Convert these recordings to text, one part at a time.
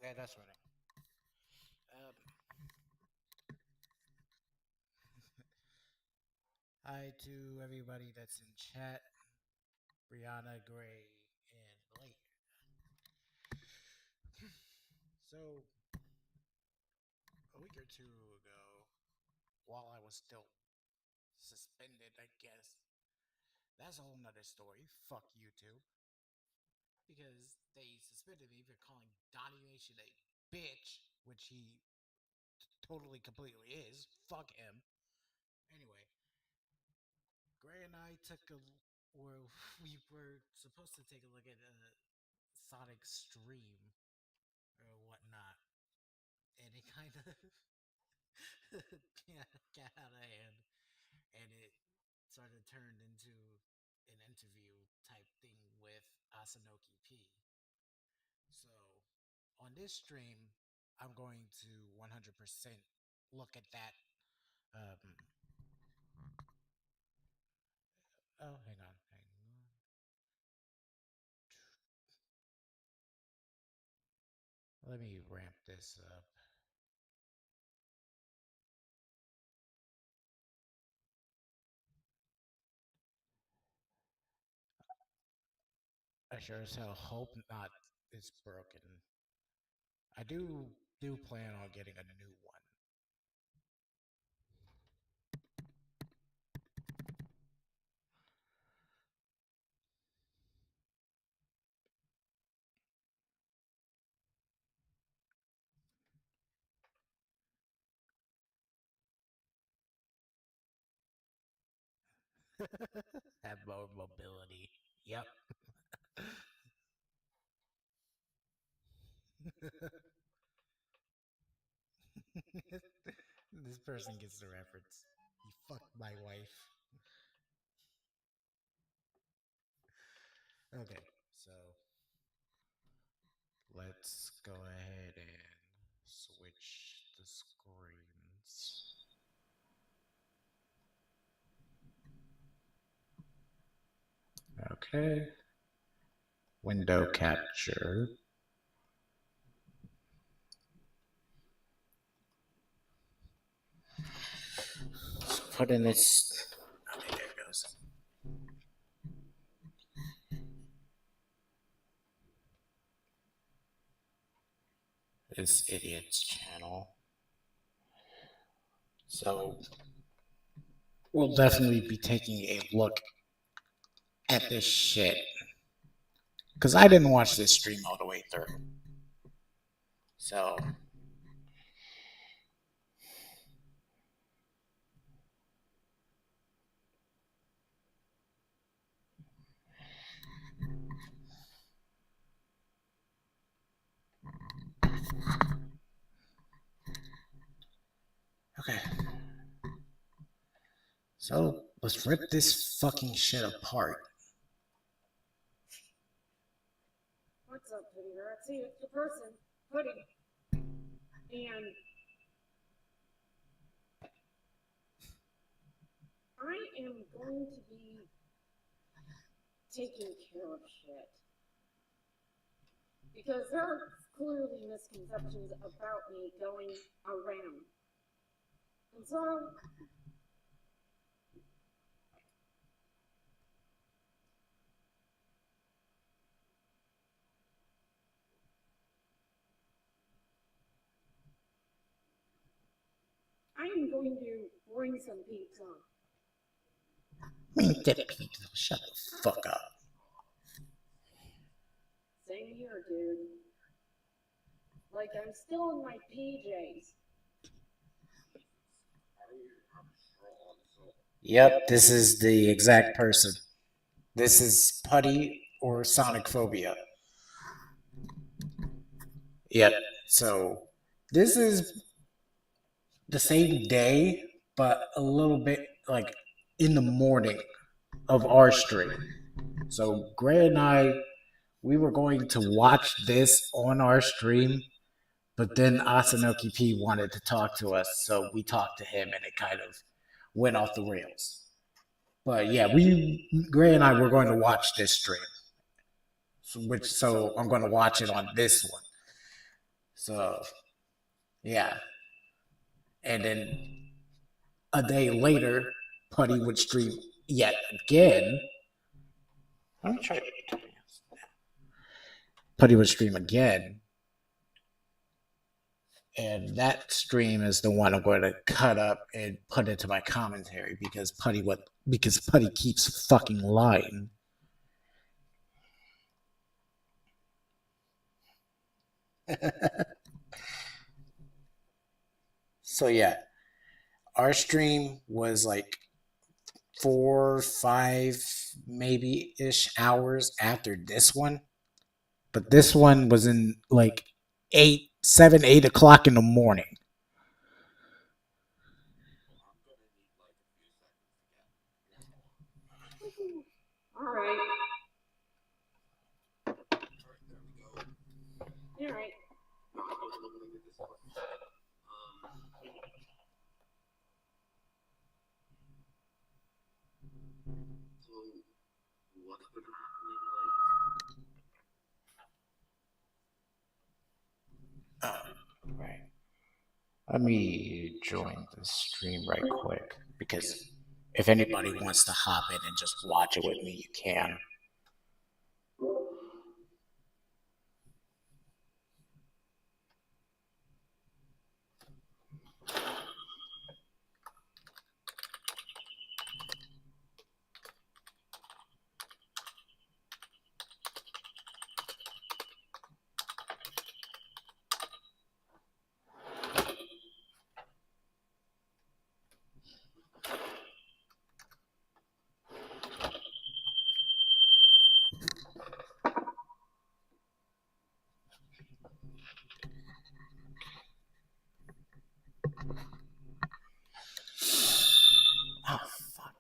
Okay, that's better. Hi to everybody that's in chat. Brianna, Gray, and Blake. So, a week or two ago, while I was still suspended, I guess, that's a whole nother story. Fuck YouTube. Because they suspended me for calling Donnie Nation a bitch, which he totally, completely is. Fuck him. Anyway, Gray and I took a where we were supposed to take a look at a Sonic stream or whatnot, and it kind of got out of hand, and it sort of turned into an interview type thing with Asanoki P. So on this stream, I'm going to 100% look at that. Um, oh, hang on. Let me ramp this up. I sure as hell hope not it's broken. I do plan on getting a new one. Have more mobility. Yep. This person gets the reference. He fucked my wife. Okay, so let's go ahead and switch the screens. Okay. Window capture. Put in this. Okay, there it goes. This idiot's channel. So we'll definitely be taking a look at this shit. Because I didn't watch this stream all the way through. So okay. So let's rip this fucking shit apart. What's up, Puddie? See, it's the person, Puddie. And I am going to be taking care of shit. Because there are clearly misconceptions about me going around. And so I am going to bring some pizza. Pizza. Shut the fuck up. Same here, dude. Like I'm still in my PJs. Yep, this is the exact person. This is Puddie or Sonicphobia. Yep. So this is the same day, but a little bit like in the morning of our stream. So Gray and I, we were going to watch this on our stream, but then Asanoki P wanted to talk to us, so we talked to him, and it kind of went off the rails. But yeah, Gray and I were going to watch this stream, so I'm going to watch it on this one. So, yeah. And then a day later, Putty would stream yet again. Let me try. Putty would stream again. And that stream is the one I'm going to cut up and put into my commentary because Putty keeps fucking lying. So yeah, our stream was like 4, 5, maybe ish hours after this one, but this one was in like 8 o'clock in the morning. All right. All right. Right. Let me join the stream right quick because if anybody wants to hop in and just watch it with me, you can. Oh, fuck.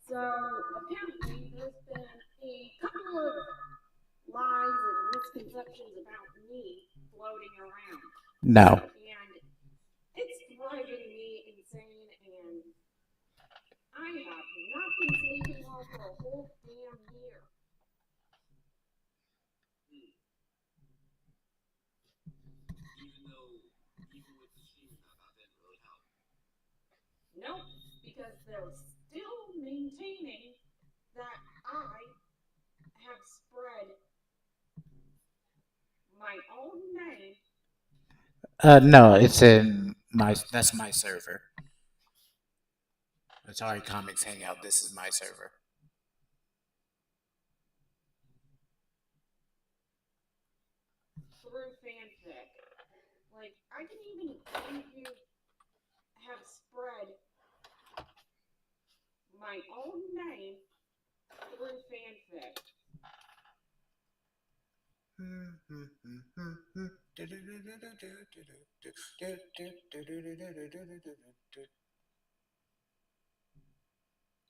So apparently, there's been a couple of lies and misconceptions about me floating around. No. And it's driving me insane, and I have not been sleeping well for a whole damn year. Nope, because they're still maintaining that I have spread my own name. No, it's in my. That's my server. Atari Comics Hangout. This is my server. Through fanfic. Like, I can even read you have spread my own name through fanfic.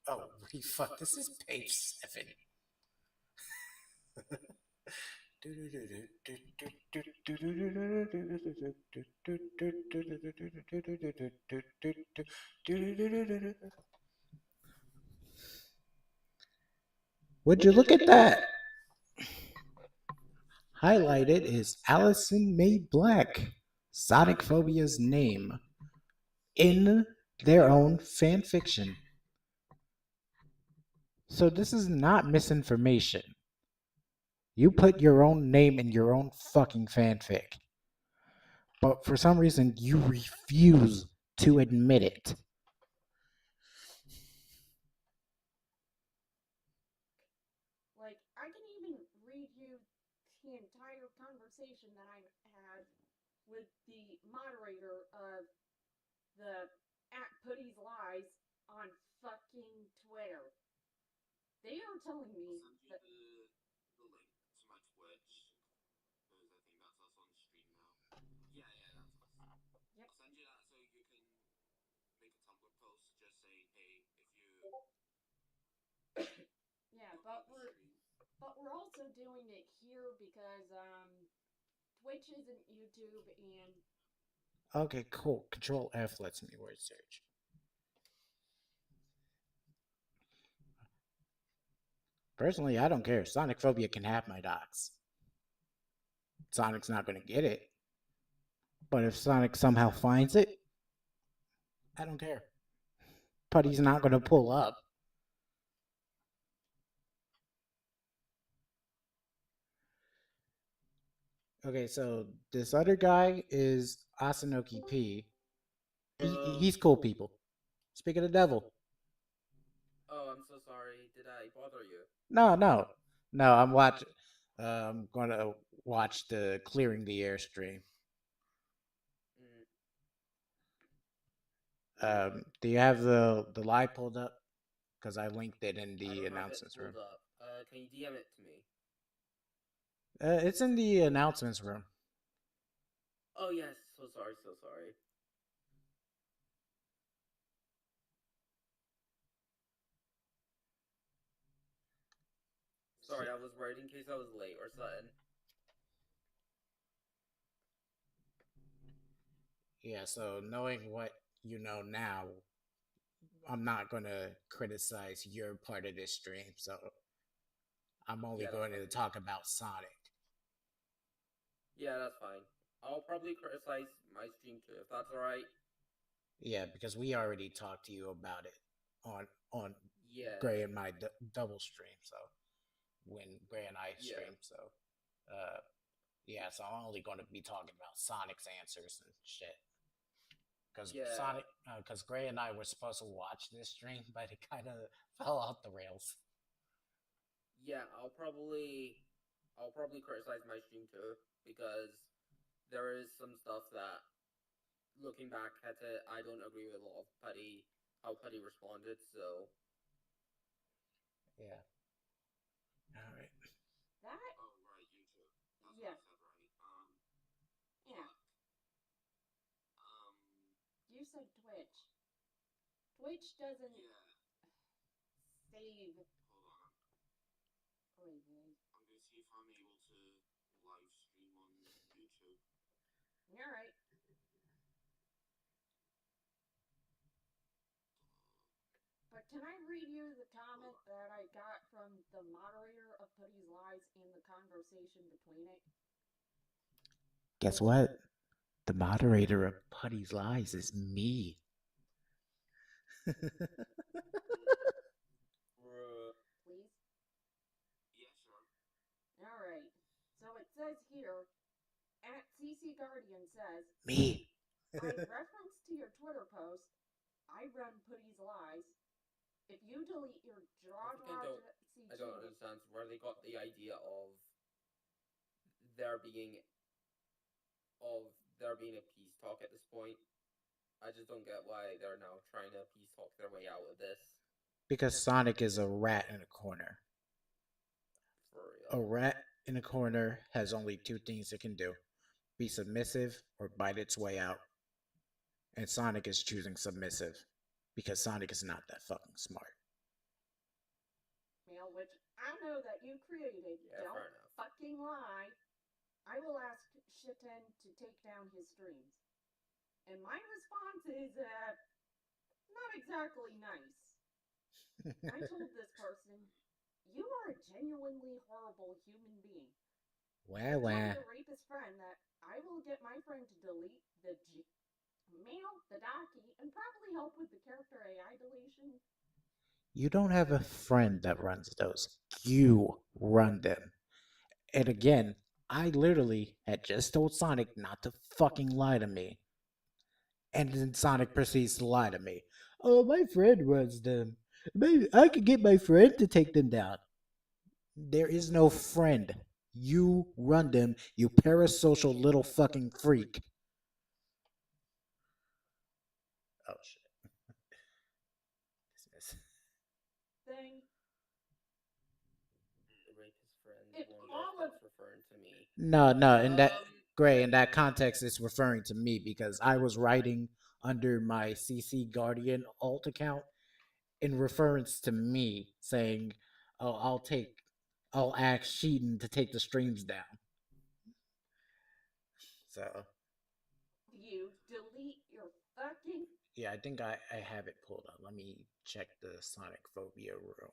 Oh, fuck. This is page 7. Would you look at that? Highlighted is Allison Mae Black, Sonicphobia's name, in their own fan fiction. So this is not misinformation. You put your own name in your own fucking fanfic. But for some reason, you refuse to admit it. Like, I can even read you the entire conversation that I had with the moderator of the at Puddie's Lies on fucking Twitter. They are telling me that. Yep. Yeah, but we're also doing it here because Twitch isn't YouTube, and Okay, cool. Control F lets me word search. Personally, I don't care. Sonicphobia can have my docs. Sonic's not going to get it. But if Sonic somehow finds it, I don't care. Puddie's not going to pull up. Okay, so this other guy is Asanoki P. He's cool people. Speak of the devil. Oh, I'm so sorry. Did I bother you? No. I'm watching. I'm gonna watch the clearing the air stream. Mm, Do you have the live pulled up? Because I linked it in I the don't have it announcements room. pulled up. Can you DM it to me? It's in the announcements room. Oh yes, so sorry, so sorry. Sorry, I was worried in case I was late or something. Yeah. So knowing what you know now, I'm not gonna criticize your part of this stream. So I'm only Yeah, that's going to fine. talk about Sonic. Yeah, that's fine. I'll probably criticize my stream too, if that's alright. Yeah, because we already talked to you about it on Gray Yeah, and my double stream. So when Gray and I yeah, stream, so uh, yeah, so I'm only going to be talking about Sonic's answers and shit. Because yeah, Sonic, because Gray and I were supposed to watch this stream, but it kind of fell off the rails. yeah. I'll probably criticize my stream too because there is some stuff that, looking back at it, I don't agree with a lot of how Putty responded. So Yeah. All right. That? oh right, YouTube. That's Yeah. what I said, right? Yeah. Fuck. Um, You said Twitch. Twitch doesn't yeah. save. Hold on. Oy vey. I'm gonna see if I'm able to live stream on YouTube. Alright. But can I read you the comment that I got from the moderator of Puddie's Lies in the conversation between it? Guess what? The moderator of Putty's Lies is me. Bruh. Please? Yeah, sure. Alright. So it says here, at CC Guardian says, Me. I referenced to your Twitter post, I run Puddie's Lies. If you delete your One jaw thing I CG. don't understand is where they got the idea of there being of there being a peace talk at this point. I just don't get why they're now trying to peace talk their way out of this. Because Sonic is a rat in a corner. For A real. rat in a corner has only two things it can do: be submissive or bite its way out. And Sonic is choosing submissive because Sonic is not that fucking smart. Which I know that you created. Yeah, Don't fair enough. fucking lie. I will ask Shitten to take down his streams. And my response is, not exactly nice. I told this person, you are a genuinely horrible human being. I Wah told wah. your rapist friend that I will get my friend to delete the mail, the docky, and probably help with the character AI deletion. You don't have a friend that runs those. You run them. And again, I literally had just told Sonic not to fucking lie to me. And then Sonic proceeds to lie to me. Oh, my friend runs them. Maybe I could get my friend to take them down. There is no friend. You run them, you parasocial little fucking freak. Oh shit. Dismiss. Thing. The rapist friend If wonder if all of that's referring to me. No, in that Um Gray, in that context, it's referring to me because I was writing under my CC Guardian alt account in reference to me saying, "Oh, I'll ask Sheeton to take the streams down." So you delete your fucking. yeah, I think I have it pulled up. Let me check the Sonicphobia room.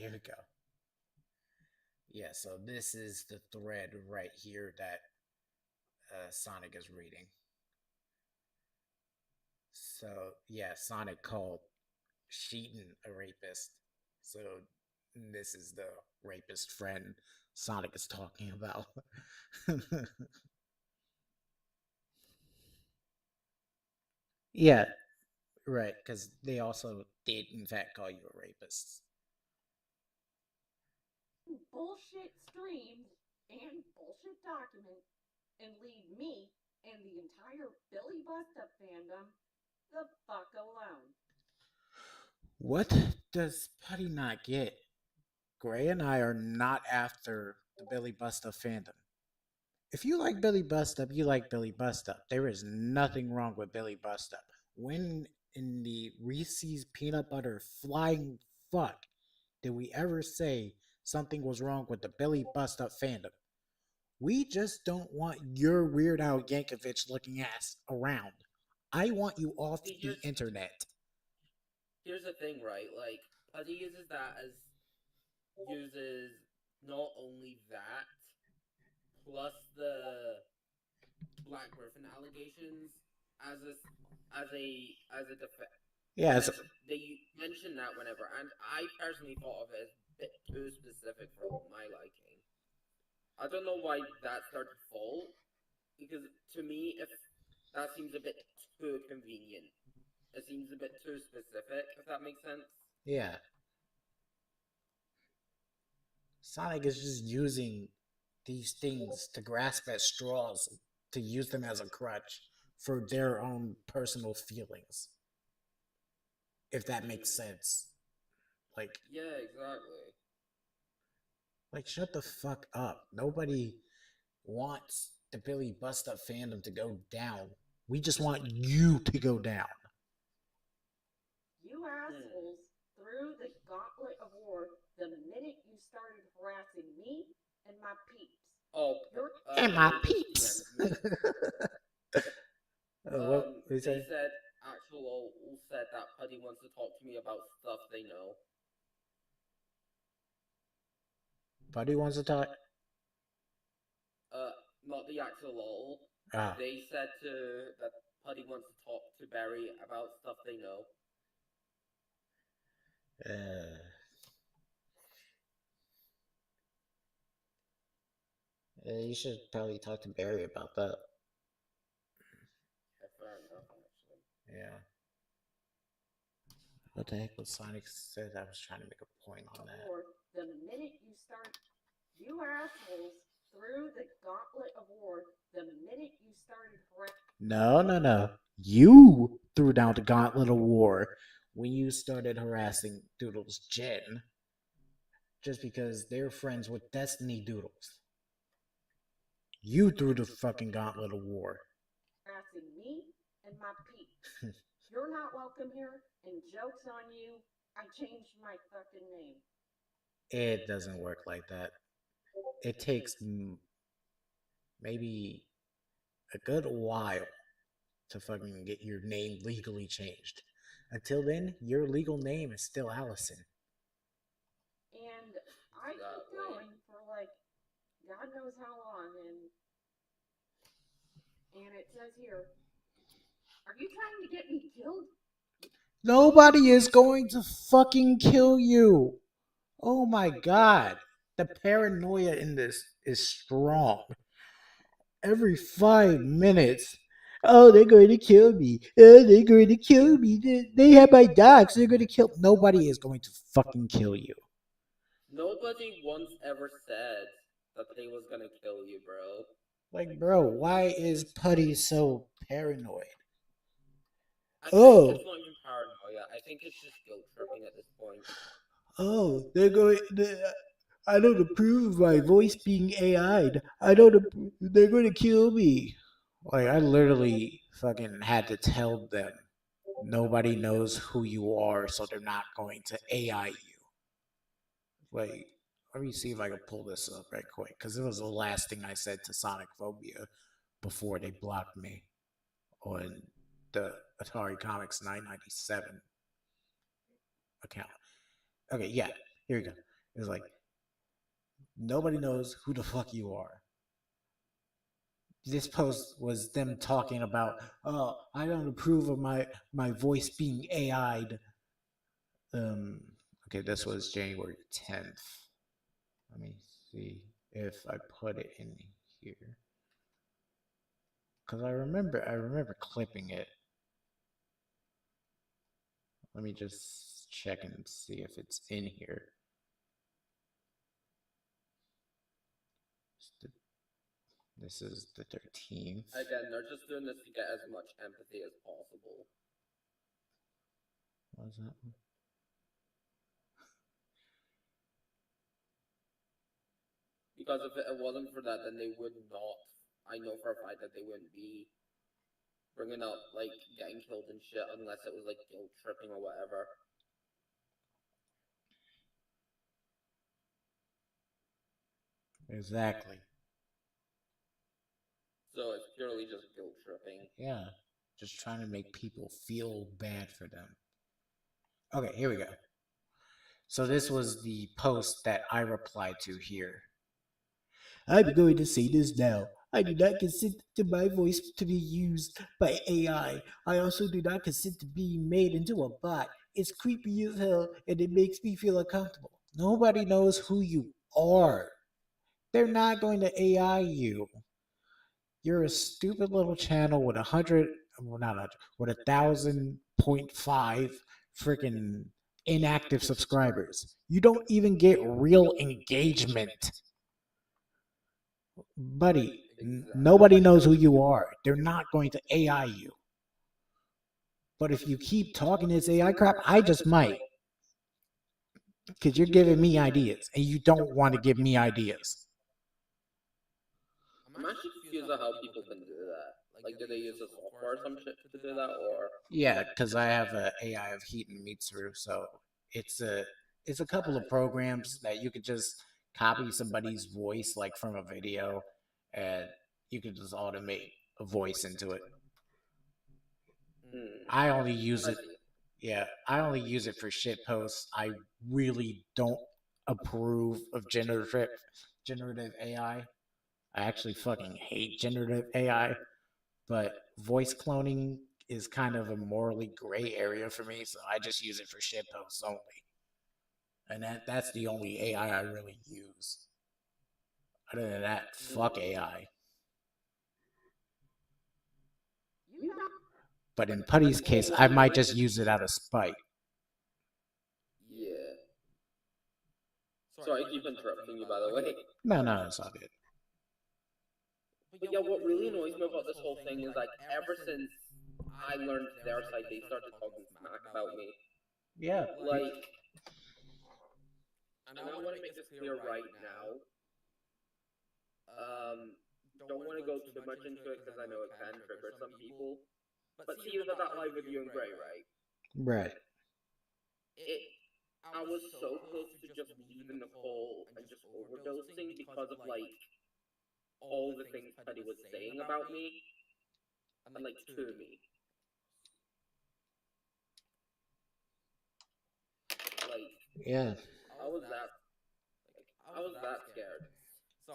here we go. Yeah, so this is the thread right here that Sonic is reading. So yeah, Sonic called Sheeton a rapist. So this is the rapist friend Sonic is talking about. Yeah, right. Because they also did, in fact, call you a rapist. Bullshit streams and bullshit documents and leave me and the entire Billy Busta fandom the fuck alone. What does Putty not get? Gray and I are not after the Billy Busta fandom. If you like Billy Bust Up, you like Billy Bust Up. There is nothing wrong with Billy Bust Up. When in the Reese's peanut butter flying fuck did we ever say something was wrong with the Billy Bust Up fandom? We just don't want your Weird Al Yankovic looking ass around. I want you off See, the internet. here's the thing, right? Like, Puddy uses not only that plus the Black Griffin allegations as a as a defense. Yeah, Whenever they mention that, and I personally thought of it as a bit too specific for my liking. I don't know why that's their default, because to me, if that seems a bit too convenient, it seems a bit too specific. If that makes sense. yeah. Sonic is just using these things to grasp at straws, to use them as a crutch for their own personal feelings. If that makes sense. Like, Yeah, exactly. shut the fuck up. Nobody wants the Billy Bust Up fandom to go down. We just want you to go down. You assholes threw the gauntlet of war the minute you started harassing me and my peeps. Oh, You're And my Rapist peeps. DM'd me. What did you They say? said actual said that Puddy wants to talk to me about stuff they know. Buddy wants to talk? Uh, Not the actual lol. Ah. They said that Puddy wants to talk to Barry about stuff they know. Uh, you should probably talk to Barry about that. Yeah, fair enough, actually. Yeah. What the heck was Sonic said? I was trying to make a point on that. war the minute you start. You assholes threw the gauntlet of war the minute you started harassing. No, no, no. You threw down the gauntlet of war when you started harassing Doodles Jen just because they're friends with Destiny Doodles. You threw the fucking gauntlet of war. Harassing me and my peeps. You're not welcome here, and joke's on you. I changed my fucking name. It doesn't work like that. It takes maybe a good while to fucking get your name legally changed. Until then, your legal name is still Allison. And I keep going for like God knows how long, and it says here, are you trying to get me killed? Nobody is going to fucking kill you. Oh my god. The paranoia in this is strong. Every 5 minutes. Oh, they're going to kill me. Oh, they're going to kill me. They have my dogs. They're going to kill. Nobody is going to fucking kill you. Nobody once ever said that they was gonna kill you, bro. Like, bro, why is Putty so paranoid? I think Oh, it's not even paranoia. I think it's just guilt tripping at this point. oh, they're going. I don't approve of my voice being AI'd. I don't. They're going to kill me. Like, I literally fucking had to tell them nobody knows who you are, so they're not going to AI you. Like, let me see if I can pull this up right quick, because it was the last thing I said to Sonicphobia before they blocked me on the Atari Comics 997 account. Okay, yeah, here we go. It's like nobody knows who the fuck you are. This post was them talking about, oh, I don't approve of my voice being AI'd. Um, okay, this was January 10th. Let me see if I put it in here because I remember clipping it. Let me just check and see if it's in here. This is the 13th. Again, they're just doing this to get as much empathy as possible. What was that? Because if it wasn't for that, then they would not. I know for a fact that they wouldn't be bringing up like getting killed and shit unless it was like guilt tripping or whatever. Exactly. So it's purely just guilt tripping. Yeah, just trying to make people feel bad for them. Okay, here we go. So this was the post that I replied to here. I'm going to say this now. I do not consent to my voice to be used by AI. I also do not consent to being made into a bot. It's creepy as hell and it makes me feel uncomfortable. Nobody knows who you are. They're not going to AI you. You're a stupid little channel with 100, well, not 100, with 1,000.5 freaking inactive subscribers. You don't even get real engagement. Buddy, nobody knows who you are. They're not going to AI you. But if you keep talking this AI crap, I just might. Because you're giving me ideas, and you don't want to give me ideas. I'm actually confused on how people can do that. Like, do they use a software or some shit to do that, or? Yeah, because I have an AI of Heat and Mitsuru, so it's a couple of programs that you could just copy somebody's voice like from a video, and you could just automate a voice into it. I only use it. Yeah, I only use it for shit posts. I really don't approve of generative AI. I actually fucking hate generative AI, but voice cloning is kind of a morally gray area for me, so I just use it for shit posts only. And that's the only AI I really use. Other than that, fuck AI. You got But in Puddie's case, I might just use it out of spite. Yeah. Sorry, I keep interrupting you, by the way. No, it's all good. But yeah, what really annoys me about this whole thing is like ever since I learned their side, they started talking smack about me. Yeah. Like, and I want to make this clear right now. Don't want to go too much into it because I know it can trigger some people. But see, you know that live video in Gray, right? Right. It. I was so close to just leaving Nicole and just overdosing because of like all the things Puddie was saying about me and like to me. Like, Yeah. I was that scared.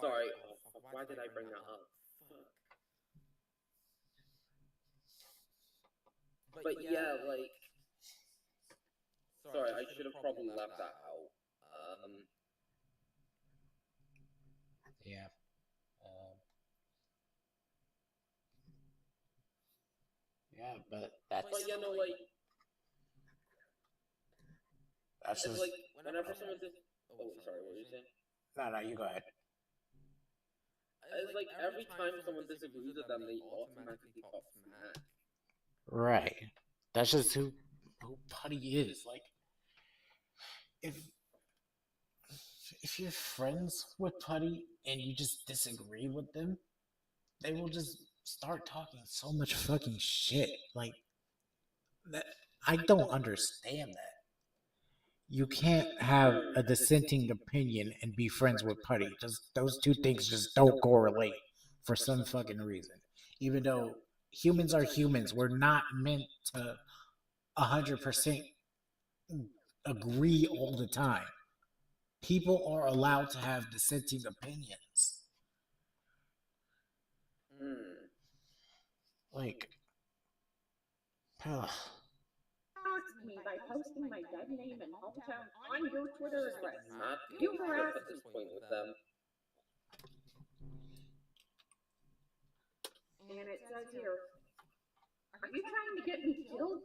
Sorry. Oh, fuck, why did I bring that up? Fuck. But yeah, like, sorry, I should have probably left that out. Yeah. Yeah, but that's. But you know, like, That's it's just. like whenever someone says, "Oh, wait, sorry, what were you saying?" No, you go ahead. It's like every time someone disagrees with them, they automatically talk smack. Right. That's just who Puddie is. Like, if you're friends with Puddie and you just disagree with them, they will just start talking so much fucking shit. Like that, I don't understand that. You can't have a dissenting opinion and be friends with Putty. Just those two things just don't correlate for some fucking reason. Even though humans are humans, we're not meant to 100% agree all the time. People are allowed to have dissenting opinions. Hmm. Like, ugh. Dox me by posting my dead name and hometown on your Twitter address. Not You doing flip harassed at me. this point with them. And it says here, are you trying to get me killed?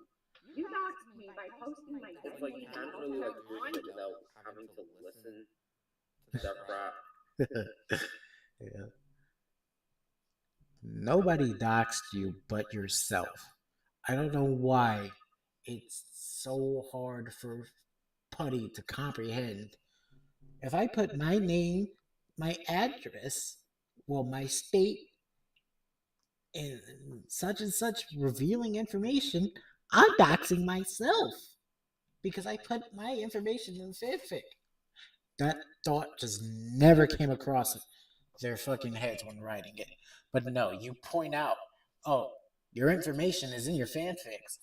You doxed me by posting my dead It's like you name and can't really like hometown read on it without having to listen to their crap. Yeah. Nobody doxed you but yourself. I don't know why it's so hard for Putty to comprehend. If I put my name, my address, well, my state, and such revealing information, I'm doxing myself because I put my information in fanfic. That thought just never came across their fucking heads when writing it. But no, you point out, oh, your information is in your fanfics.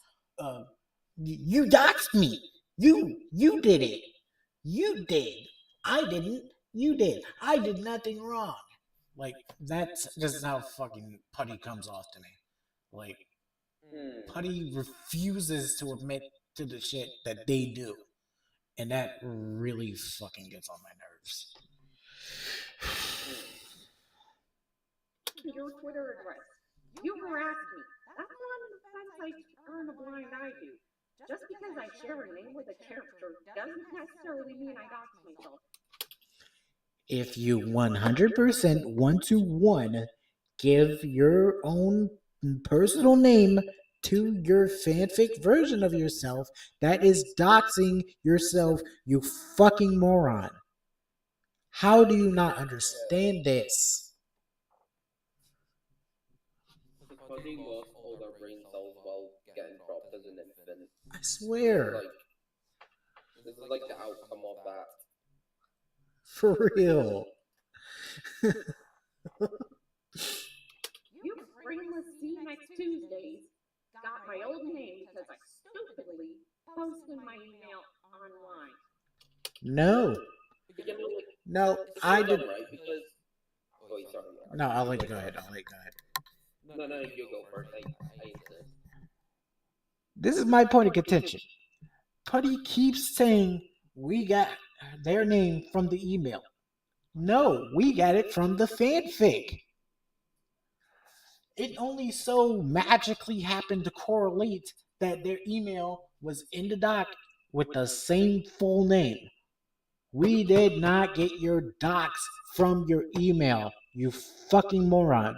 You doxed me. You did it. You did. I didn't. You did. I did nothing wrong. Like that's just how fucking Putty comes off to me. Like Hmm. Putty refuses to admit to the shit that they do, and that really fucking gets on my nerves. Hmm. your Twitter address. You harassed me. That's not an offense I turn a blind eye to. Just because I share a name with a character doesn't necessarily mean I dox myself. If you 100% want to give your own personal name to your fanfic version of yourself, that is doxing yourself, you fucking moron. How do you not understand this? Because Puddie lost all their brain cells while getting dropped as an infant. I This is swear. like this is like the outcome of that. For real. You brainless see you next Tuesdays got my old name because I stupidly posted my email online. No. But you know, like No, it's I so did. dumb, right? Because wait, sorry. No, I'll let you go ahead. I'll let you go ahead. No, you go first. I insist. This is my point of contention. Putty keeps saying we got their name from the email. No, we got it from the fanfic. It only so magically happened to correlate that their email was in the doc with the same full name. We did not get your docs from your email, you fucking moron.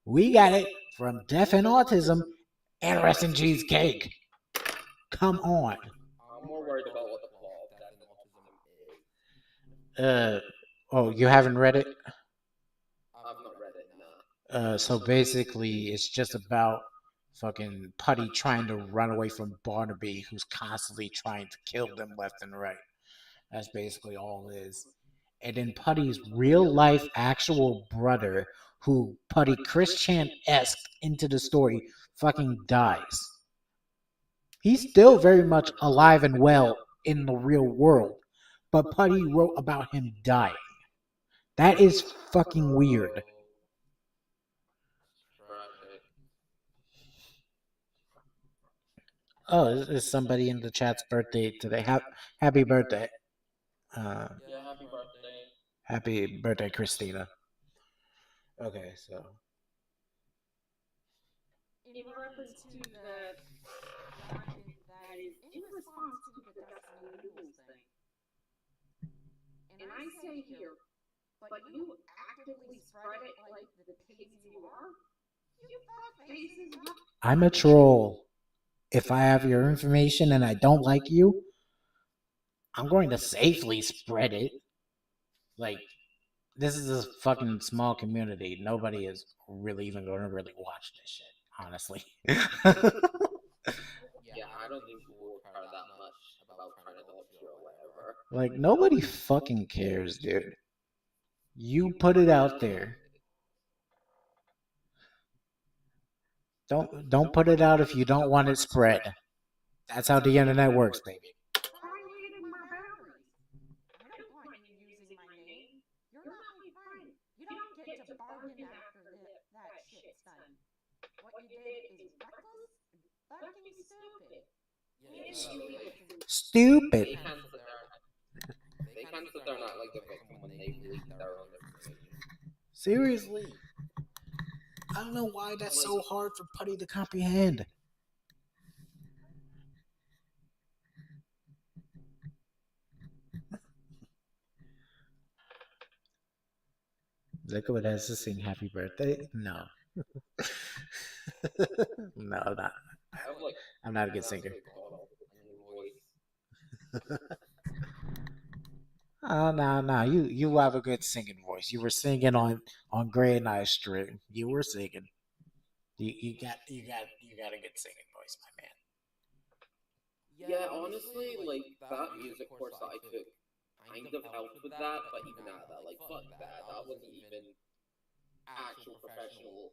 We got it from Deaf and Autism and Rest in Cheesecake. Come on. I'm more worried about what the plot of Death and Autism is. Oh, you haven't read it? I've not read it, nah. So basically, it's just about fucking Putty trying to run away from Barnaby, who's constantly trying to kill them left and right. That's basically all it is. And then Putty's real life actual brother, who Putty Chris Chan esque into the story, fucking dies. He's still very much alive and well in the real world, but Putty wrote about him dying. That is fucking weird. Tragic. Oh, is somebody in the chat's birthday today? Happy birthday. Yeah, happy birthday. Happy birthday, Christina. Okay, so. In reference to the document that is in response to the Destiny Noodles thing. And I say here, but you actively spread it like the pigs you are? You fuck faces. I'm a troll. If I have your information and I don't like you, I'm going to safely spread it. Like, this is a fucking small community. Nobody is really even going to really watch this shit, honestly. Yeah, I don't think people will care that much about trying to dox you or whatever. Like, nobody fucking cares, dude. You put it out there. Don't put it out if you don't want it spread. That's how the internet works, baby. Violated my boundaries. I don't want any of bargain after that shit's done. What you did is reckless and fucking stupid and Yeah, like illegal since Stupid. they can't sit there and act like the victim when they've leaked their own information. Seriously. I don't know why that's so hard for Putty to comprehend. Liquid has to sing happy birthday? No. No, not. I have like I'm not a an good singer. absolute god awful singing voice. Oh no, no, you have a good singing voice. You were singing on Gray and I String. You were singing. You got a good singing voice, my man. Yeah, honestly, like that music course that I took kind of helped with that, but even at that, like fuck that. That wasn't even actual professional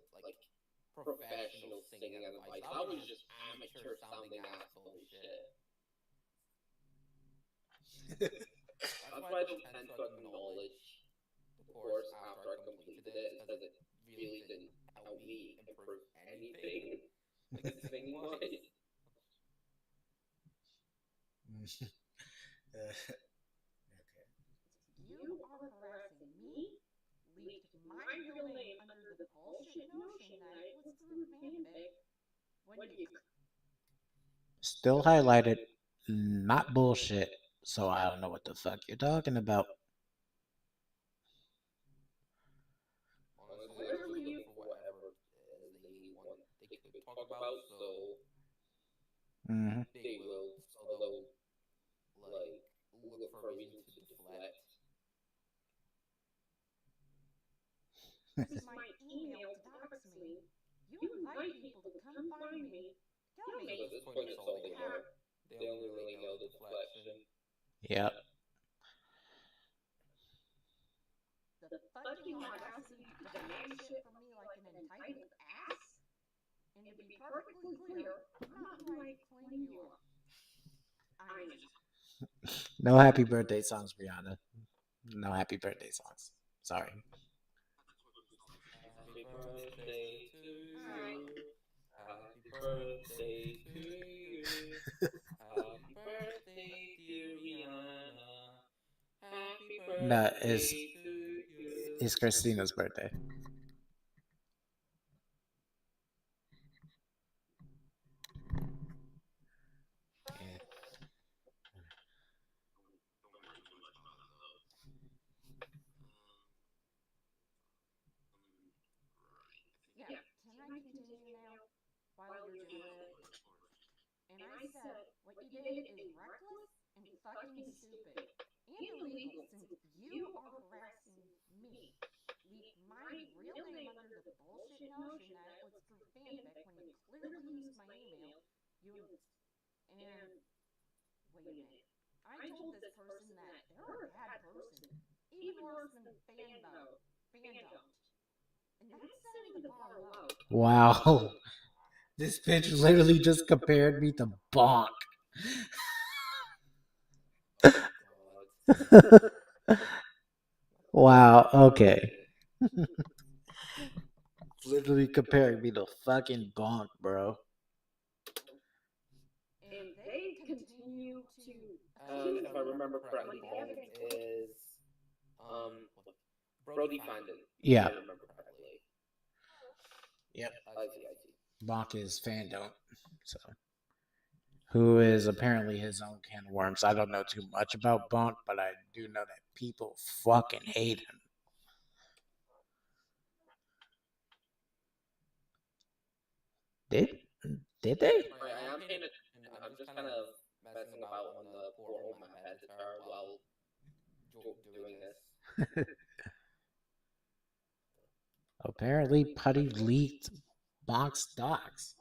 singing advice. That was just amateur sounding ass bullshit. That's why I don't tend to acknowledge the course after I completed it, is because it really didn't help me improve anything, like singing wise. Okay. you are harassing me, leaked my real name under the bullshit notion that it was through fanfic when you Still highlighted, not bullshit. So I don't know what the fuck you're talking about. Honestly, they're free to look for whatever it is they want, they could talk about, so Hmm. they will. So they'll like look for a reason to deflect. use my email to dox me. You invite people to come find me, kill Because me. at this point, that's all they know. They only really know the deflection. Yep. The fucking audacity to demand shit from me like an entitled ass? And to be perfectly clear, I'm not who I claim you are. I am. No happy birthday songs, Brianna. No happy birthday songs. Sorry. Happy birthday to Alright. you. Happy birthday to you. Happy birthday, dear Rihanna. Happy No, birthday to you. it's Christina's birthday. Yeah. Yeah, can I continue now while you're doing it? And I said, what you did is reckless and fucking stupid and illegal since you are harassing me. Leaked my real name under the bullshit notion that it was through fanfic when you clearly used my email. You and wait a minute. I told this person that they're a bad person, even worse than fandom. And that's setting the bar low. Wow. This bitch literally just compared me to Bonk. Oh god. Wow, okay. Literally comparing me to fucking Bonk, bro. And they continue to And accuse if I me remember correctly, like Bonk evidence. is what? Brody Fandon. Yeah. If I remember correctly. Yep. I see. I see. Bonk is fandom. So, who is apparently his own can of worms. I don't know too much about Bonk, but I do know that people fucking hate him. Did did they? Right, I am paying attention. I'm just kind of messing about on the portal map editor while doing this. Apparently, Putty leaked Box Docs.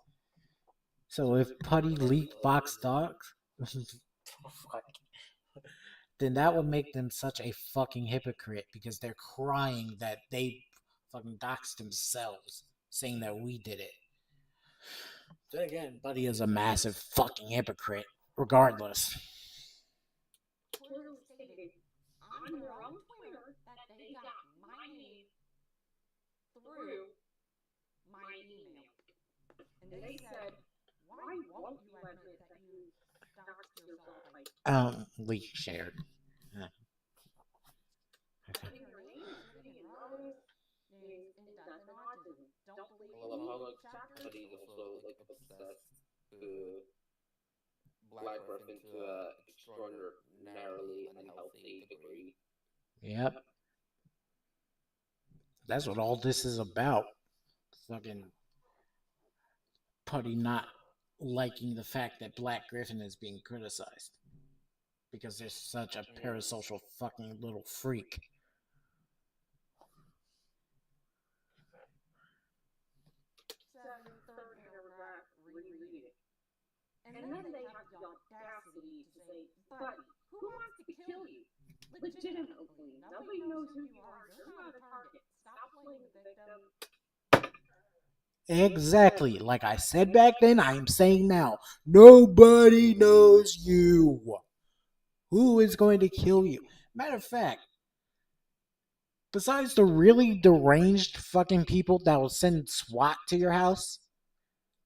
So if Putty leaked Box Docs, then that would make them such a fucking hypocrite because they're crying that they fucking doxed themselves, saying that we did it. Then again, Buddy is a massive fucking hypocrite, regardless. Clearly stated on their own Twitter that they got my name through my email. And they said, why won't you admit that you doxed yourself by Leak shared. putting your name, city, and relatives' names in death and autism? Don't believe I love me? how like Chapter. Puddie is also like obsessed to black ref into a extraordinarily unhealthy degree. Yep. That's what all this is about. Fucking Putty not liking the fact that Black Griffin is being criticized because they're such a parasocial fucking little freak. Said in the third paragraph, reread it. And then they have the audacity to say, Buddy, who wants to kill you? Legitimately, nobody knows who you are. You're not a target. Stop playing the victim. Exactly. Like I said back then, I am saying now. Nobody knows you. Who is going to kill you? Matter of fact, besides the really deranged fucking people that will send SWAT to your house,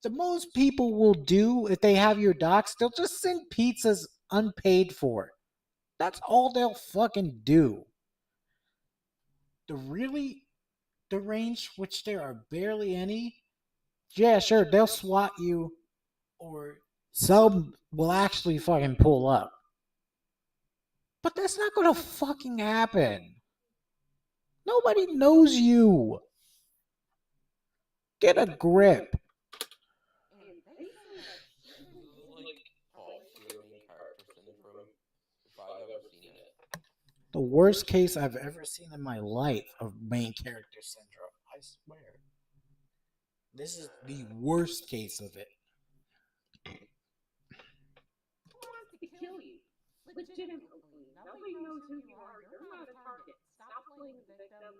the most people will do if they have your docs, they'll just send pizzas unpaid for. That's all they'll fucking do. The really deranged, which there are barely any, yeah, sure, they'll SWAT you, or some will actually fucking pull up. But that's not gonna fucking happen. Nobody knows you. Get a grip. And they say that cheating This is isn't like a top rape tier main character syndrome if I've ever seen it. The worst case I've ever seen in my life of main character syndrome. I swear. This is the worst case of it. Who wants to kill you? Legitimately, nobody knows who you are. You're not a target. Stop playing the victim.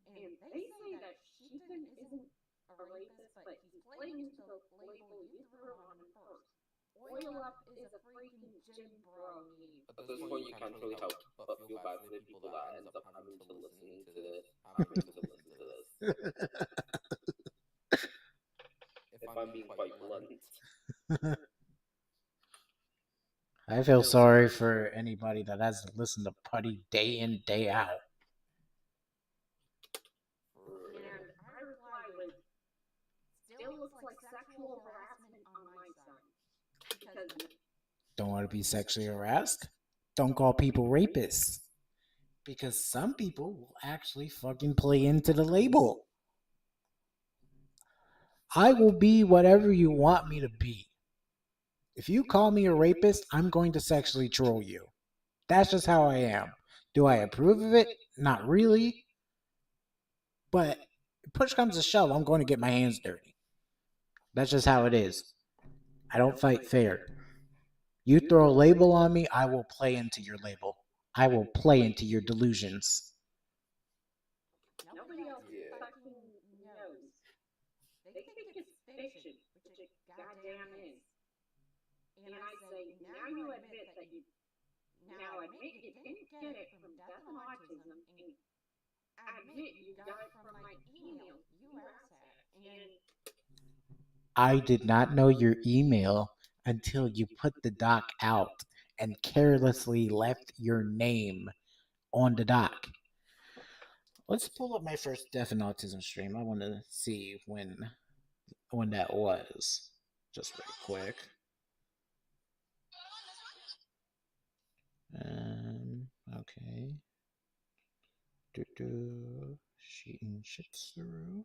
And they say that Sheaton isn't a rapist, but he's playing into the label you threw on him first. Oil Up is a freaking gym bro meme. At this point, you can't really help but feel bad for the people that ends up having to listening to this. Having to listen to this. If I'm being quite blunt. I feel sorry for anybody that has to listen to Putty day in, day out. And I reply with, still looks like sexual harassment on my side. Because Don't want to be sexually harassed? Don't call people rapists. Because some people will actually fucking play into the label. I will be whatever you want me to be. If you call me a rapist, I'm going to sexually troll you. That's just how I am. Do I approve of it? Not really. But if push comes to shove, I'm going to get my hands dirty. That's just how it is. I don't fight fair. You throw a label on me, I will play into your label. I will play into your delusions. nobody else fucking knows. They think it's fiction, which it goddamn is. And I say, now you admit you didn't get it from death and autism, and admit you got it from my email you asshat. And I did not know your email until you put the doc out and carelessly left your name on the doc. Let's pull up my first Deaf and Autism stream. I want to see when that was. Just real quick. Okay. Sheetin Shitsuru.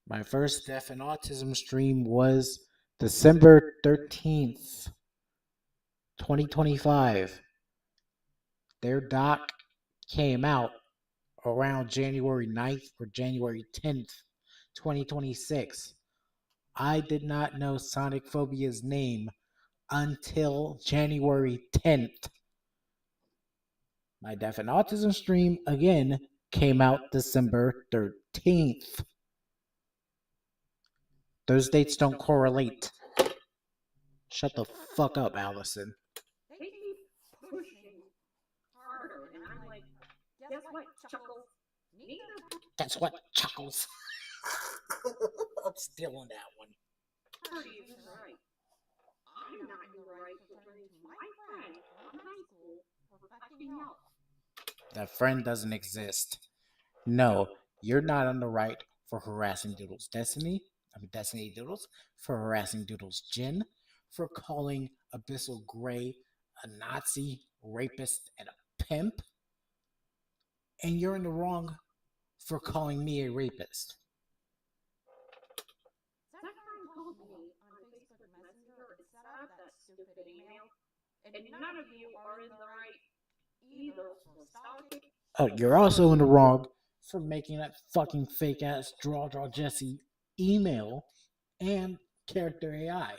My first Deaf and Autism stream was December 13th, 2025. Their doc came out around January 9th or January 10th, 2026. I did not know Sonicphobia's name until January 10th. My Deaf and Autism stream, again, came out December 13th. Those dates don't correlate. Shut the fuck up, Allison. they keep pushing like, guess what, Chuckles? Neither That's what Chuckles. I'm still on that one. party is right. I'm not in the right for turning to my friend from high school for fucking help. That friend doesn't exist. No, you're not on the right for harassing Doodle's Destiny Doodles, for harassing Doodle's Jin, for calling Abyssal Gray a Nazi, rapist, and a pimp. And you're in the wrong for calling me a rapist. Saffron called me on Facebook Messenger and set up that stupid email, and none of you are in the right either for stalking. Oh, you're also in the wrong for making that fucking fake ass Draw Jesse email and character AI.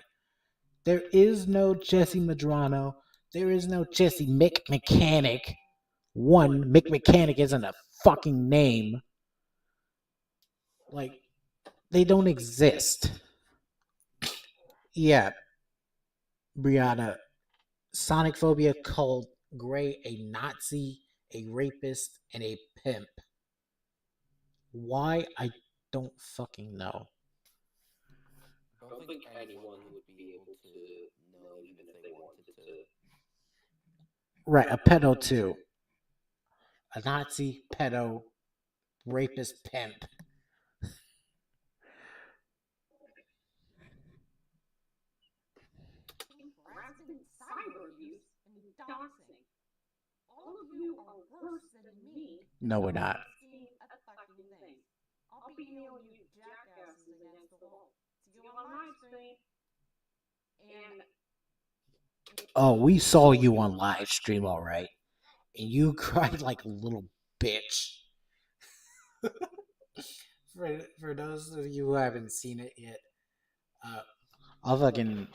There is no Jesse Madrano. There is no Jesse Mick Mechanic. One, Mick Mechanic isn't a fucking name. Like, they don't exist. Yeah, Brianna, Sonicphobia called Gray a Nazi, a rapist, and a pimp. Why? I don't fucking know. I don't think anyone would be able to know even if they wanted to. Right, a pedo too. A Nazi, pedo, rapist, pimp. Harassment, cyber abuse, and doxing. All of you are worse than me. No, we're not. Asking at fucking things. I'll be nailing you jackasses against the wall. See you on live stream. And Oh, we saw you on live stream, all right. And you cried like a little bitch. for those of you who haven't seen it yet, I'll fucking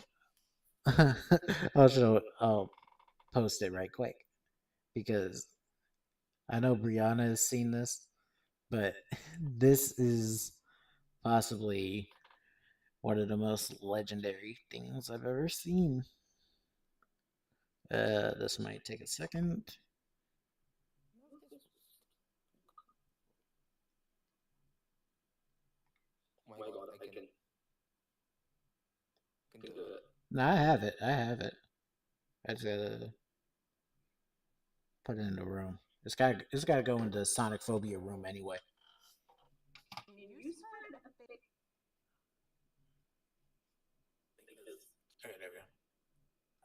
I'll post it right quick because I know Brianna has seen this, but this is possibly one of the most legendary things I've ever seen. This might take a second. Oh my god, I can do it. No, I have it. I just gotta put it in the room. It's gotta go into the Sonicphobia room anyway. you started a fake. Okay, there we go.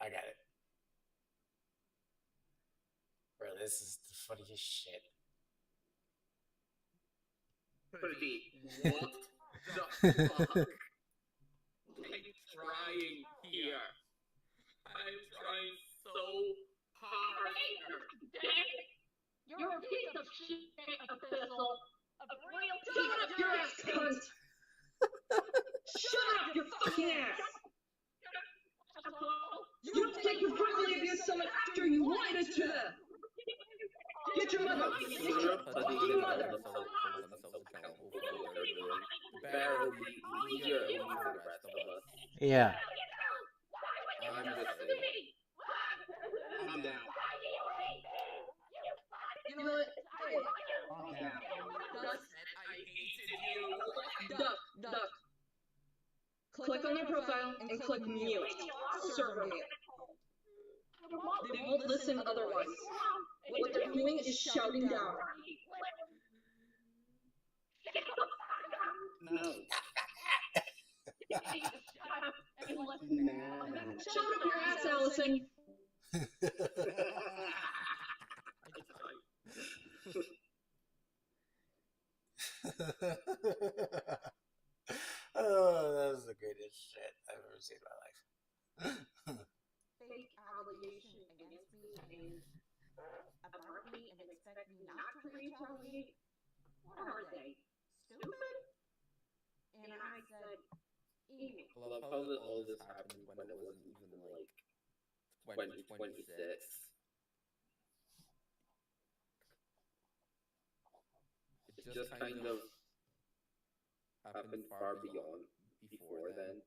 I got it. Bro, this is the funniest shit. Puddie, what the fuck are you trying here? I'm trying so hard here. You're a piece of shit, Abyssal. A real Shut up your ass, cunt! Shut up your fucking ass! You don't think you verbally abused someone after you lied to them! Get your mother! Get your fucking mother! Accountable for what they're doing. The better it'll be easier it will be for the rest of us. Yeah. I'm just saying. Calm down. You know what? Hey, calm down. I hated you. Duck. Click on their profile and click mute. Server mute. They won't listen otherwise. What they're doing is shouting down. No. Shut up your ass, Allison! Oh, that was the greatest shit I've ever seen in my life. Fake allegation against me and about me and expect me not to retaliate? What are they? Stupid? And I said, email. I love how all this happened when it wasn't even like 2026. It just kind of happened far beyond before then.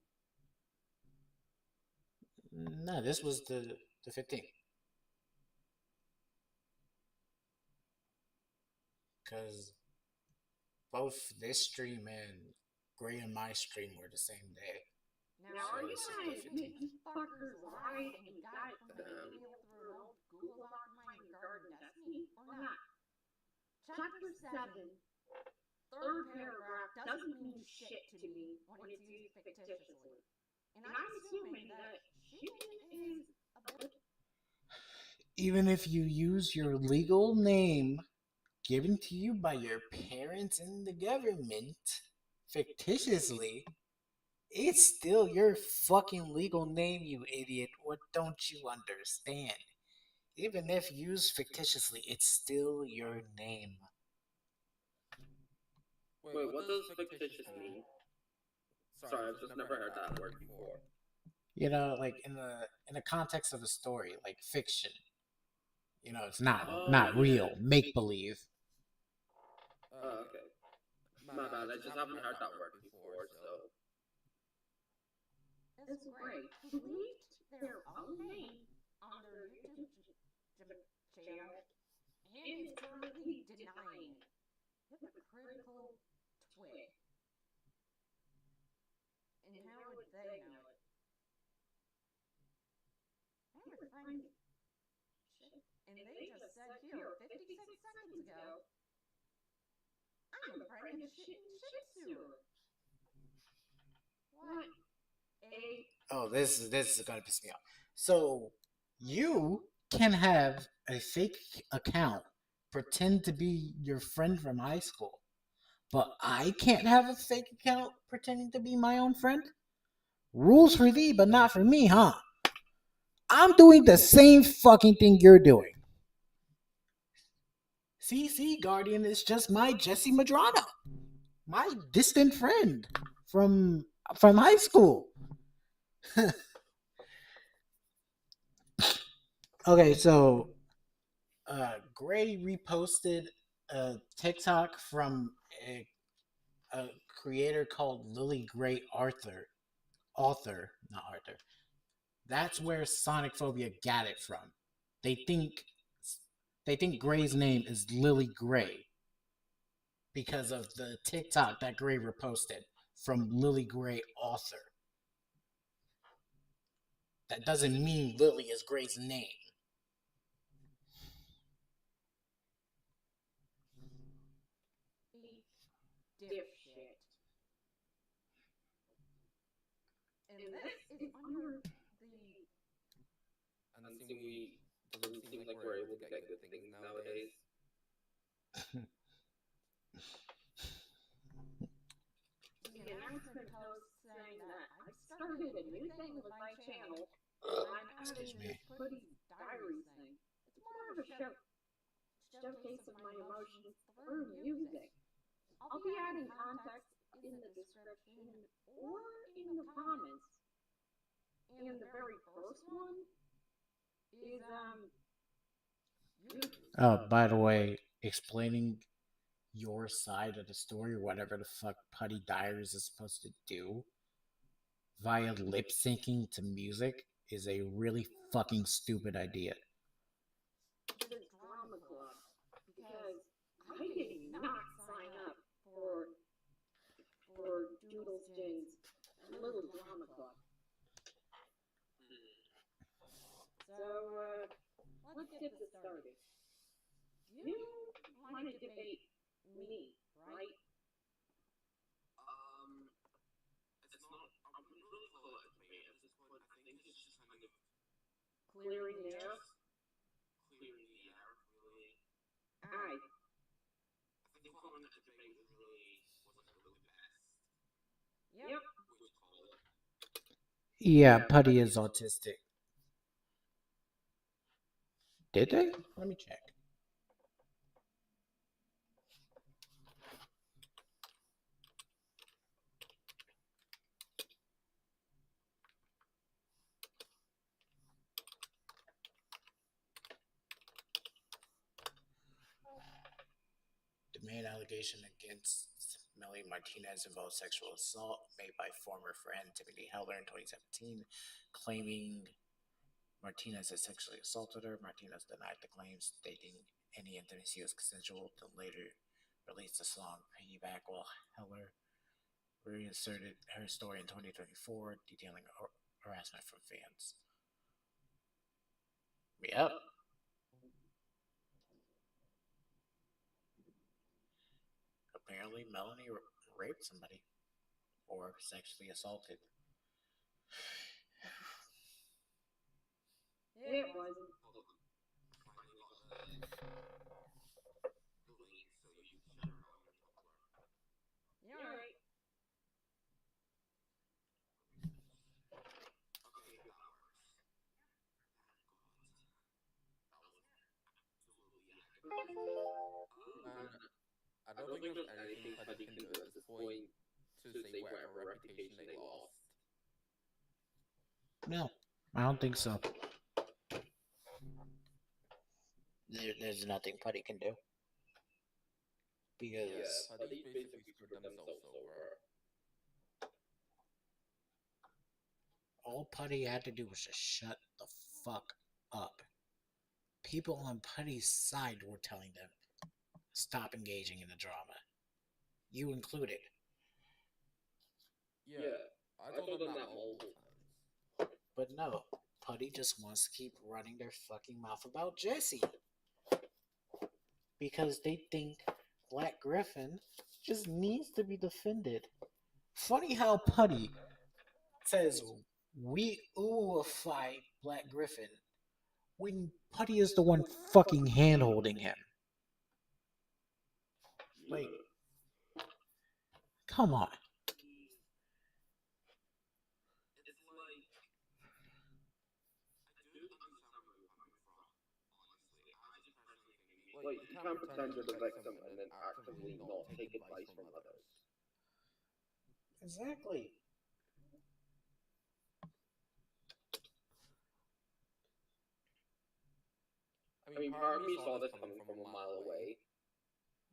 No, this was the 15th. because both this stream and Gray and my stream were the same day. Now, So are you this is the guys, 15th. you fuckers lied and you got it from the email through an old Google Doc of mine regarding Destiny, or not? Chapter 7, third paragraph doesn't mean shit to me when it's used fictitiously. And I'm assuming that shooting is a bit... Even if you use your legal name given to you by your parents and the government fictitiously, it's still your fucking legal name, you idiot. What don't you understand? Even if used fictitiously, it's still your name. Wait, what does fictitious mean? Sorry, I've just never heard that word before. You know, like in the context of a story, like fiction. You know, it's not real, make believe. Oh, okay. My bad, I just haven't heard that word before, so... As Gray, who leaked their own name on their YouTube channel and is currently denying it. Hypocritical twit. And how would they know it? I have a friend. Shit. And they just said here 56 seconds ago, I'm a friend of shit and shit sewer. What? Oh, this is gonna piss me off. So you can have a fake account, pretend to be your friend from high school, but I can't have a fake account pretending to be my own friend? Rules for thee, but not for me, huh? I'm doing the same fucking thing you're doing. See, Guardian is just my Jesse Madrano, my distant friend from high school. Okay, so Gray reposted a TikTok from a creator called Lily Gray Author, not Arthur. That's where Sonicphobia got it from. They think Gray's name is Lily Gray because of the TikTok that Gray reposted from Lily Gray Author. That doesn't mean Lily is Gray's name. Dipshit. And this is under the... Doesn't seem like we're able to get good things nowadays. The announcement post saying that I've started a new thing with my channel. I'm adding this Puddie Diaries thing. It's more of a showcase of my emotions through music. I'll be adding context in the description or in the comments. And the very first one is Oh, by the way, explaining your side of the story, or whatever the fuck Puddie Diaries is supposed to do, via lip syncing to music, is a really fucking stupid idea. the drama club, because I did not sign up for Doodles Jin's little drama club. So, let's get this started. You want to debate me, right? It's not, I wouldn't really call it a debate at this point. I think it's just kind of Clearing the air? clearing the air, really. Aye. I think calling it a debate really wasn't really the best Yep. way to call it. Yeah, Puddie is autistic. Did they? Let me check. The main allegation against Melanie Martinez involved sexual assault made by former friend Timothy Heller in 2017, claiming Martinez had sexually assaulted her. Martinez denied the claims, stating any intimacy was consensual. The later released a song Piggyback while Heller reinserted her story in 2024, detailing harassment from fans. Yep. Apparently, Melanie raped somebody or sexually assaulted. Yeah, it was. Yeah, alright. And I don't think there's anything Puddie can do at this point to save whatever reputation they lost. No, I don't think so. There's nothing Putty can do. Because Yeah, Puddie basically screwed themselves over. all Putty had to do was just shut the fuck up. People on Putty's side were telling them, stop engaging in the drama. You included. Yeah, I told them that multiple times. But no, Putty just wants to keep running their fucking mouth about Jesse. Because they think Black Griffin just needs to be defended. Funny how Putty says we oofy Black Griffin when Putty is the one fucking hand holding him. Like, come on. It's like, I do understand where you're coming from, honestly. I just personally think, like, you can't pretend you're the victim and then actively not take advice from others. Exactly. I mean, part of me saw this coming from a mile away,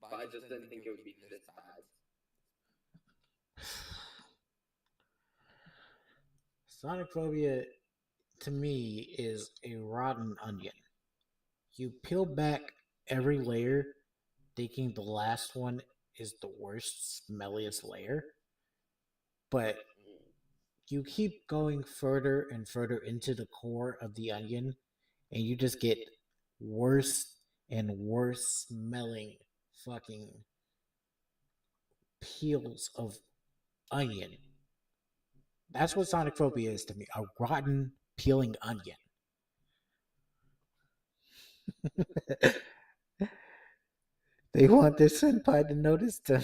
but I just didn't think it would be this bad. Sonicphobia, to me, is a rotten onion. You peel back every layer, thinking the last one is the worst, smelliest layer, but you keep going further and further into the core of the onion, and you just get worse and worse smelling fucking peels of onion. That's what Sonicphobia is to me, a rotten, peeling onion. They want their senpai to notice them.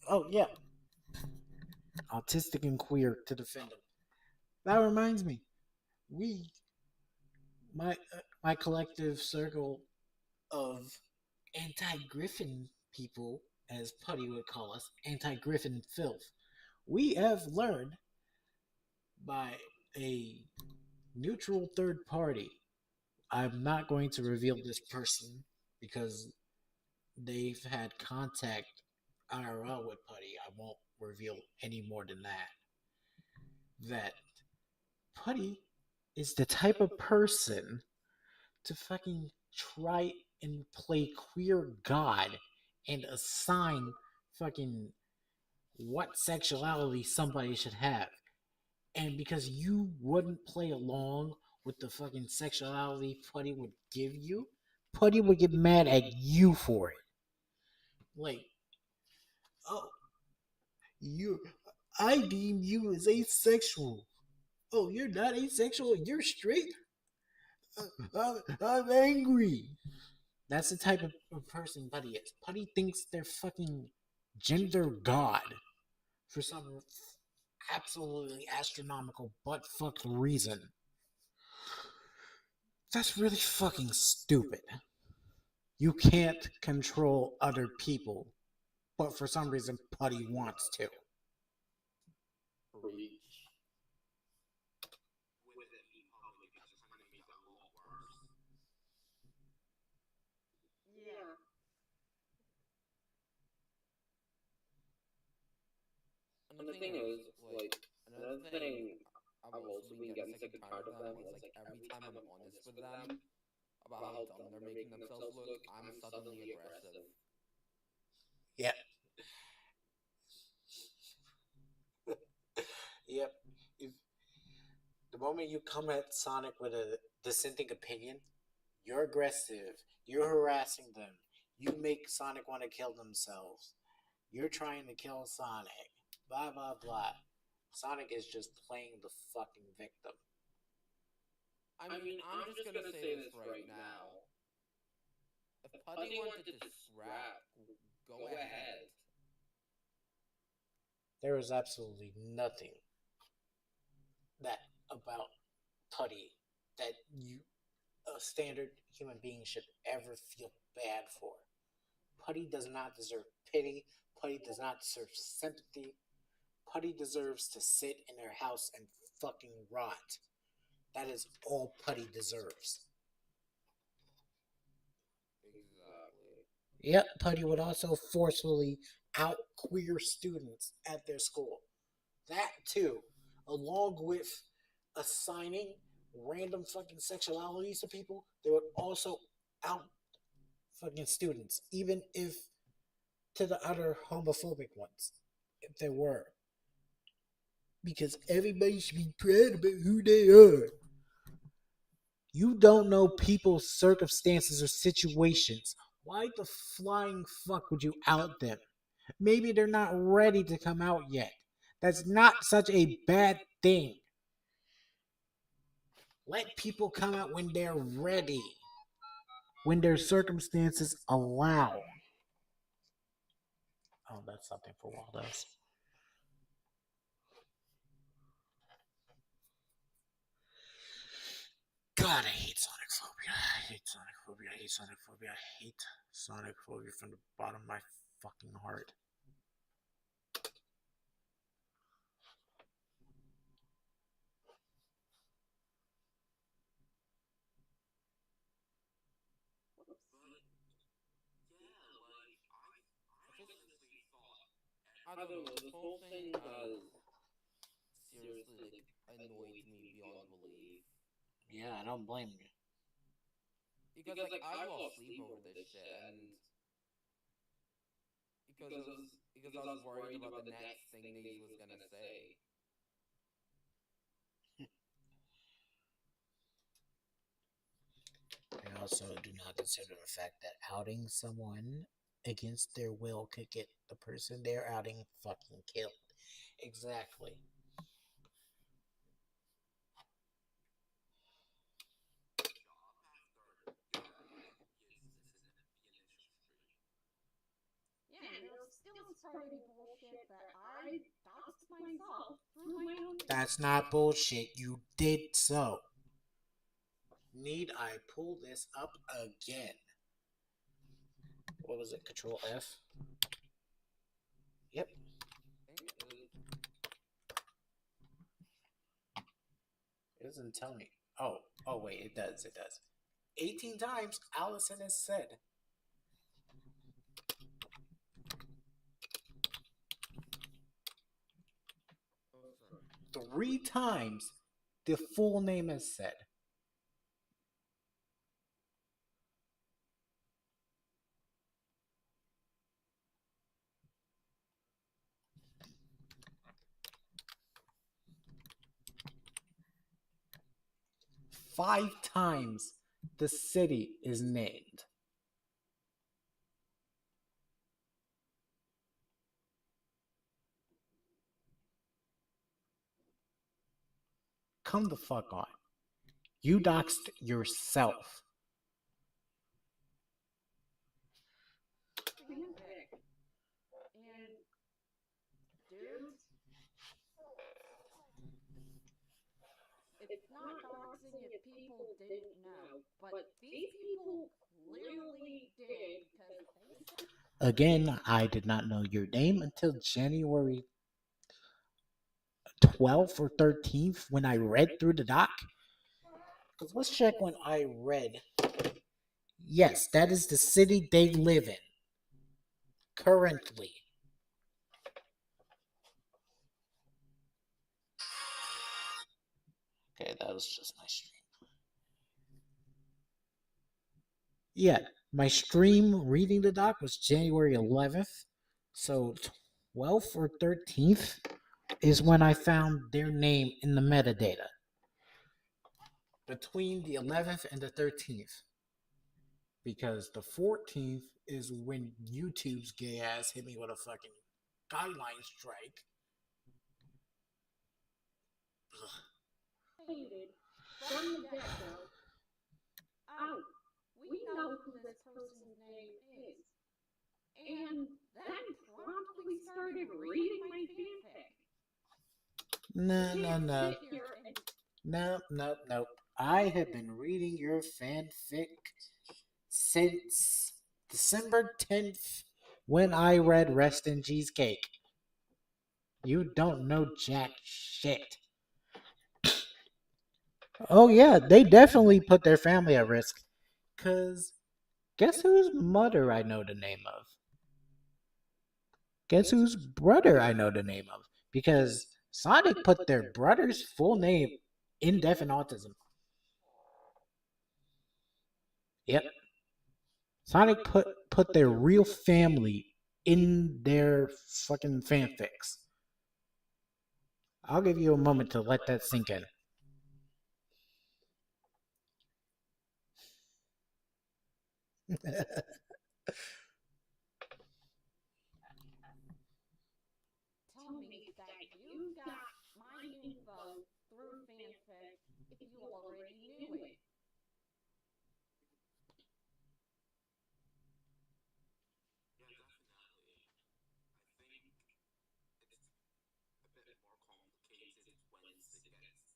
Oh, yeah. Autistic and queer to defend them. That reminds me, we, my collective circle of anti-Griffin people, as Putty would call us, anti-Griffin filth, we have learned by a neutral third party. I'm not going to reveal this person because they've had contact IRL with Putty. I won't reveal any more than that. That Putty is the type of person to fucking try and play queer god and assign fucking what sexuality somebody should have. And because you wouldn't play along with the fucking sexuality Putty would give you, Putty would get mad at you for it. Like, oh, you, I deem you as asexual. Oh, you're not asexual, you're straight? I'm angry. That's the type of person Putty is. Putty thinks they're fucking gender god for some absolutely astronomical butt fucked reason. That's really fucking stupid. You can't control other people, but for some reason Putty wants to. Preach. With it being public, it just kind of made that a lot worse. Yeah. And the thing is, like, another thing I've also been getting sick and tired of them is, like, every time I'm honest with them about how dumb they're making themselves look, I'm suddenly aggressive. Yep. Yep. If the moment you come at Sonic with a dissenting opinion, you're aggressive. You're harassing them. You make Sonic want to kill themselves. You're trying to kill Sonic. Blah blah blah. Sonic is just playing the fucking victim. I mean, I'm just gonna say this right now. If Puddie wanted to scrap, go ahead. There is absolutely nothing that about Putty that you a standard human being should ever feel bad for. Putty does not deserve pity. Putty does not deserve sympathy. Putty deserves to sit in their house and fucking rot. That is all Putty deserves. Exactly. Yep, Putty would also forcefully out queer students at their school. That too, along with assigning random fucking sexualities to people, they would also out fucking students, even if to the other homophobic ones, if there were. Because everybody should be proud about who they are. You don't know people's circumstances or situations. Why the flying fuck would you out them? Maybe they're not ready to come out yet. That's not such a bad thing. Let people come out when they're ready, when their circumstances allow. Oh, that's something for Waldo's. God, I hate Sonicphobia. I hate Sonicphobia. I hate Sonicphobia. I hate Sonicphobia from the bottom of my fucking heart. I don't know, this whole thing has seriously, like, annoyed me beyond belief. Yeah, I don't blame you. Because, like, I've lost sleep over this shit, and because it was because I was worried about the next thing Naze was gonna say. I also do not consider the fact that outing someone against their will could get the person they're outing fucking killed. Exactly. Yeah, still spreading bullshit that I doxed myself through my own. That's not bullshit. You did so. Need I pull this up again? What was it? Control F? Yep. It doesn't tell me. Oh wait, it does. It does. 18 times Allison has said. Oh, 3 times the full name is said. Five times the city is named. Come the fuck on. You doxed yourself. And dudes, it's not doxing if people didn't know, but these people clearly did because they said. Again, I did not know your name until January 12th or 13th when I read through the doc. Because let's check when I read. Yes, that is the city they live in. Currently. was just my stream. Yeah, my stream reading the doc was January 11th. So 12th or 13th is when I found their name in the metadata. Between the 11th and the 13th. Because the 14th is when YouTube's gay ass hit me with a fucking guideline strike. Stated from the get-go, oh, we know who this person's name is. And then promptly started reading my fanfic. No. Sit here and No. I have been reading your fanfic since December 10th when I read Rest in Cheesecake. You don't know jack shit. Oh yeah, they definitely put their family at risk. Cause guess whose mother I know the name of? Guess whose brother I know the name of? Because Sonic put their brother's full name in Deaf and Autism. Yep. Sonic put their real family in their fucking fanfics. I'll give you a moment to let that sink in. tell me that you got my info through fanfic if you already knew it.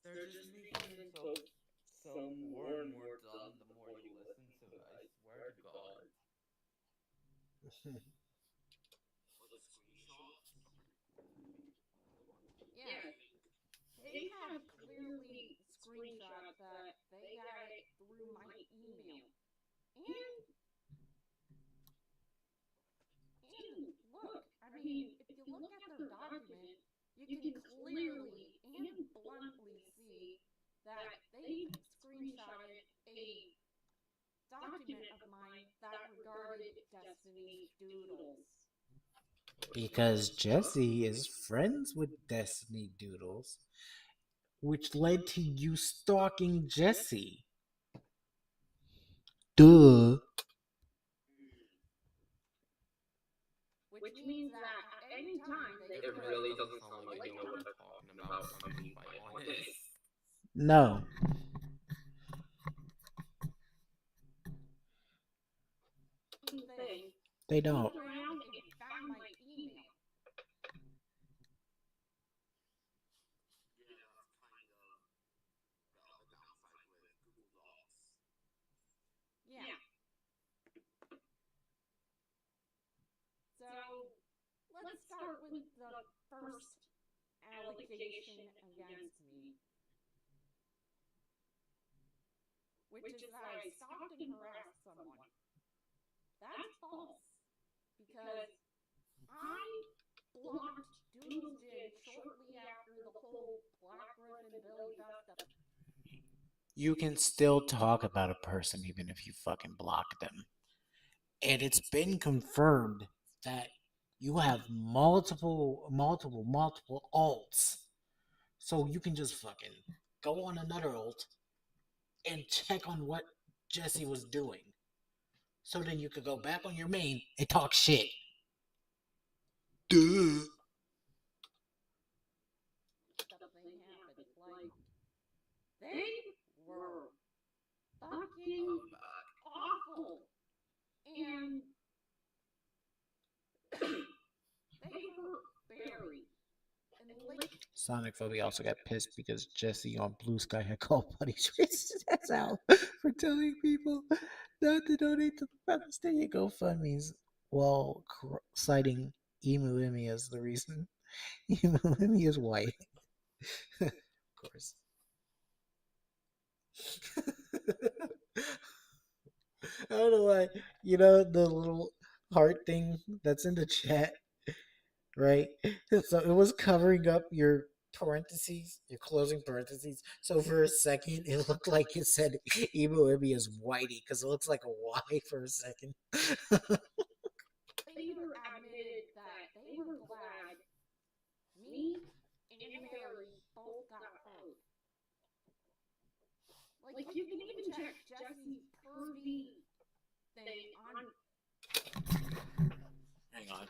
They're just making themselves so more and more dumb the more you listen to it, I swear to God. Yes, they have clearly screenshot that they got it through my email. And look, I mean, if you look at their document, you can clearly and bluntly see that they screenshotted a document of mine that regarded Destiny's Doodles. Because Jesse is friends with Destiny Doodles, which led to you stalking Jesse. Duh. Which means that at any time they It could have really doesn't sound like you know what clicked you're talking about, if I'm being quite honest. No. thing, They don't. looked around and found my email. Yeah. So, let's start with the first allegation against me, which is that I stalked and harassed someone. That's false, because I blocked Doodles Jin shortly after the whole Black Griffin Billy Best. You can still talk about a person even if you fucking block them. And it's been confirmed that you have multiple alts. So you can just fucking go on another alt and check on what Jesse was doing. So then you could go back on your main and talk shit. Duh. Something happened. Like, they were fucking awful. And they hurt Barry. And Sonicphobia also got pissed because Jesse on Blue Sky had called Puddie's racist ass out for telling people not to donate to the Palestinian GoFundMe's while citing Emu Emmy as the reason. Emu Emmy is white. Of course. I don't know why. You know the little heart thing that's in the chat, right? So it was covering up your parentheses, your closing parentheses. So for a second, it looked like it said Emo Ibby is whitey because it looks like a Y for a second. Later admitted that they were glad me and Mary both got hurt. Like, you can even check Jesse's pervy thing on. Hang on.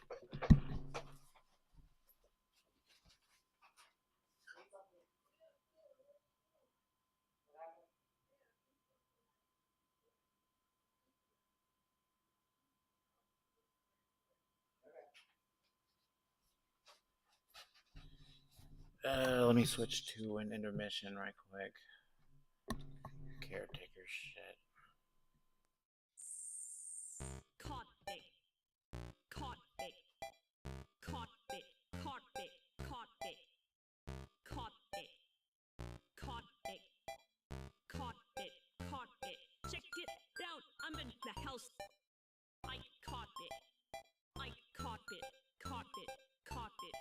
Let me switch to an intermission right quick. Caretaker shit. Caught it. Caught it. Caught it. Caught it. Caught it. Caught it. Caught it. Caught it. Caught it. Check it out. I'm in the house. I caught it. I caught it. Caught it. Caught it.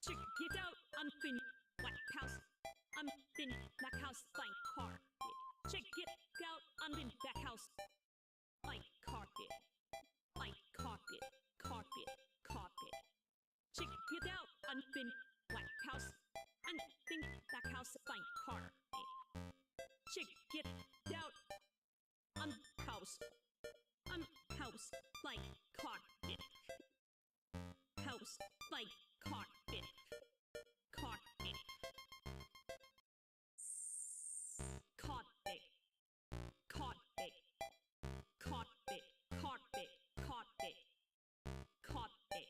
Check it out. I'm in White House. I'm in that house by carpet. Check it out. I'm in that house. I caught it. I caught it. Caught it. Caught it. Check it out. I'm in White House. I'm in that house by carpet. Check it out. I'm house. I'm house like carpet. House like carpet. Carpet. Caught it. Caught it. Caught it. Caught it. Caught it. Caught it.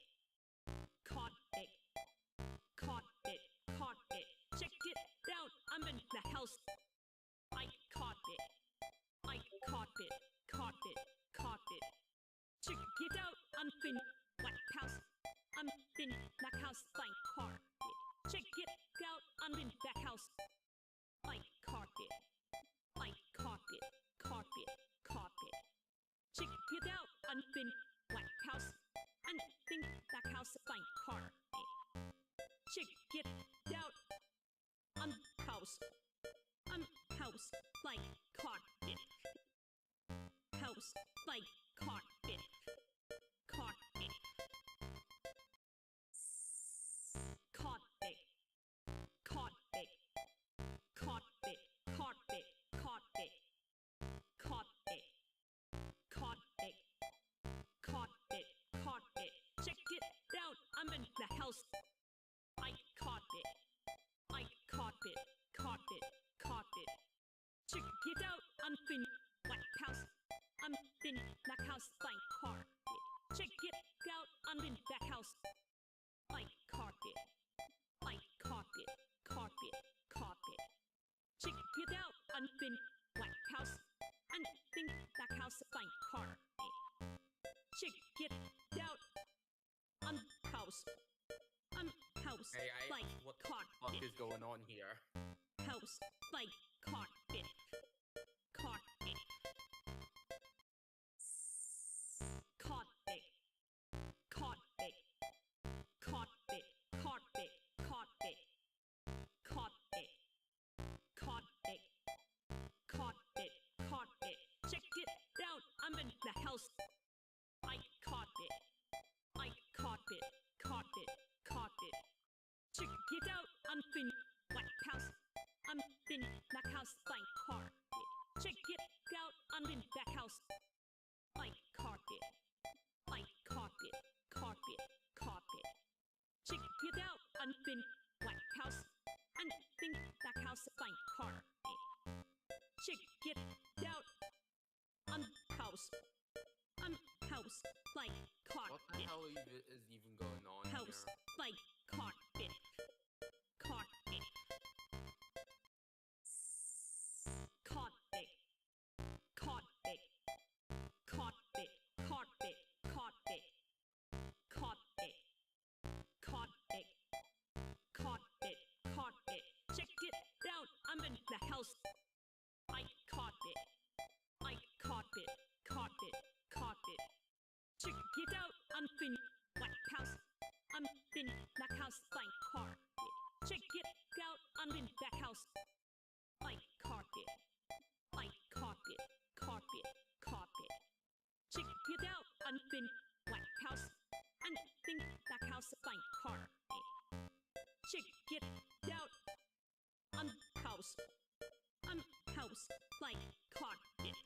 Caught it. Caught it. Caught it. Check it out. I'm in the house. I caught it. I caught it. Caught it. Caught it. Check it out. I'm in White House. I'm in that house by carpet. Check it out. I'm in that house. I caught it. I caught it. Caught it. Caught it. Check it out. I'm in White House. I'm in that house by carpet. Check it out. I'm house. I'm house like carpet. House like carpet. Carpet. Caught it. Caught it. Caught it. Caught it. Caught it. Caught it. Caught it. Caught it. Caught it. Check it out. I'm in the house. I caught it. I caught it. Caught it. Caught it. Check it out. I'm in White House. I'm in that house by carpet. Check it out. I'm in that house. I caught it. I caught it. Caught it. Caught it. Check it out. I'm in White House. I'm in that house by carpet. Check it out. I'm house. I'm house Hey, like what the carpet. fuck is going on here? House like carpet. Carpet. Caught it. Caught it. Caught it. Caught it. Caught it. Caught it. Caught it. Caught it. Caught it. Check it out. I'm in the house. I caught it. I caught it. Caught it. Caught it. Check it out. I'm in White House. I'm in that house by carpet. Check it out. I'm in that house. I caught it. I caught it. Caught it. Caught it. Check it out. I'm in White House. I'm in that house by carpet. Check it out. I'm house. I'm house like What the carpet. hell is even going on House here? like carpet. Carpet. Caught it. Caught it. Caught it. Caught it. Caught it. Caught it. Caught it. Caught it. Caught it. Check it out. I'm in the house. I caught it. I caught it. Caught it. Caught it. Check it out. I'm in White House. I'm in that house by carpet. Check it it out on house. House like carpet.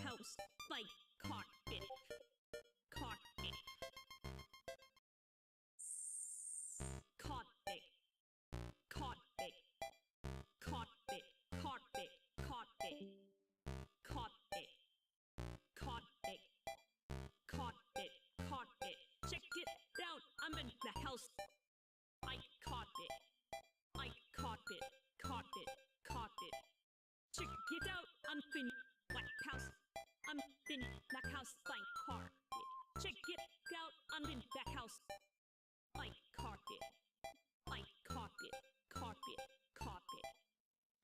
House like carpet. Carpet. Carpet. Carpet. Carpet. Carpet. Carpet. Carpet. Carpet. Carpet. Carpet. Check it out. I'm in the house. I carpet. I carpet. Carpet. Carpet. Check it out. I'm in White House. I'm in the house by carpet. Check it out. I'm in the house. I carpet. I carpet. Carpet. Carpet.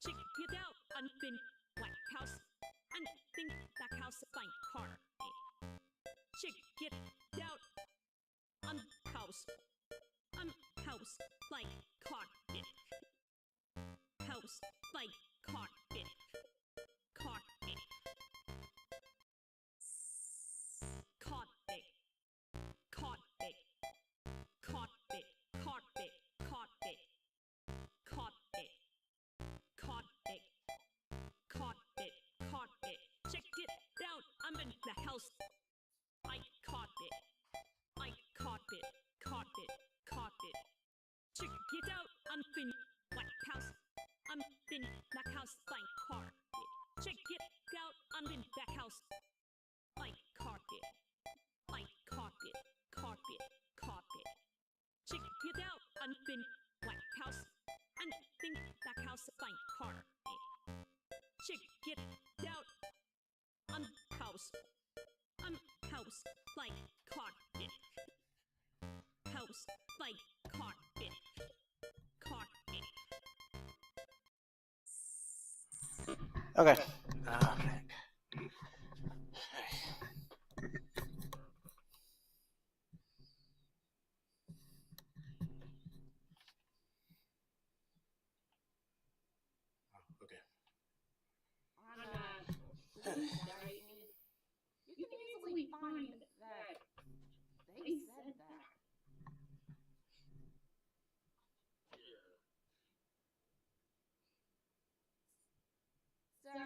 Check it out. I'm in White House. I'm in the house by carpet. Check it out. I'm house. I'm house like carpet. House like carpet. Carpet. Carpet. Carpet. Carpet. Carpet. Carpet. Carpet. Carpet. Carpet. Carpet. Check it out. I'm in the house. I carpet. I carpet. Carpet. Carpet. Check it out. I'm in White House. I'm in the house by carpet. Check it out. I'm in the house. I carpet. I carpet. Carpet. Carpet. Check it out. I'm in White House. I'm in the house by carpet. Check it out. I'm house. I'm house like carpet. House like carpet. Carpet. Okay. Okay. On police site, you can easily find that they said that. So,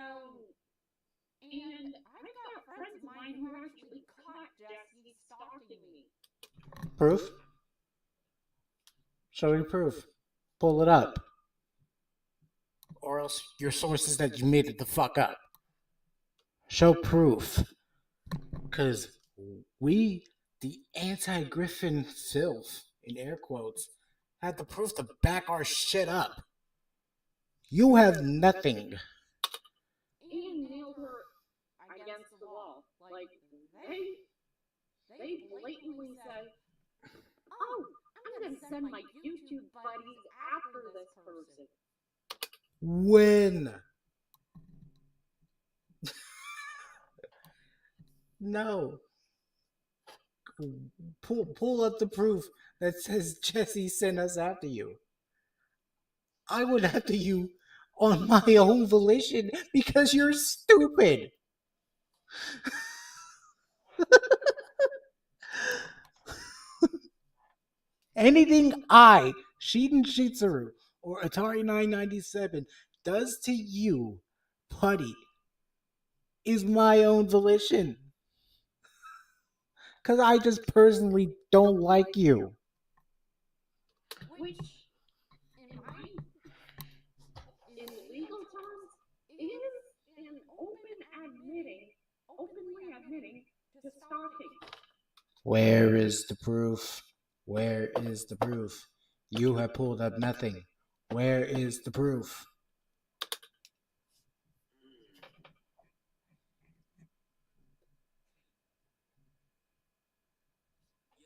and I've got friends of mine who actually caught Jesse stalking me. Proof? Show me proof. Pull it up. Or else your sources that you made it the fuck up. Show proof. Because we, the anti-Griffin filth, in air quotes, had the proof to back our shit up. You have nothing. And nailed her against the wall. Like, they blatantly said, oh, I'm gonna send my YouTube buddies after this person. When? No. Pull up the proof that says Jesse sent us after you. I went after you on my own volition because you're stupid. Anything I, Shiden Shitsuru, or Atari 997 does to you, Puddie, is my own volition. Because I just personally don't like you. Which, in legal terms, is an openly admitting to stalking. Where is the proof? Where is the proof? You have pulled up nothing. Where is the proof?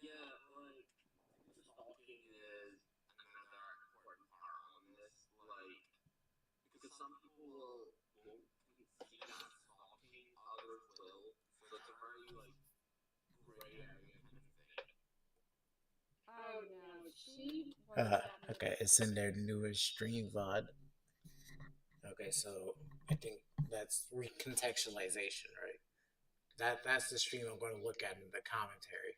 Yeah, like, stalking is another important part on this, like, because some people won't concede as stalking, others will, so it's a very, like, gray area kind of thing. Oh no, she was Okay, it's in their newest stream VOD. Okay, so I think that's recontextualization, right? That's the stream I'm going to look at in the commentary.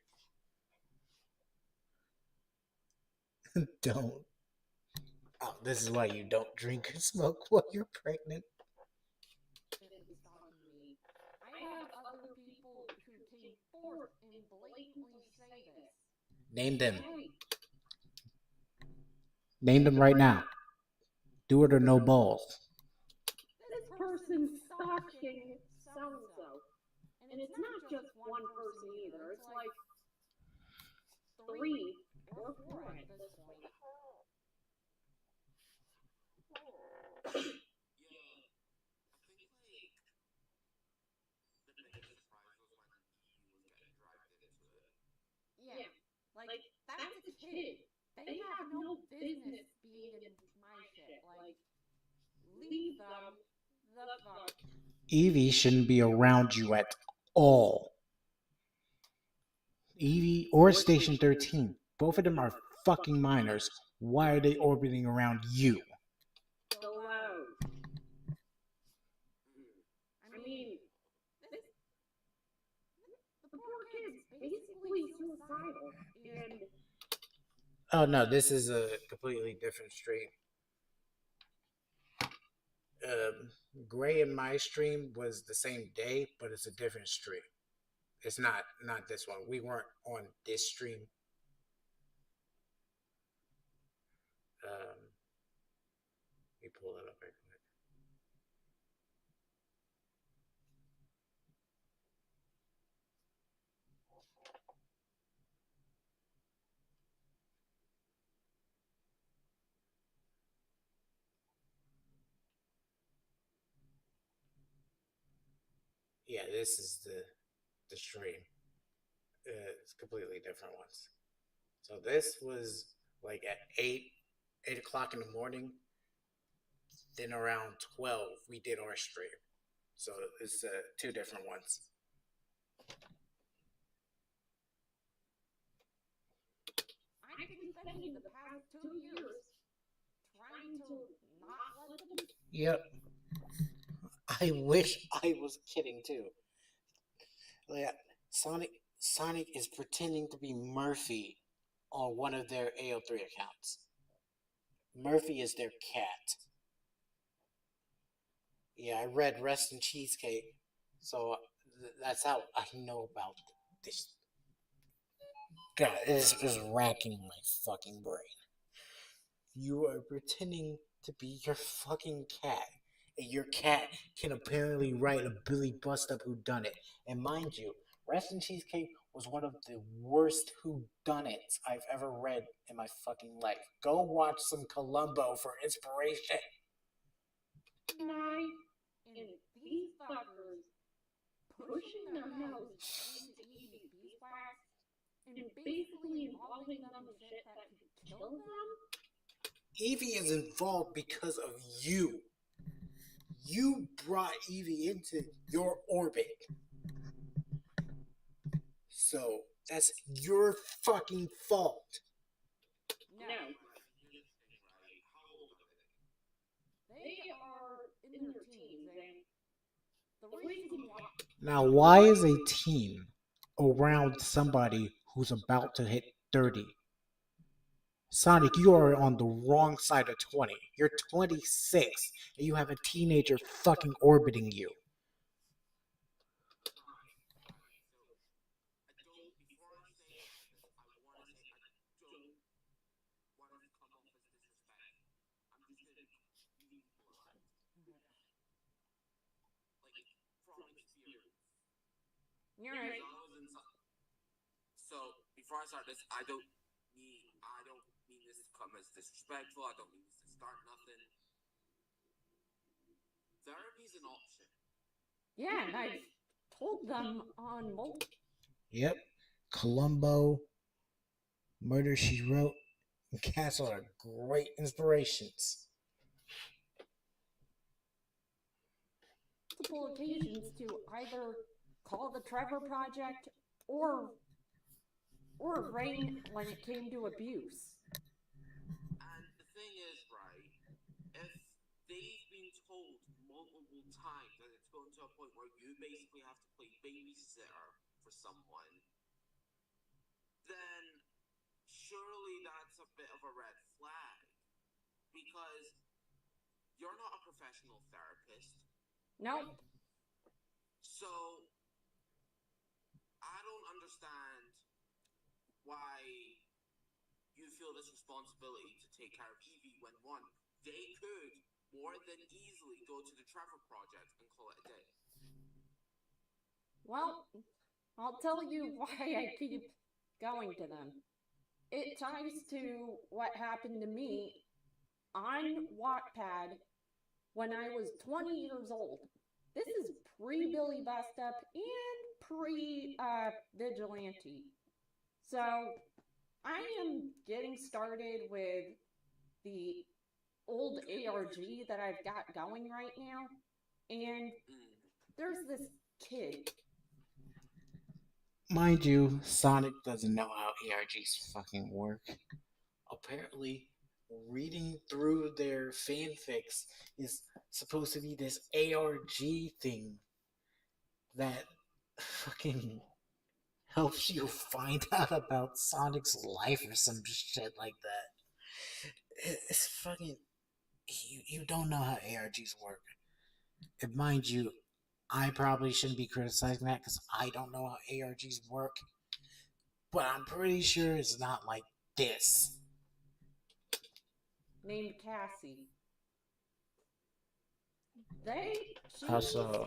Don't. This is why you don't drink and smoke while you're pregnant. If it's stopping me. I have other people who came forth and blatantly say this. Name them. Hey, Name them right now. Do it or no balls. this person's stalking so-and-so. And it's not just one person either. It's like 3 or 4 at this point. Yeah, like, that's a kid. They have no business being in my shit. Like, leave them the fuck. Evie shouldn't be around you at all. Evie or Station 13. Both of them are fucking minors. Why are they orbiting around you? So loud. I mean, the poor kid's basically suicidal. And Oh no, this is a completely different stream. Gray and my stream was the same day, but it's a different stream. It's not this one. We weren't on this stream. Let me pull it up right quick. Yeah, this is the stream. It's completely different ones. So this was like at 8 o'clock in the morning. Then around 12, we did our stream. So it's two different ones. I've been spending the past 2 years trying to not let them. Yep. I wish I was kidding too. Like, Sonic is pretending to be Murphy on one of their AO3 accounts. Murphy is their cat. Yeah, I read Rest in Cheesecake, so that's how I know about this. God, this is racking my fucking brain. You are pretending to be your fucking cat. And your cat can apparently write a Billy Bust-Up whodunit. And mind you, Rest in Cheesecake was one of the worst whodunits I've ever read in my fucking life. Go watch some Columbo for inspiration. And these fuckers pushing their nose into Evie's beeswax and basically involving them in shit that could kill them? Evie is involved because of you. You brought Evie into your orbit. So that's your fucking fault. No. They are in their teens, and the reason why. Now, why is a teen around somebody who's about to hit 30? Sonic, you are on the wrong side of 20. You're 26, and you have a teenager fucking orbiting you. You're right. So before I start this, I don't mean this to come as disrespectful. I don't mean this to start nothing. Therapy's an option. Yeah, and I've told them on multiple. Yep. Columbo, Murder, She Wrote, and Castle are great inspirations. Multiple occasions to either call the Trevor Project or Rain when it came to abuse. And the thing is, right, if they've been told multiple times that it's going to a point where you basically have to play babysitter for someone, then surely that's a bit of a red flag. because you're not a professional therapist. Nope. So I don't understand why you feel this responsibility to take care of Evie when one, they could more than easily go to the Trevor Project and call it a day. Well, I'll tell you why I keep going to them. It ties to what happened to me on Wattpad when I was 20 years old. This is pre-Billy Bust Up and pre-Vigilante. So, I am getting started with the old ARG that I've got going right now, and there's this kid. Mind you, Sonic doesn't know how ARGs fucking work. Apparently, reading through their fanfics is supposed to be this ARG thing that fucking helps you find out about Sonic's life or some shit like that. It's fucking. You don't know how ARGs work. And mind you, I probably shouldn't be criticizing that because I don't know how ARGs work. But I'm pretty sure it's not like this. Named Cassie. Also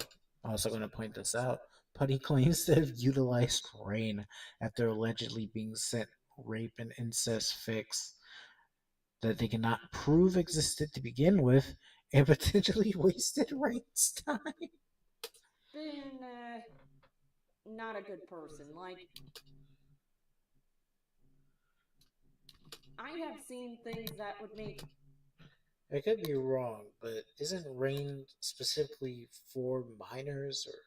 going to point this out. Puddie claims to have utilized Rain after allegedly being sent rape and incest fics that they cannot prove existed to begin with, and potentially wasted Rain's time. Been not a good person. Like, I have seen things that would make. I could be wrong, but isn't Rain specifically for minors or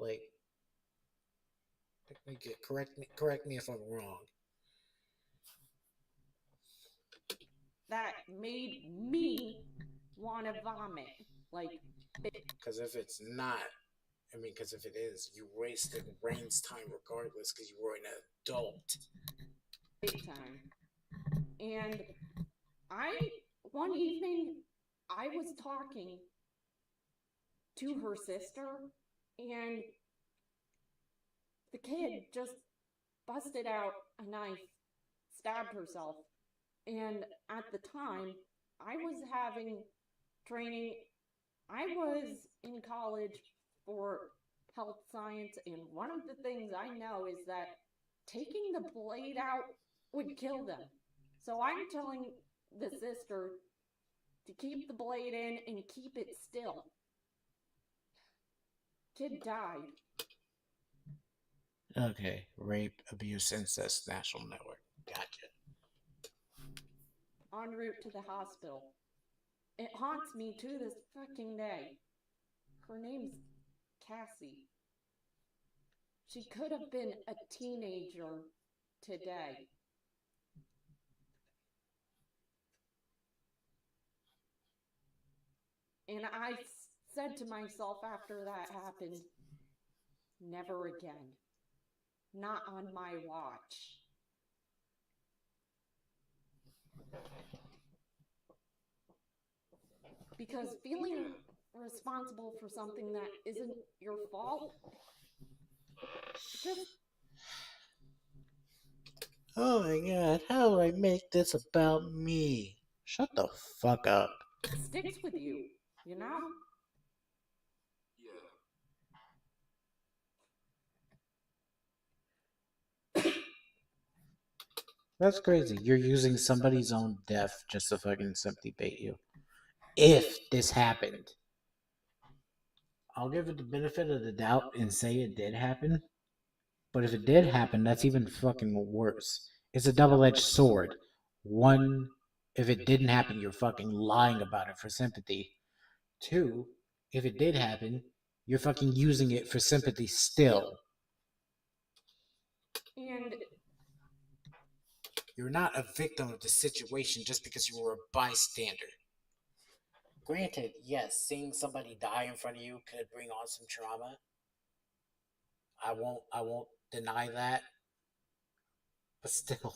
like? Correct me if I'm wrong. That made me want to vomit. Like, Because if it's not, because if it is, you wasted Rain's time regardless because you were an adult. big time. And one evening, I was talking to her sister, and the kid just busted out a knife, stabbed herself. And at the time, I was having training. I was in college for health science, and one of the things I know is that taking the blade out would kill them. So I'm telling the sister to keep the blade in and keep it still. Kid died. Okay, rape, abuse, incest, national network. Gotcha. En route to the hospital. It haunts me to this fucking day. Her name's Cassie. She could have been a teenager today. And I said to myself after that happened, never again. Not on my watch. Because feeling responsible for something that isn't your fault, just... Oh my god, how do I make this about me? Shut the fuck up. sticks with you, you know? Yeah. That's crazy. You're using somebody's own death just to fucking simply bait you. If this happened, I'll give it the benefit of the doubt and say it did happen. But if it did happen, that's even fucking worse. It's a double-edged sword. One, if it didn't happen, you're fucking lying about it for sympathy. Two, if it did happen, you're fucking using it for sympathy still. And you're not a victim of the situation just because you were a bystander. Granted, yes, seeing somebody die in front of you could bring on some trauma. I won't deny that. But still.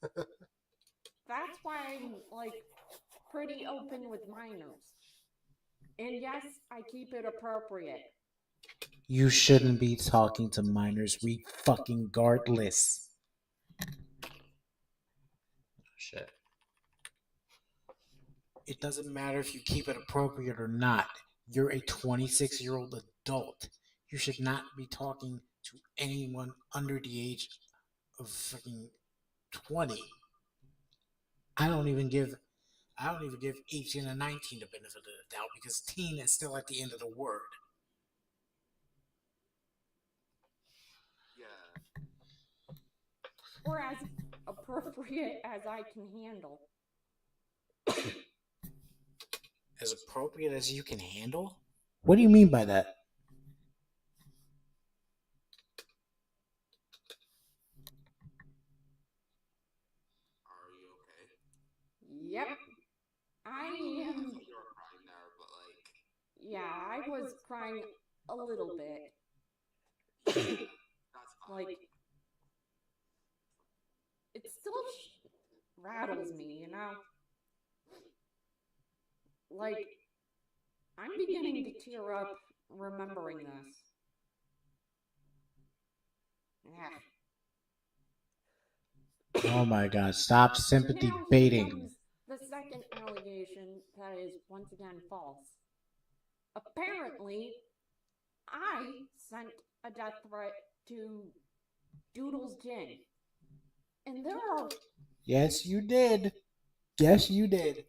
That's why I'm, like, pretty open with minors. And yes, I keep it appropriate. You shouldn't be talking to minors regardless. Shit. It doesn't matter if you keep it appropriate or not. You're a 26-year-old adult. You should not be talking to anyone under the age of fucking 20. I don't even give 18 and 19 the benefit of the doubt because teen is still at the end of the word. Yeah. Or as appropriate as I can handle. As appropriate as you can handle? What do you mean by that? Are you okay? Yep. I am. You were crying there, but like. Yeah, I was crying a little bit. That's fine. Like, it still rattles me, you know? Like, I'm beginning to tear up remembering this. Yeah. Oh my god, stop sympathy Now baiting. comes the second allegation that is once again false. Apparently, I sent a death threat to Doodle's Gin. And there are... Yes, you did. Yes, you did.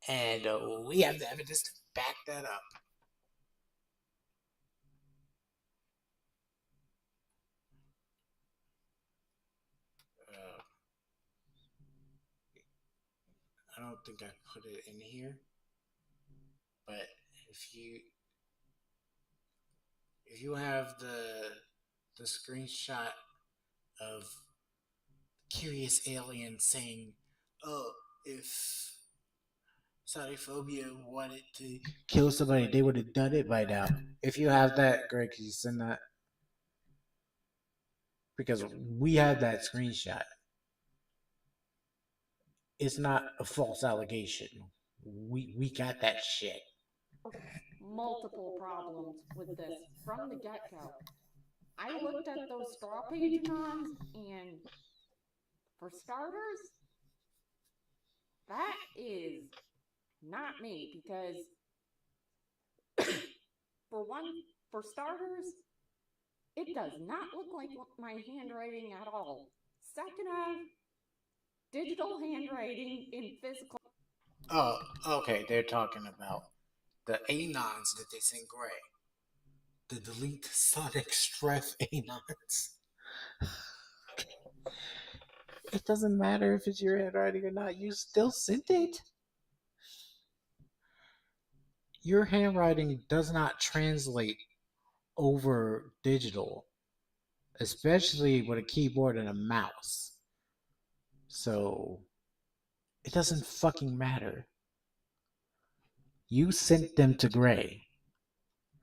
And we have the evidence to back that up. I don't think I put it in here, but if you have the screenshot of curious alien saying, "Oh, if Sonicphobia wanted to kill somebody, they would have done it by now." If you have that, Greg, can you send that? Because we have that screenshot. It's not a false allegation. We got that shit. Multiple problems with this from the get-go. I looked at those straw paginons, and for starters, that is not me, because for starters, it does not look like my handwriting at all. Second of, digital handwriting in physical... Oh, okay, they're talking about the anons that they sent Gray. The delete Sonic Stress anons. It doesn't matter if it's your handwriting or not, you still sent it. Your handwriting does not translate over digital, especially with a keyboard and a mouse. So, it doesn't fucking matter. You sent them to Gray.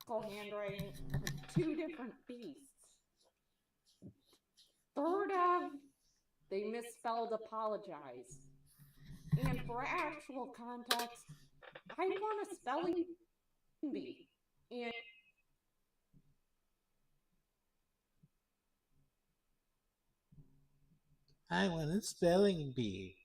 Handwriting are two different beasts. Third of, they misspelled apologize. And for actual context, I want a spelling bee. And I want a spelling bee.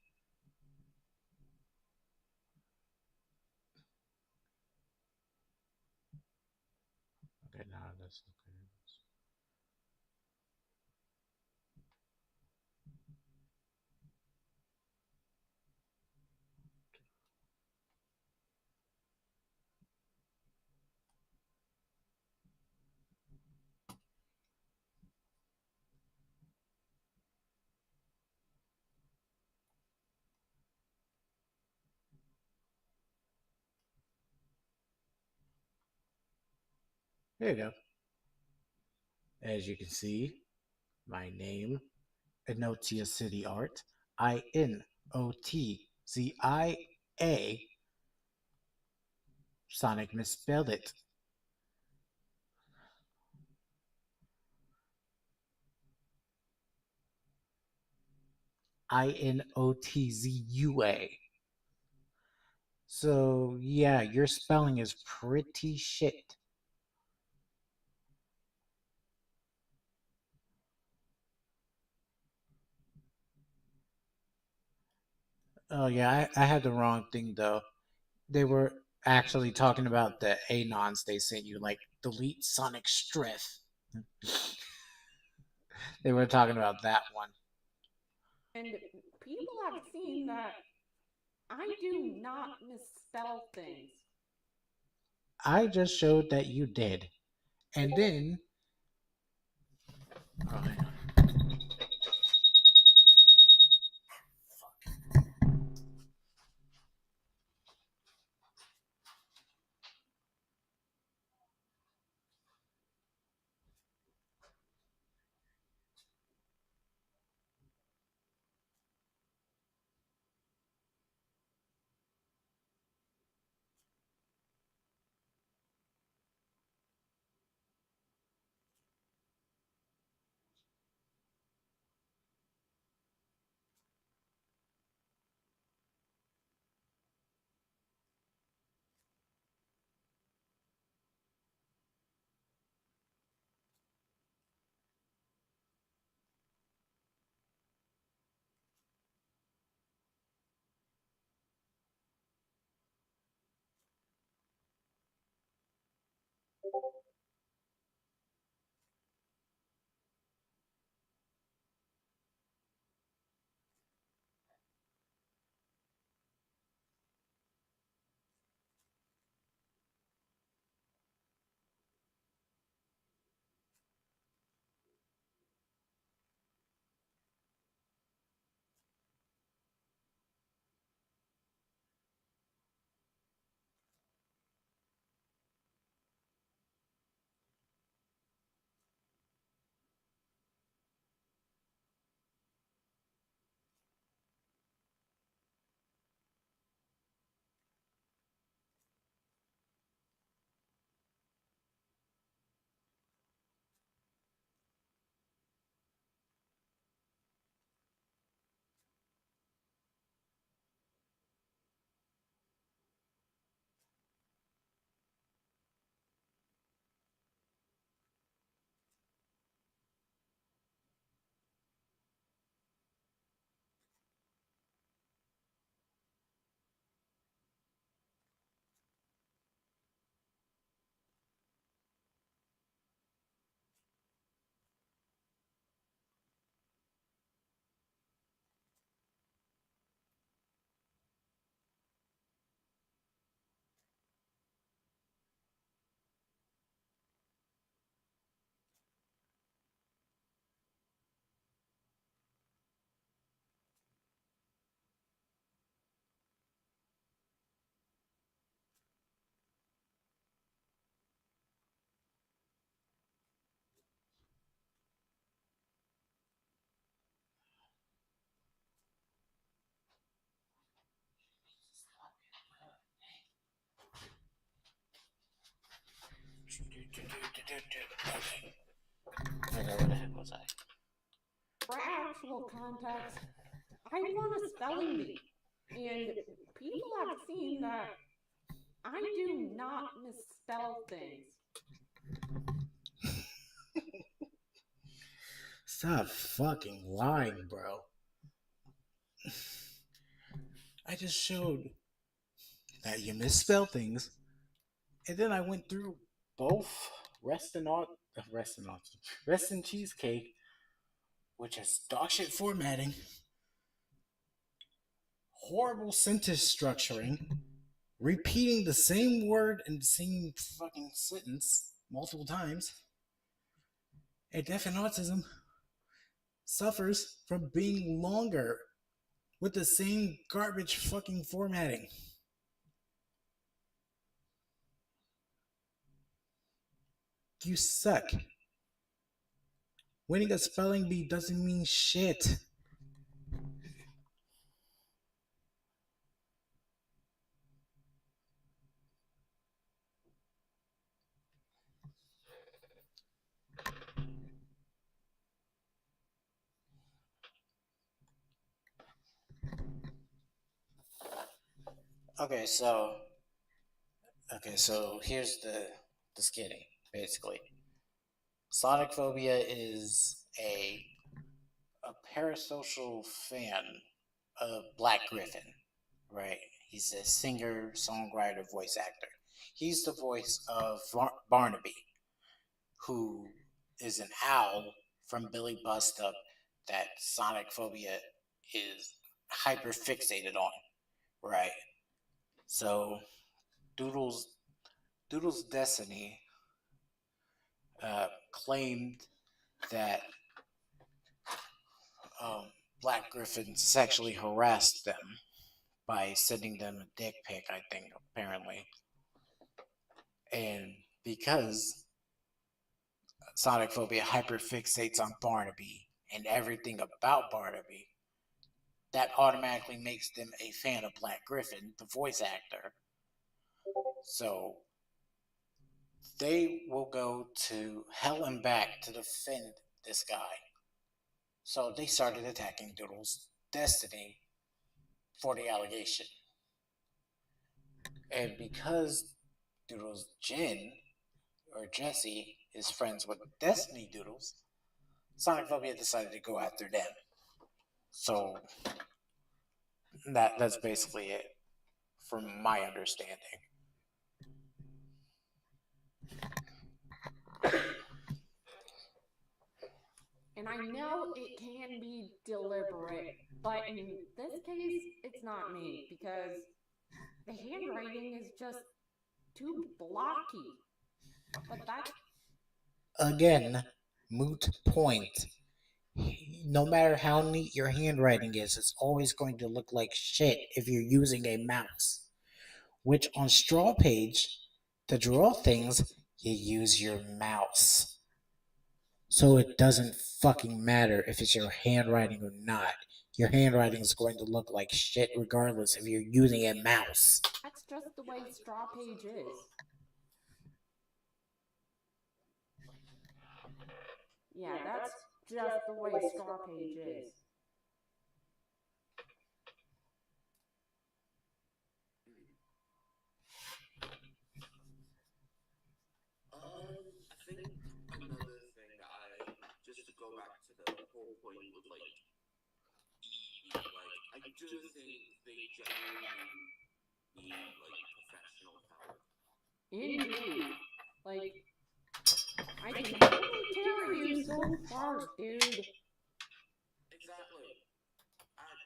Okay, now that's okay. There you go. As you can see, my name, Inotia City Art, Inotzia. Sonic misspelled it. Inotzua. So, yeah, your spelling is pretty shit. Oh, yeah, I had the wrong thing, though. They were actually talking about the anons they sent you, like delete Sonic Striff. They were talking about that one. And people have seen that I do not misspell things. I just showed that you did. And then. Oh, hang on. Okay, where the heck was I? For actual context, I want a spelling bee. And people have seen that I do not misspell things. Stop fucking lying, bro. I just showed that you misspell things, and then I went through both rest and cheesecake, which has dog shit formatting, horrible sentence structuring, repeating the same word in the same fucking sentence multiple times, and deaf and autism suffers from being longer with the same garbage fucking formatting. You suck. Winning a spelling bee doesn't mean shit. Okay, so here's the skinny basically. Sonicphobia is a parasocial fan of Black Griffin, right? He's a singer, songwriter, voice actor. He's the voice of Barnaby, who is an owl from Billy Bustup that Sonicphobia is hyper fixated on, right? So Doodle's Doodle's Destiny claimed that um, Black Griffin sexually harassed them by sending them a dick pic, I think, apparently. And because Sonicphobia hyperfixates on Barnaby and everything about Barnaby, that automatically makes them a fan of Black Griffin, the voice actor. So they will go to hell and back to defend this guy. So they started attacking Doodle's Destiny for the allegation. And because Doodle's Jen, or Jesse, is friends with Destiny Doodles, Sonicphobia decided to go after them. So that's basically it, from my understanding. And I know it can be deliberate, but in this case, it's not me because the handwriting is just too blocky. But that's Again, moot point. No matter how neat your handwriting is, it's always going to look like shit if you're using a mouse. Which on straw page, to draw things, you use your mouse. So it doesn't fucking matter if it's your handwriting or not. Your handwriting is going to look like shit regardless if you're using a mouse. that's just the way straw page is. Yeah, that's just the way straw page is. I think another thing that just to go back to the whole point with like Eve, like I do think they genuinely need like professional help. Indeed. Like, I can only carry you so far, dude. Exactly.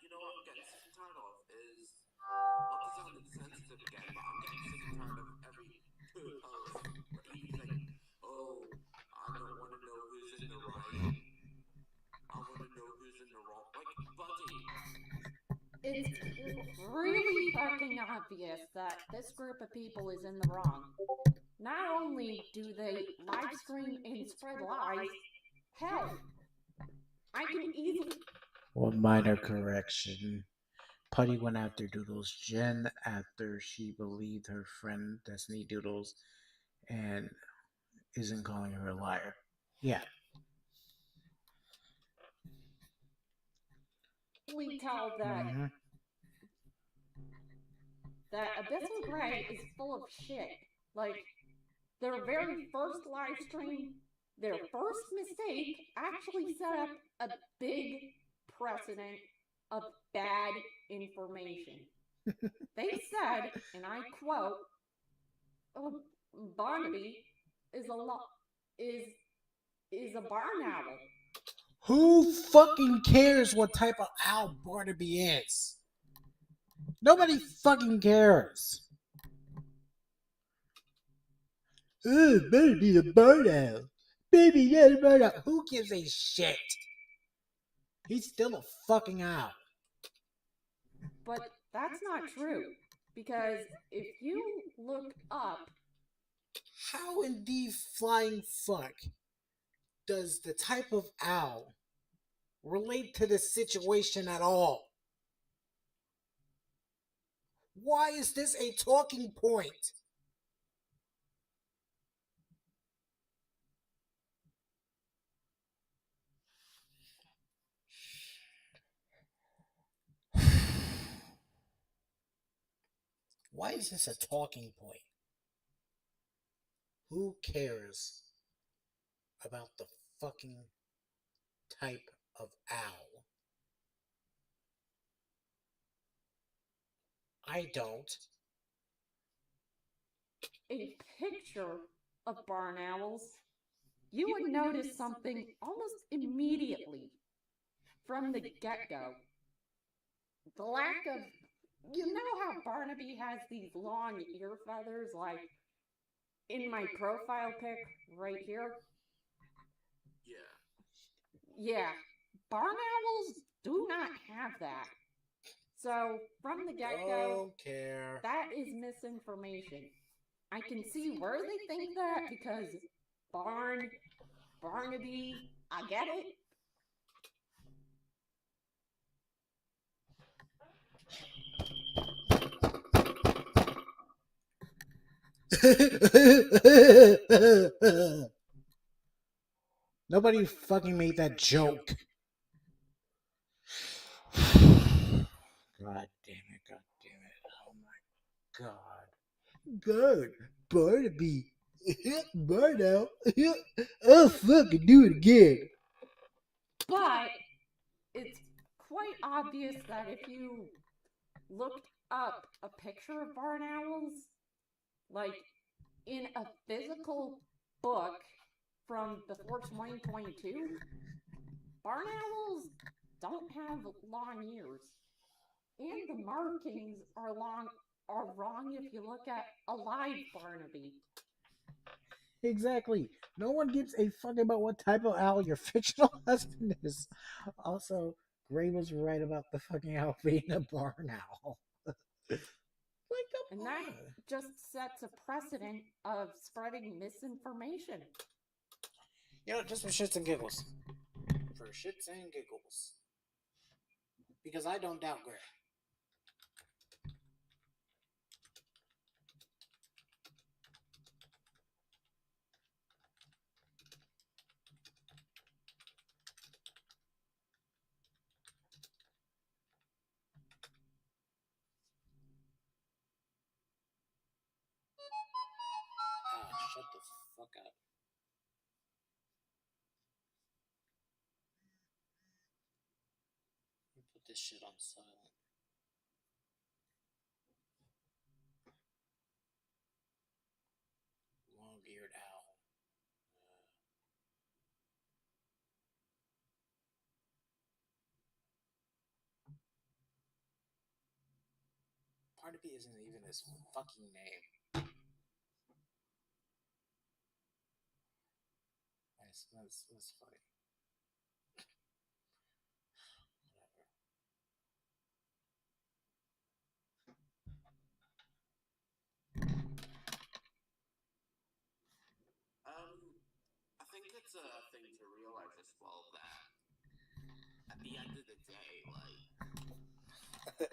You know what I'm getting sick and tired of is not to sound insensitive again, but I'm getting sick and tired of every two posts where Evie's like, "Oh, I don't want to know who's in the right. I want to know who's in the wrong." Like, buddy. It's really fucking obvious that this group of people is in the wrong. Not only do they live stream and spread lies, hell, I can easily. One minor correction. Puddie went after Doodles Jen after she believed her friend Destiny Doodles and isn't calling her a liar. Yeah. Tell that Mhm. Abyssal Grey is full of shit. Like, their very first live stream, their first mistake actually set up a big precedent of bad information. They said, and I quote, "Oh, Barnaby is is a barn owl." Who fucking cares what type of owl Barnaby is? Nobody fucking cares. Oh, Barnaby's a barn owl. Baby, yeah, a barn owl. Who gives a shit? He's still a fucking owl. But that's not true. Because if you look up, How in the flying fuck does the type of owl relate to the situation at all? Why is this a talking point? Why is this a talking point? Who cares about the fucking type of owl? I don't. A picture of barn owls, you would notice something almost immediately from the get-go. The lack of, you know how Barnaby has these long ear feathers, like in my profile pic right here? Yeah, barn owls do not have that. So, from the get-go, Don't care. that is misinformation. I can see where they think that because Barn, Barnaby, I get it. Nobody fucking made that joke. God damn it, god damn it. Oh my god. God, Barnaby. Barno. I'll fucking do it again. But it's quite obvious that if you looked up a picture of barn owls, like in a physical book from before 2022, barn owls don't have long ears. And the markings are wrong if you look at a live Barnaby. Exactly. No one gives a fuck about what type of owl your fictional husband is. Also, Gray was right about the fucking owl being a barn owl. And that just sets a precedent of spreading misinformation. You know, just for shits and giggles. For shits and giggles. Because I don't doubt Gray. Shut the fuck up. Let me put this shit on silent. Long-eared owl. Barnaby isn't even his fucking name. That's funny. Whatever. I think it's a thing to realize as well that at the end of the day, like,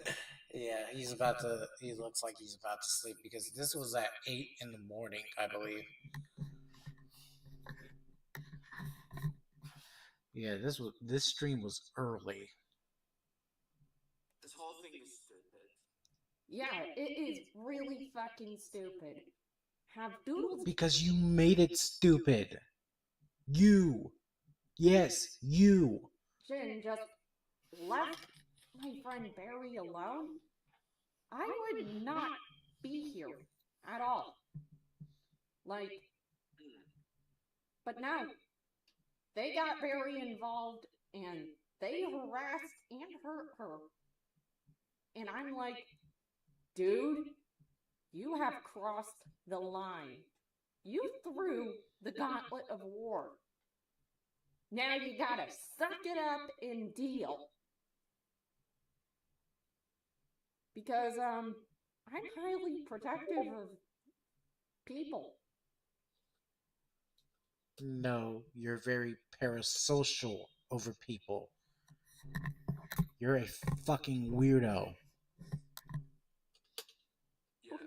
Yeah, he looks like he's about to sleep because this was at 8 in the morning, I believe. Yeah, this stream was early. this whole thing is stupid. Yeah, it is really fucking stupid. Have doodles Because you made it stupid. You. Yes, you. Jin just left my friend Barry alone, I would not be here at all. Like, but no, they got Barry involved and they harassed and hurt her. And I'm like, dude, you have crossed the line. You threw the gauntlet of war. Now you gotta suck it up and deal. Because, I'm highly protective of people. No, you're very parasocial over people. You're a fucking weirdo. Yeah.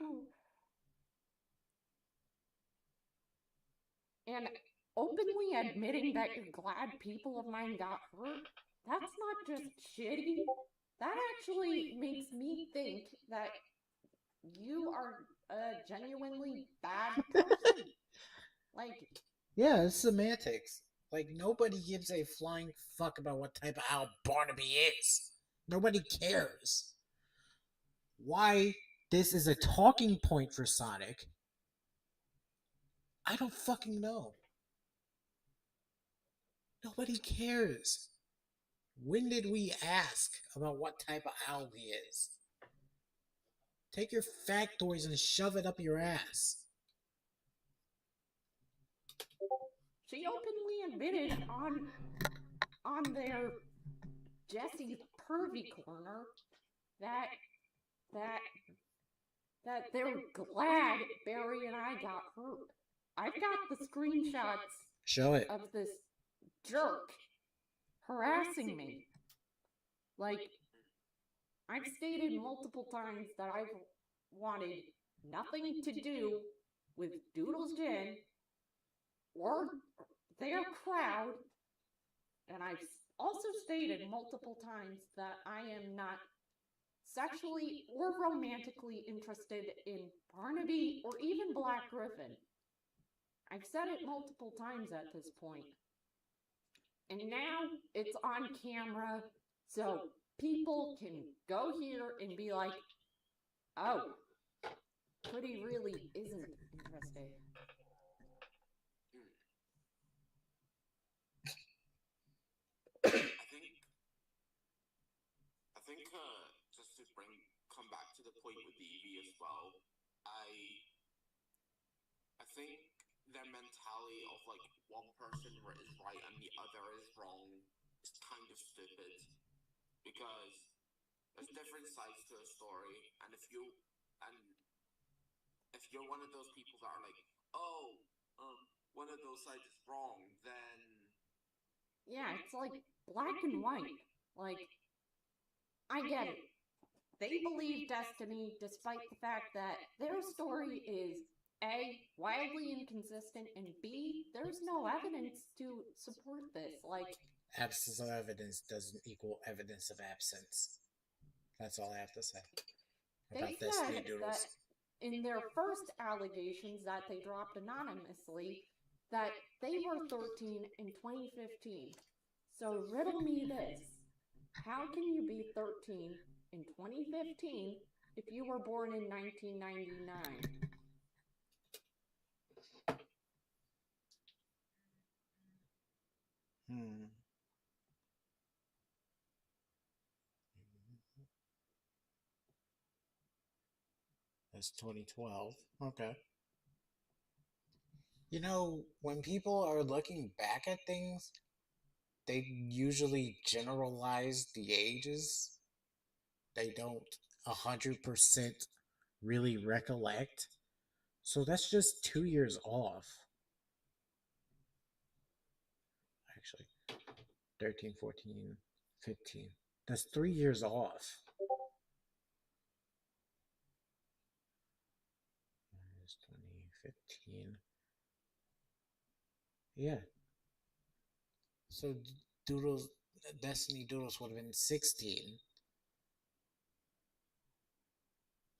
And openly admitting that you're glad people of mine got hurt, that's not just shitty. That actually makes me think that you are a genuinely bad person. Like, Yeah, it's semantics. Like, nobody gives a flying fuck about what type of owl Barnaby is. Nobody cares. Why this is a talking point for Sonic, I don't fucking know. Nobody cares. When did we ask about what type of owl he is? Take your factoids and shove it up your ass. she openly admitted on their Jesse's Pervy Corner that they're glad Barry and I got hurt. I've got the screenshots Show it. of this jerk harassing me. Like, I've stated multiple times that I've wanted nothing to do with Doodle's Gin or their crowd, and I've also stated multiple times that I am not sexually or romantically interested in Barnaby or even Black Griffin. I've said it multiple times at this point. And now it's on camera, so people can go here and be like, oh, Puddie really isn't interested. I think, just to come back to the point with Evie as well, I think their mentality of like one person is right and the other is wrong is kind of stupid, because there's different sides to a story, and if you're one of those people that are like, oh, one of those sides is wrong, then yeah, it's like black and white. Like, I get it. They believe Destiny despite the fact that their story is A, wildly inconsistent, and B, there's no evidence to support this. Like, absence of evidence doesn't equal evidence of absence. That's all I have to say about they this said Doodles. that in their first allegations that they dropped anonymously, that they were 13 in 2015. So riddle me this. How can you be 13 in 2015 if you were born in 1999? That's 2012. Okay. You know, when people are looking back at things, they usually generalize the ages. They don't 100% really recollect. So that's just 2 years off. Actually, 13, 14, 15. That's 3 years off. Minus 2015. Yeah. So Doodles, Destiny Doodles would have been 16.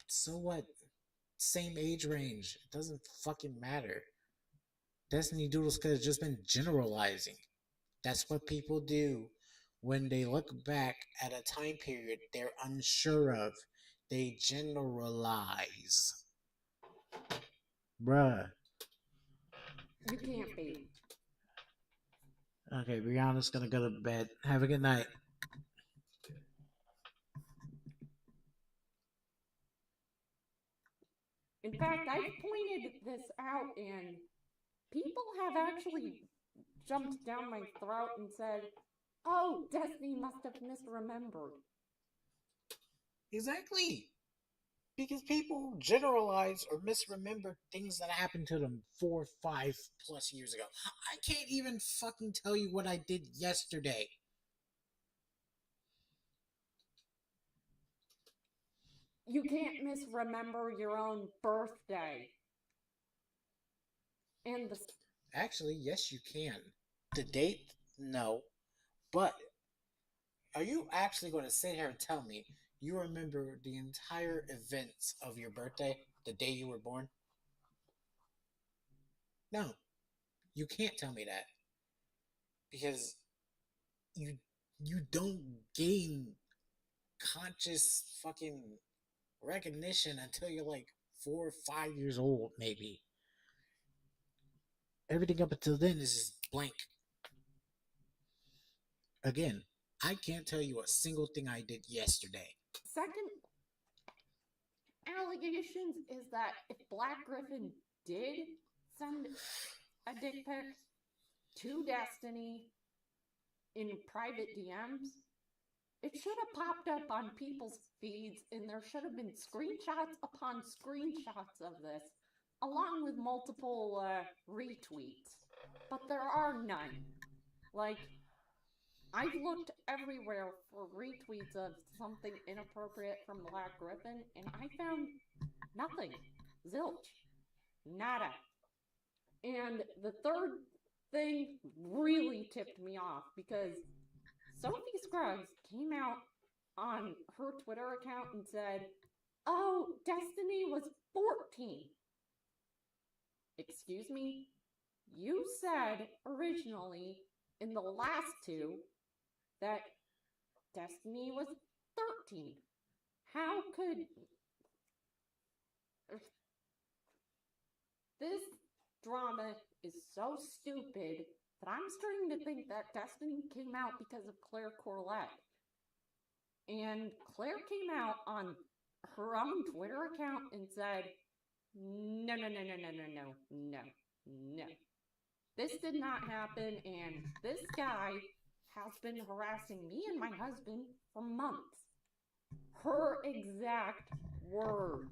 So what? Same age range. It doesn't fucking matter. Destiny Doodles could have just been generalizing. That's what people do when they look back at a time period they're unsure of. They generalize. Bruh. You can't be. Okay, Brianna's gonna go to bed. Have a good night. In fact, I've pointed this out, and people have actually jumped down my throat and said, oh, Destiny must have misremembered. Exactly. Because people generalize or misremember things that happened to them 4, 5+ years ago. I can't even fucking tell you what I did yesterday. You can't misremember your own birthday. And the... Actually, yes, you can. The date? No. But are you actually going to sit here and tell me you remember the entire events of your birthday, the day you were born? No, you can't tell me that because you you don't gain conscious fucking recognition until you're like 4 or 5 years old, maybe. Everything up until then is just blank. Again, I can't tell you a single thing I did yesterday. Second allegations is that if Black Griffin did send a dick pic to Destiny in private DMs, it should have popped up on people's feeds and there should have been screenshots upon screenshots of this, along with multiple retweets. But there are none. Like, I've looked everywhere for retweets of something inappropriate from Black Griffin, and I found nothing. Zilch. Nada. And the third thing really tipped me off because Sophie Scruggs came out on her Twitter account and said, "Oh, Destiny was 14. Excuse me? You said originally in the last two that Destiny was 13. How could... This drama is so stupid that I'm starting to think that Destiny came out because of Claire Corlett. And Claire came out on her own Twitter account and said, no, no, no, no, no, no, no, no, no. This did not happen, and this guy has been harassing me and my husband for months. Her exact words.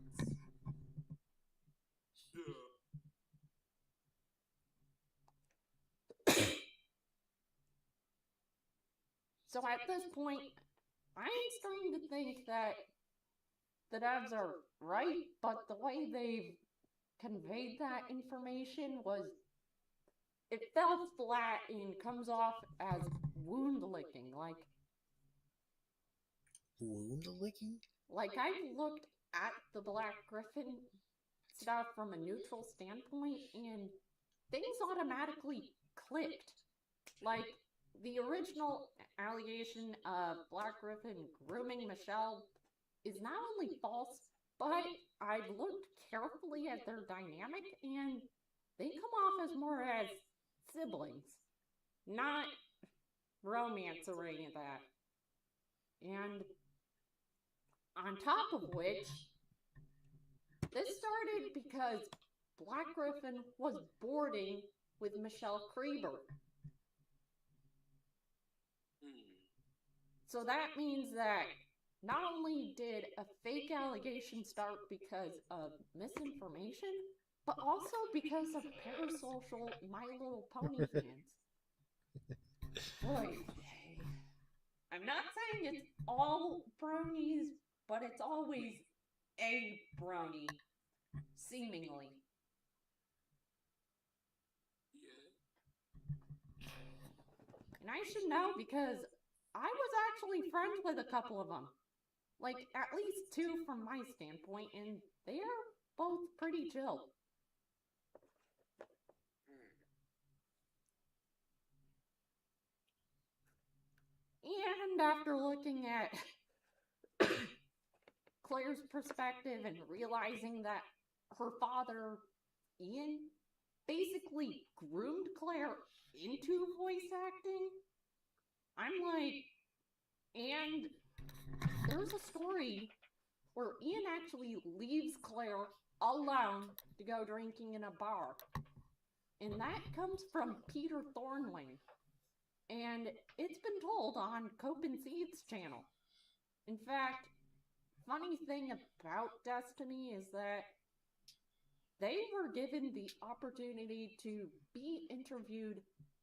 So at this point, I'm starting to think that the devs are right, but the way they've conveyed that information was, it fell flat and comes off as wound licking. Wound licking? Like I've looked at the Black Griffin stuff from a neutral standpoint, and things automatically clicked. Like, the original allegation of Black Griffin grooming Michelle is not only false, but I've looked carefully at their dynamic, and they come off as more as siblings, not romance or any of that. And on top of which, this started because Black Griffin was boarding with Michelle Krieber. So that means that not only did a fake allegation start because of misinformation, but also because of parasocial My Little Pony fans. Boy, I'm not saying it's all bronies, but it's always a brony, seemingly. And I should know because I was actually friends with a couple of them. Like, at least two from my standpoint, and they are both pretty chill. And after looking at Claire's perspective and realizing that her father, Ian, basically groomed Claire into voice acting, I'm like, and there's a story where Ian actually leaves Claire alone to go drinking in a bar. And that comes from Peter Thornley. And it's been told on Cope and Seed's channel. In fact, funny thing about Destiny is that they were given the opportunity to be interviewed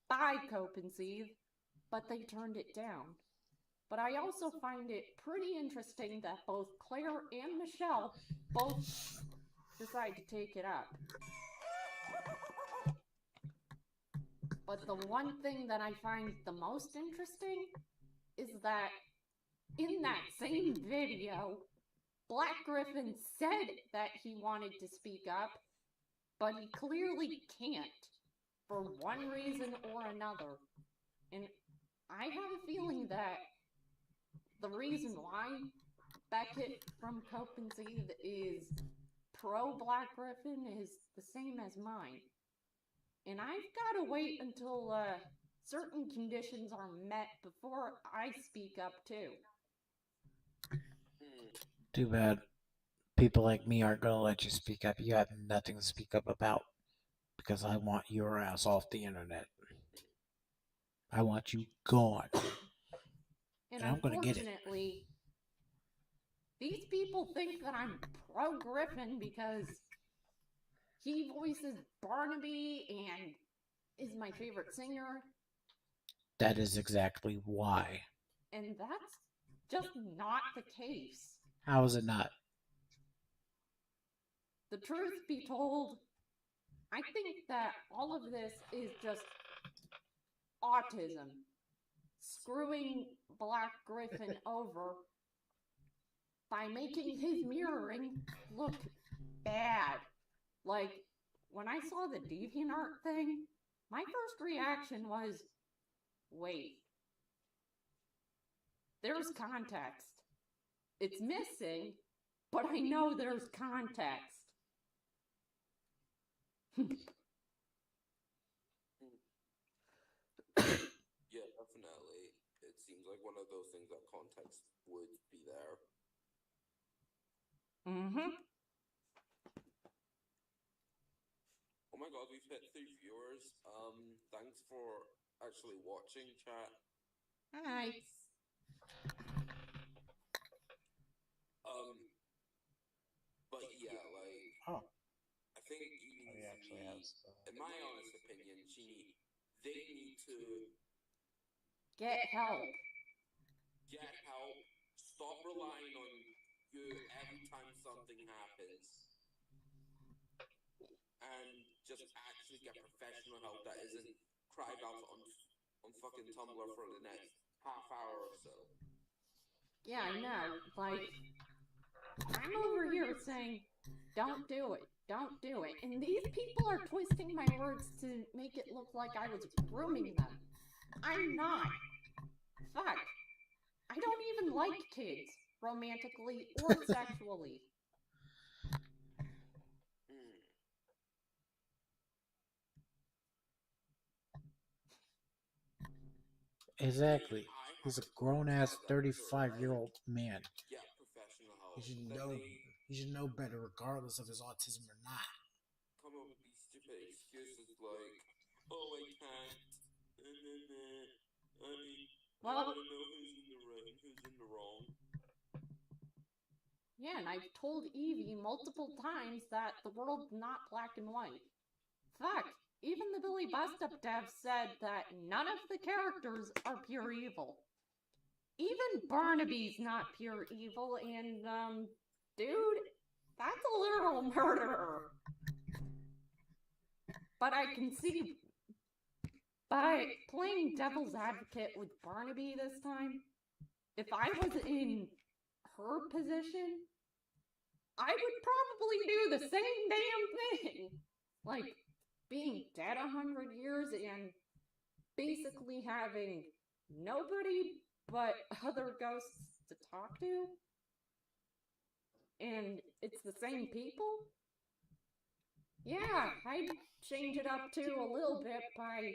by Cope and Seed, but they turned it down. But I also find it pretty interesting that both Claire and Michelle both decide to take it up. But the one thing that I find the most interesting is that in that same video, Black Griffin said that he wanted to speak up, but he clearly can't, for one reason or another. And I have a feeling that the reason why Beckett from Copenhagen is pro-Black Griffin is the same as mine. And I've got to wait until certain conditions are met before I speak up too. Too bad. People like me aren't gonna let you speak up. You have nothing to speak up about. Because I want your ass off the internet. I want you gone. And I'm gonna get it. unfortunately, these people think that I'm pro-Griffin because he voices Barnaby and is my favorite singer. That is exactly why. And that's just not the case. How is it not? The truth be told, I think that all of this is just autism. Screwing Black Griffin over by making his mirroring look bad. Like, when I saw the DeviantArt thing, my first reaction was, wait, there's context. It's missing, but I know there's context. Yeah, definitely. It seems like one of those things that context would be there. Mm-hmm. Oh my god, we've hit 3 viewers. Thanks for actually watching, chat. Hi. But yeah, like, Oh. I think in my honest opinion, they need to Get help. get help, stop relying on you every time something happens, and just actually get professional help that isn't cry about on fucking Tumblr for the next half hour or so. Yeah, I know. Like, I'm over here saying, don't do it. Don't do it. And these people are twisting my words to make it look like I was grooming them. I'm not. Fuck. I don't even like kids, romantically or sexually. Exactly. He's a grown-ass 35-year-old man. Get professional help. He should know better regardless of his autism or not. Come up with these stupid excuses like, oh, I can't. I don't know who's in the right and who's in the wrong. Yeah, and I've told Evie multiple times that the world's not black and white. Fuck, even the Billy Bust-Up dev said that none of the characters are pure evil. Even Barnaby's not pure evil, and, dude, that's a literal murderer. But I can see, by playing devil's advocate with Barnaby this time, if I was in her position, I would probably do the same damn thing. Like, being dead 100 years and basically having nobody but other ghosts to talk to. And it's the same people? Yeah, I'd change it up too a little bit by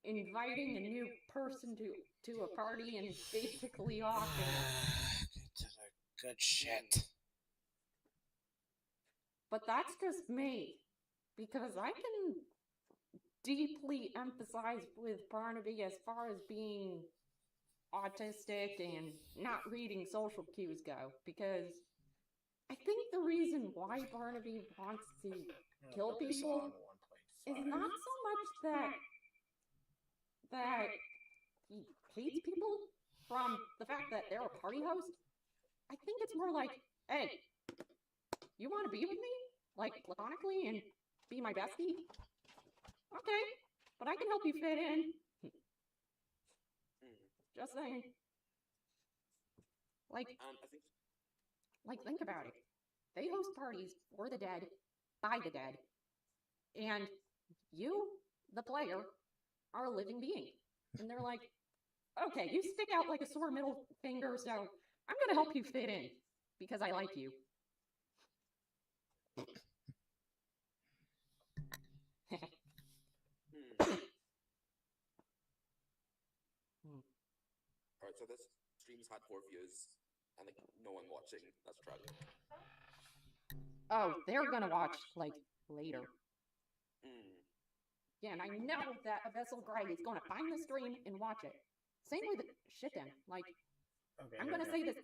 inviting a new person to a party and basically offing it. Good shit. But that's just me. Because I can deeply empathize with Barnaby as far as being autistic and not reading social cues go. Because I think the reason why Barnaby wants to kill people is not so much that he hates people from the fact that they're a party host. I think it's more like, hey, you want to be with me? Like, platonically and be my bestie? Okay, but I can help you fit in. Just saying. Like, And I think think about it. They host parties for the dead, by the dead, and you, the player, are a living being. And they're like, okay, you stick out like a sore middle finger, so I'm gonna help you fit in because I like you. Alright, so this stream's had 4 views and like no one watching. That's tragic. Oh, they're gonna watch, like, later. Mm. Yeah, and I know that a Vessel Grey is gonna find the stream and watch it. Same with shit then. Like, Okay, I'm there gonna we say go. this.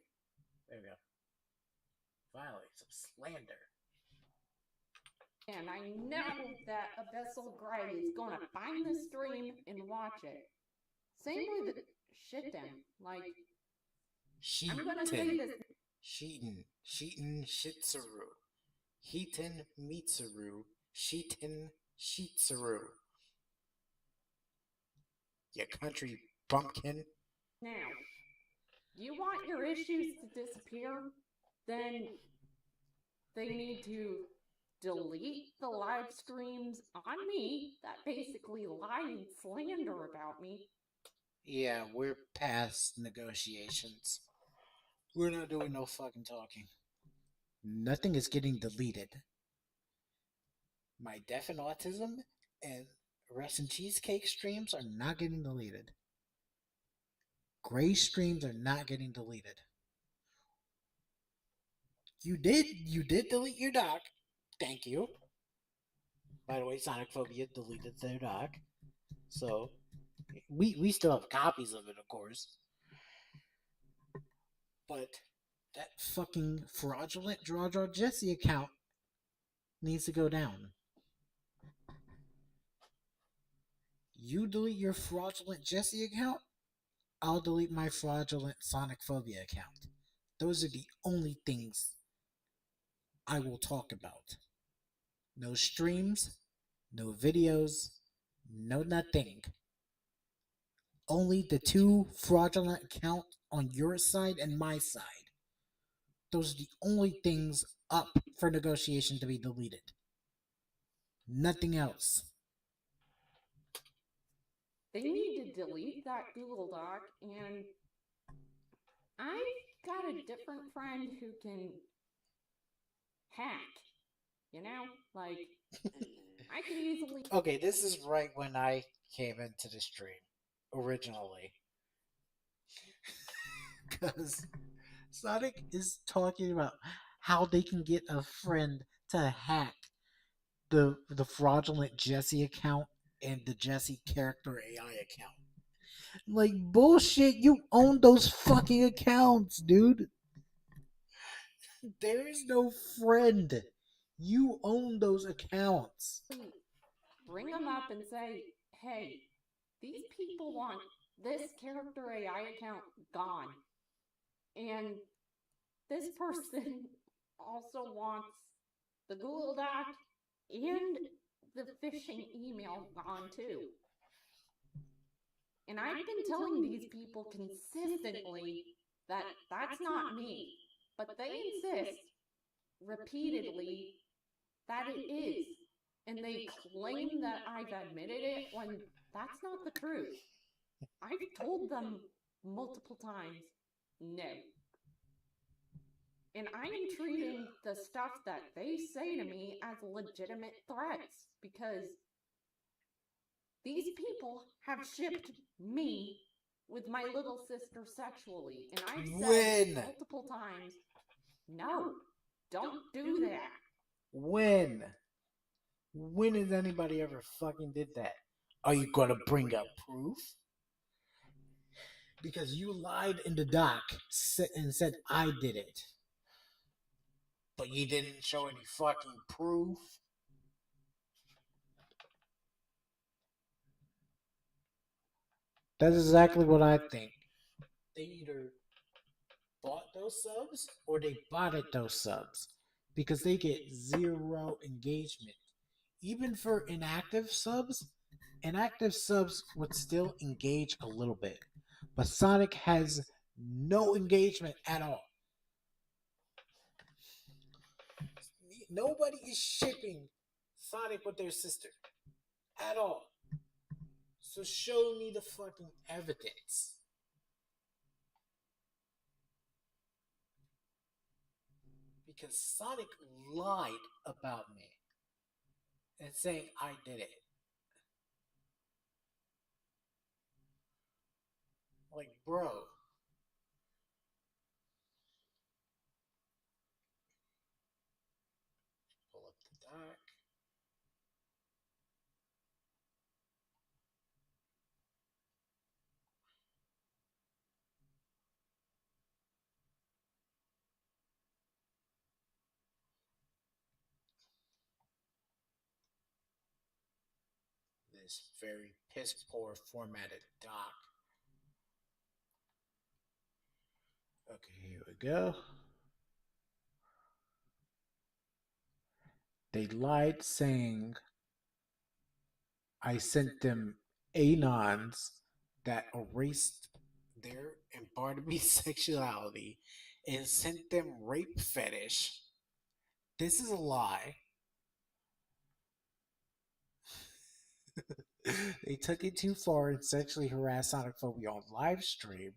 There we go. Finally, some slander. And I know that a Vessel Grey is gonna find the stream and watch it. Same with shit then. Like, I'm gonna say this. Sheetin, Shitsuru. Heaton, Mitsuru. Sheetin, Shitsuru. You country bumpkin. Now, you want your issues to disappear? Then they need to delete the live streams on me that basically lie and slander about me. Yeah, we're past negotiations. We're not doing no fucking talking. Nothing is getting deleted. My Deaf and Autism and Rest and Cheesecake streams are not getting deleted. Gray streams are not getting deleted. You did delete your doc. Thank you. By the way, Sonicphobia deleted their doc. So we still have copies of it, of course. But that fucking fraudulent Draw Jesse account needs to go down. You delete your fraudulent Jesse account, I'll delete my fraudulent Sonicphobia account. Those are the only things I will talk about. No streams, no videos, no nothing. Only the 2 fraudulent accounts on your side and my side. Those are the only things up for negotiation to be deleted. Nothing else. They need to delete that Google Doc, and I've got a different friend who can hack. You know? Like, I could easily. Okay, this is right when I came into the stream originally. Because Sonic is talking about how they can get a friend to hack the fraudulent Jesse account and the Jesse character AI account. Like, bullshit, you own those fucking accounts, dude. There is no friend. You own those accounts. Bring them up and say, hey, these people want this character AI account gone. And this person also wants the Google Doc and the phishing email gone too. And I've been telling these people consistently that that's not me. But they insist repeatedly that it is. And they claim that I've admitted it when that's not the truth. I've told them multiple times, no. And I am treating the stuff that they say to me as legitimate threats because these people have shipped me with my little sister sexually. And I've said multiple times, no, don't do that. When? When has anybody ever fucking did that? Are you gonna bring up proof? Because you lied in the doc and said I did it. But you didn't show any fucking proof. That's exactly what I think. They either bought those subs or they botted those subs. Because they get 0 engagement. Even for inactive subs would still engage a little bit. But Sonic has No engagement at all. Nobody is shipping Sonic with their sister at all. So show me the fucking evidence. Because Sonic lied about me and saying I did it. Like, bro. Pull up the doc. This very piss poor formatted doc. Okay, here we go. They lied saying I sent them anons that erased their and Barnaby's sexuality and sent them rape fetish. This is a lie. They took it too far and sexually harassed Sonicphobia on live stream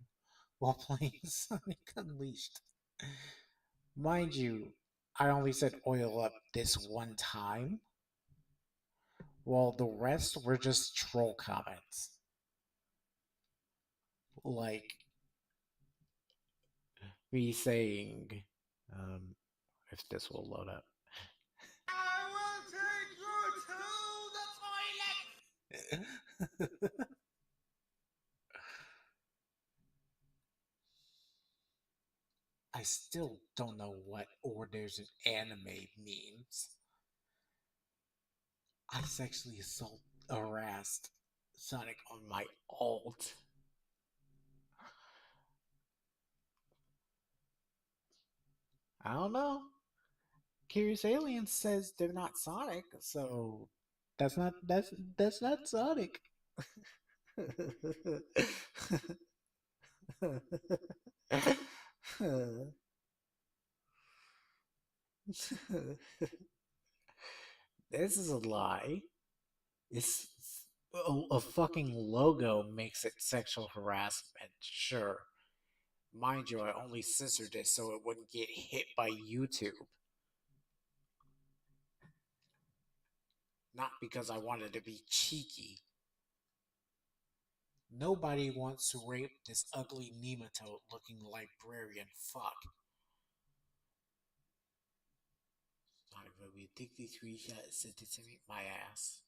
while playing Sonic Unleashed. Mind you, I only said oil up this one time, while the rest were just troll comments. Like me saying, if this will load up. I will take you to the toilet. I still don't know what orders an anime means. I sexually harassed Sonic on my alt. I don't know. Curious Alien says they're not Sonic, so that's not Sonic. This is a lie. It's a fucking logo makes it sexual harassment, sure. Mind you, I only censored it so it wouldn't get hit by YouTube. Not because I wanted to be cheeky. Nobody wants to rape this ugly nematode looking librarian fuck. Sonicphobia, take these screenshots, sent it to me, my ass.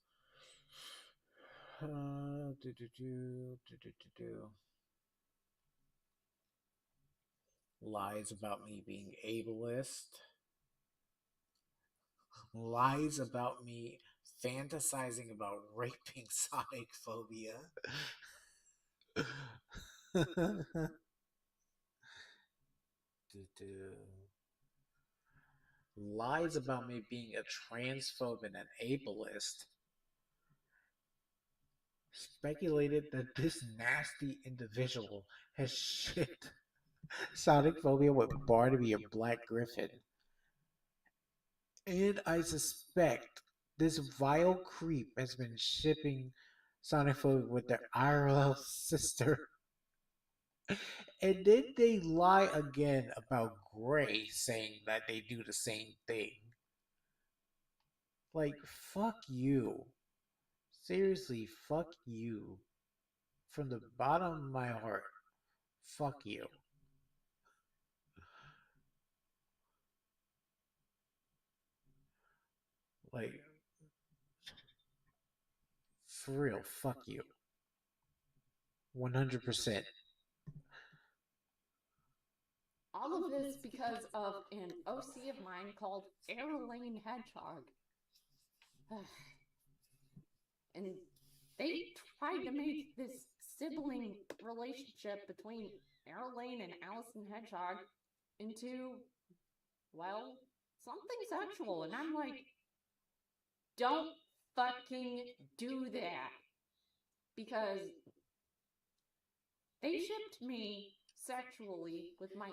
Lies about me being ableist. Lies about me fantasizing about raping Sonicphobia. Lies about me being a transphobe and an ableist. Speculated that this nasty individual has shipped Sonicphobia with Barnaby and Black Griffin. And I suspect this vile creep has been shipping Sonicphobia with their IRL sister. And then they lie again about Gray, saying that they do the same thing. Like, fuck you. Seriously, fuck you. From the bottom of my heart, fuck you. Like, for real, fuck you. 100%. All of this because of an OC of mine called Airlane Hedgehog. And they tried to make this sibling relationship between Airlane and Allison Hedgehog into, well, something sexual. And I'm like, don't fucking do that. Because they shipped me sexually with my.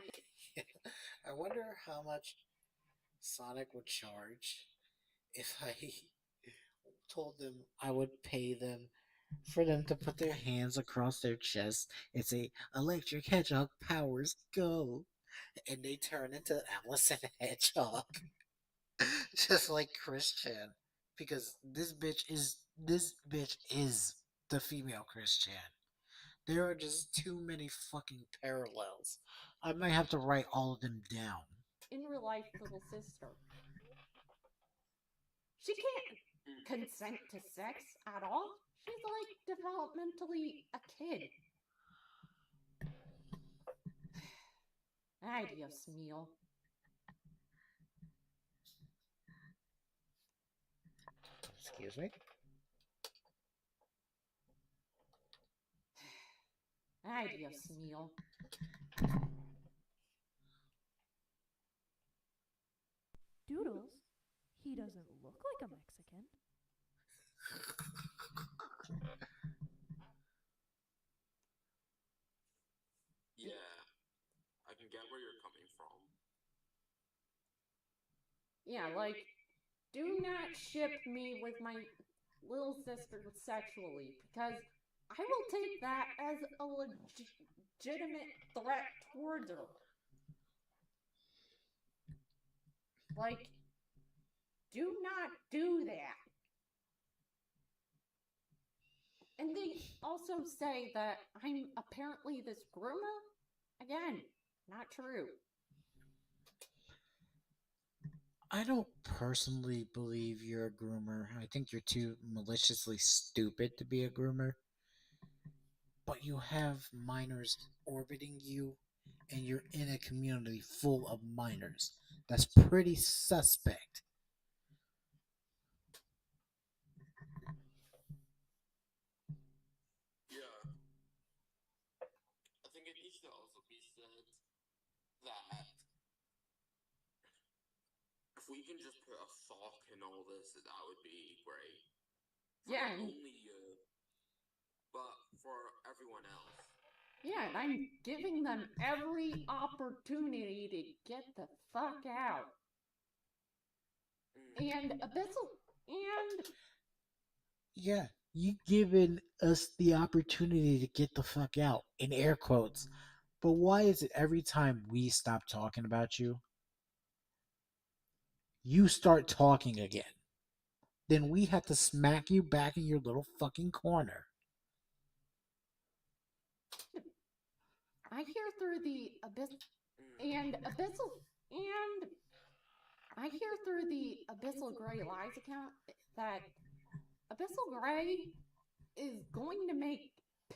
I wonder how much Sonic would charge if I told them I would pay them for them to put their hands across their chest and say, Electric Hedgehog powers go. And they turn into Alice and Hedgehog. Just like Christian. Because this bitch is the female Christian. There are just too many fucking parallels. I might have to write all of them down. In real life little sister. She can't consent to sex at all. She's like developmentally a kid. Ay, Dios mío. Excuse me? Ay, Dios mío. Doodles, he doesn't look like a Mexican. Yeah, I can get where you're coming from. Yeah, like, do not ship me with my little sister sexually, because I will take that as a legitimate threat towards her. Like, do not do that. And they also say that I'm apparently this groomer? Again, not true. I don't personally believe you're a groomer. I think you're too maliciously stupid to be a groomer. But you have minors orbiting you, and you're in a community full of minors. That's pretty suspect. Yeah. I think it needs to also be said that if we can just put a sock in all this, that would be great. For Yeah, not and only you, but for everyone else. yeah, and I'm giving them every opportunity to get the fuck out. And Abyssal, and Yeah, you giving us the opportunity to get the fuck out, in air quotes. But why is it every time we stop talking about you, you start talking again? Then we have to smack you back in your little fucking corner. I hear through the abyss and Abyssal, and I hear through the Abyssal Gray Lies account that Abyssal Gray is going to make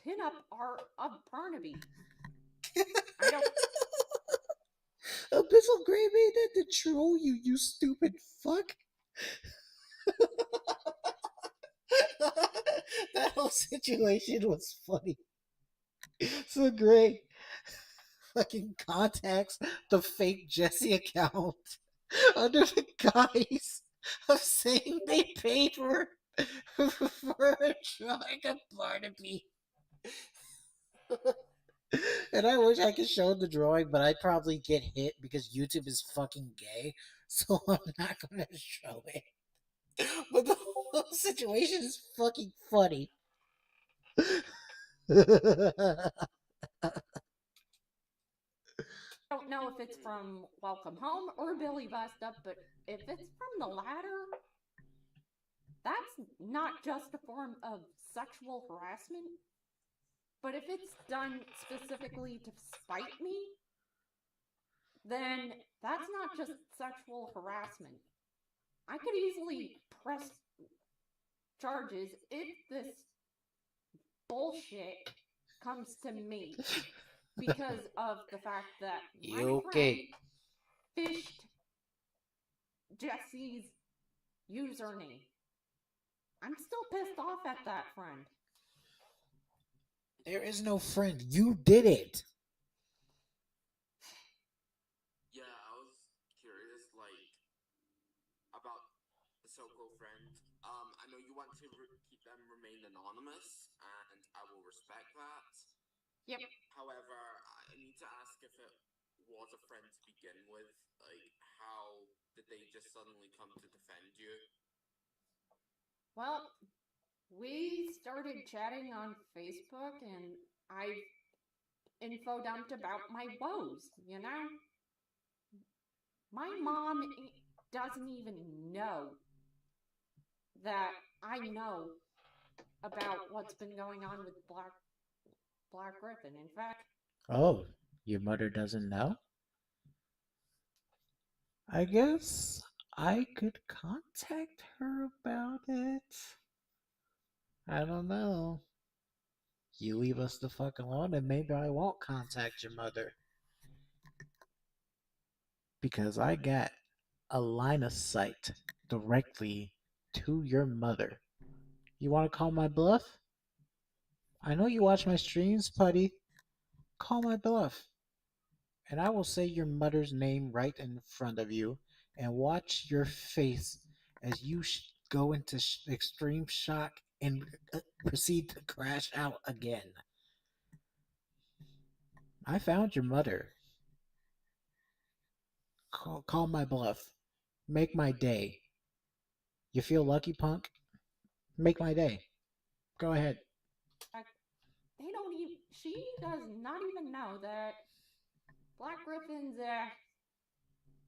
pinup art of Barnaby. I don't. Abyssal Gray made that to troll you, you stupid fuck. That whole situation was funny. So Gray fucking contacts the fake Jesse account under the guise of saying they paid for a drawing of Barnaby. And I wish I could show the drawing, but I'd probably get hit because YouTube is fucking gay, so I'm not gonna show it. But the whole situation is fucking funny. Don't know if it's from Welcome Home or Billy Busta, but if it's from the latter, that's not just a form of sexual harassment. But if it's done specifically to spite me, then that's not just sexual harassment. I could easily press charges if this bullshit comes to me because of the fact that my You friend okay? fished Jesse's username. I'm still pissed off at that friend. There is no friend. You did it. Yeah, I was curious, like, about the so-called friend. I know you want to keep them remain anonymous, and I will respect that. Yep. However, I need mean to ask if it was a friend to begin with. Like, how did they just suddenly come to defend you? Well, we started chatting on Facebook, and I've info dumped about my woes, you know? My mom doesn't even know that I know about what's been going on with Black Griffin. In fact, Oh, your mother doesn't know? I guess I could contact her about it. I don't know. You leave us the fuck alone and maybe I won't contact your mother. Because I got a line of sight directly to your mother. You want to call my bluff? I know you watch my streams, Putty. Call my bluff. And I will say your mother's name right in front of you and watch your face as you go into extreme shock and proceed to crash out again. I found your mother. Call my bluff. Make my day. You feel lucky, punk? Make my day. Go ahead. they don't even. She does not even know that Black Griffin's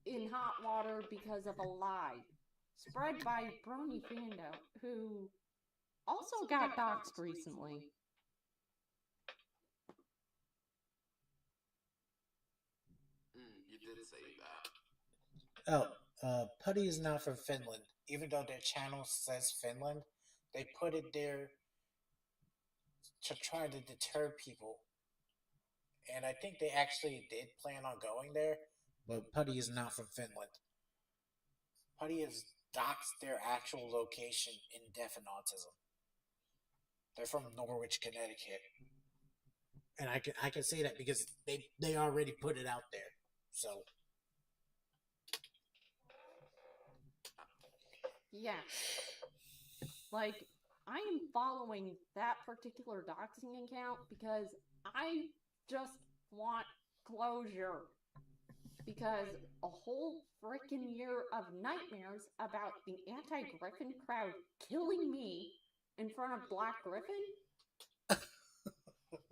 in hot water because of a lie spread by Brony Fando, who also got doxxed recently. You did say that. Putty is not from Finland. Even though their channel says Finland, they put it there to try to deter people. And I think they actually did plan on going there, but Putty is not from Finland. Putty has doxed their actual location in Deaf and Autism. They're from Norwich, Connecticut. And I can say that because they already put it out there. So Yeah. Like, I am following that particular doxing account because I just want closure. Because a whole freaking year of nightmares about the anti-Griffin crowd killing me in front of Black Griffin?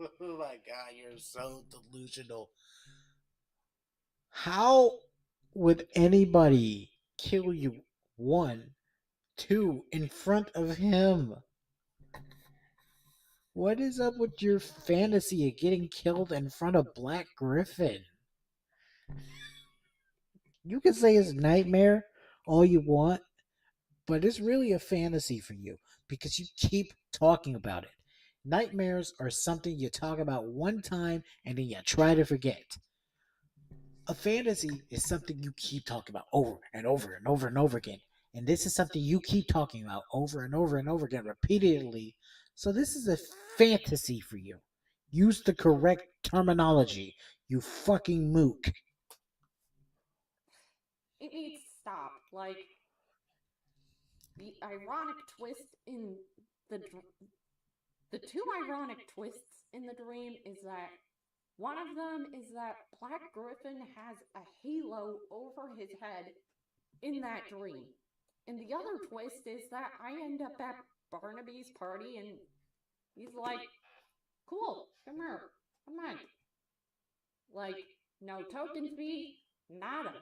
oh my god, you're so delusional. How would anybody kill you? One, two, in front of him. What is up with your fantasy of getting killed in front of Black Griffin? You can say it's nightmare all you want, but it's really a fantasy for you because you keep talking about it. Nightmares are something you talk about one time and then you try to forget. A fantasy is something you keep talking about over and over and over and over again. And this is something you keep talking about over and over and over again repeatedly. So this is a fantasy for you. Use the correct terminology, you fucking mook. It needs to stop. Like, the ironic twist in the two ironic twists in the dream is that one of them is that Black Griffin has a halo over his head in that dream. And the other twist is that I end up at Barnaby's party and he's like, cool, come here, come on. Like, no token fee, nada.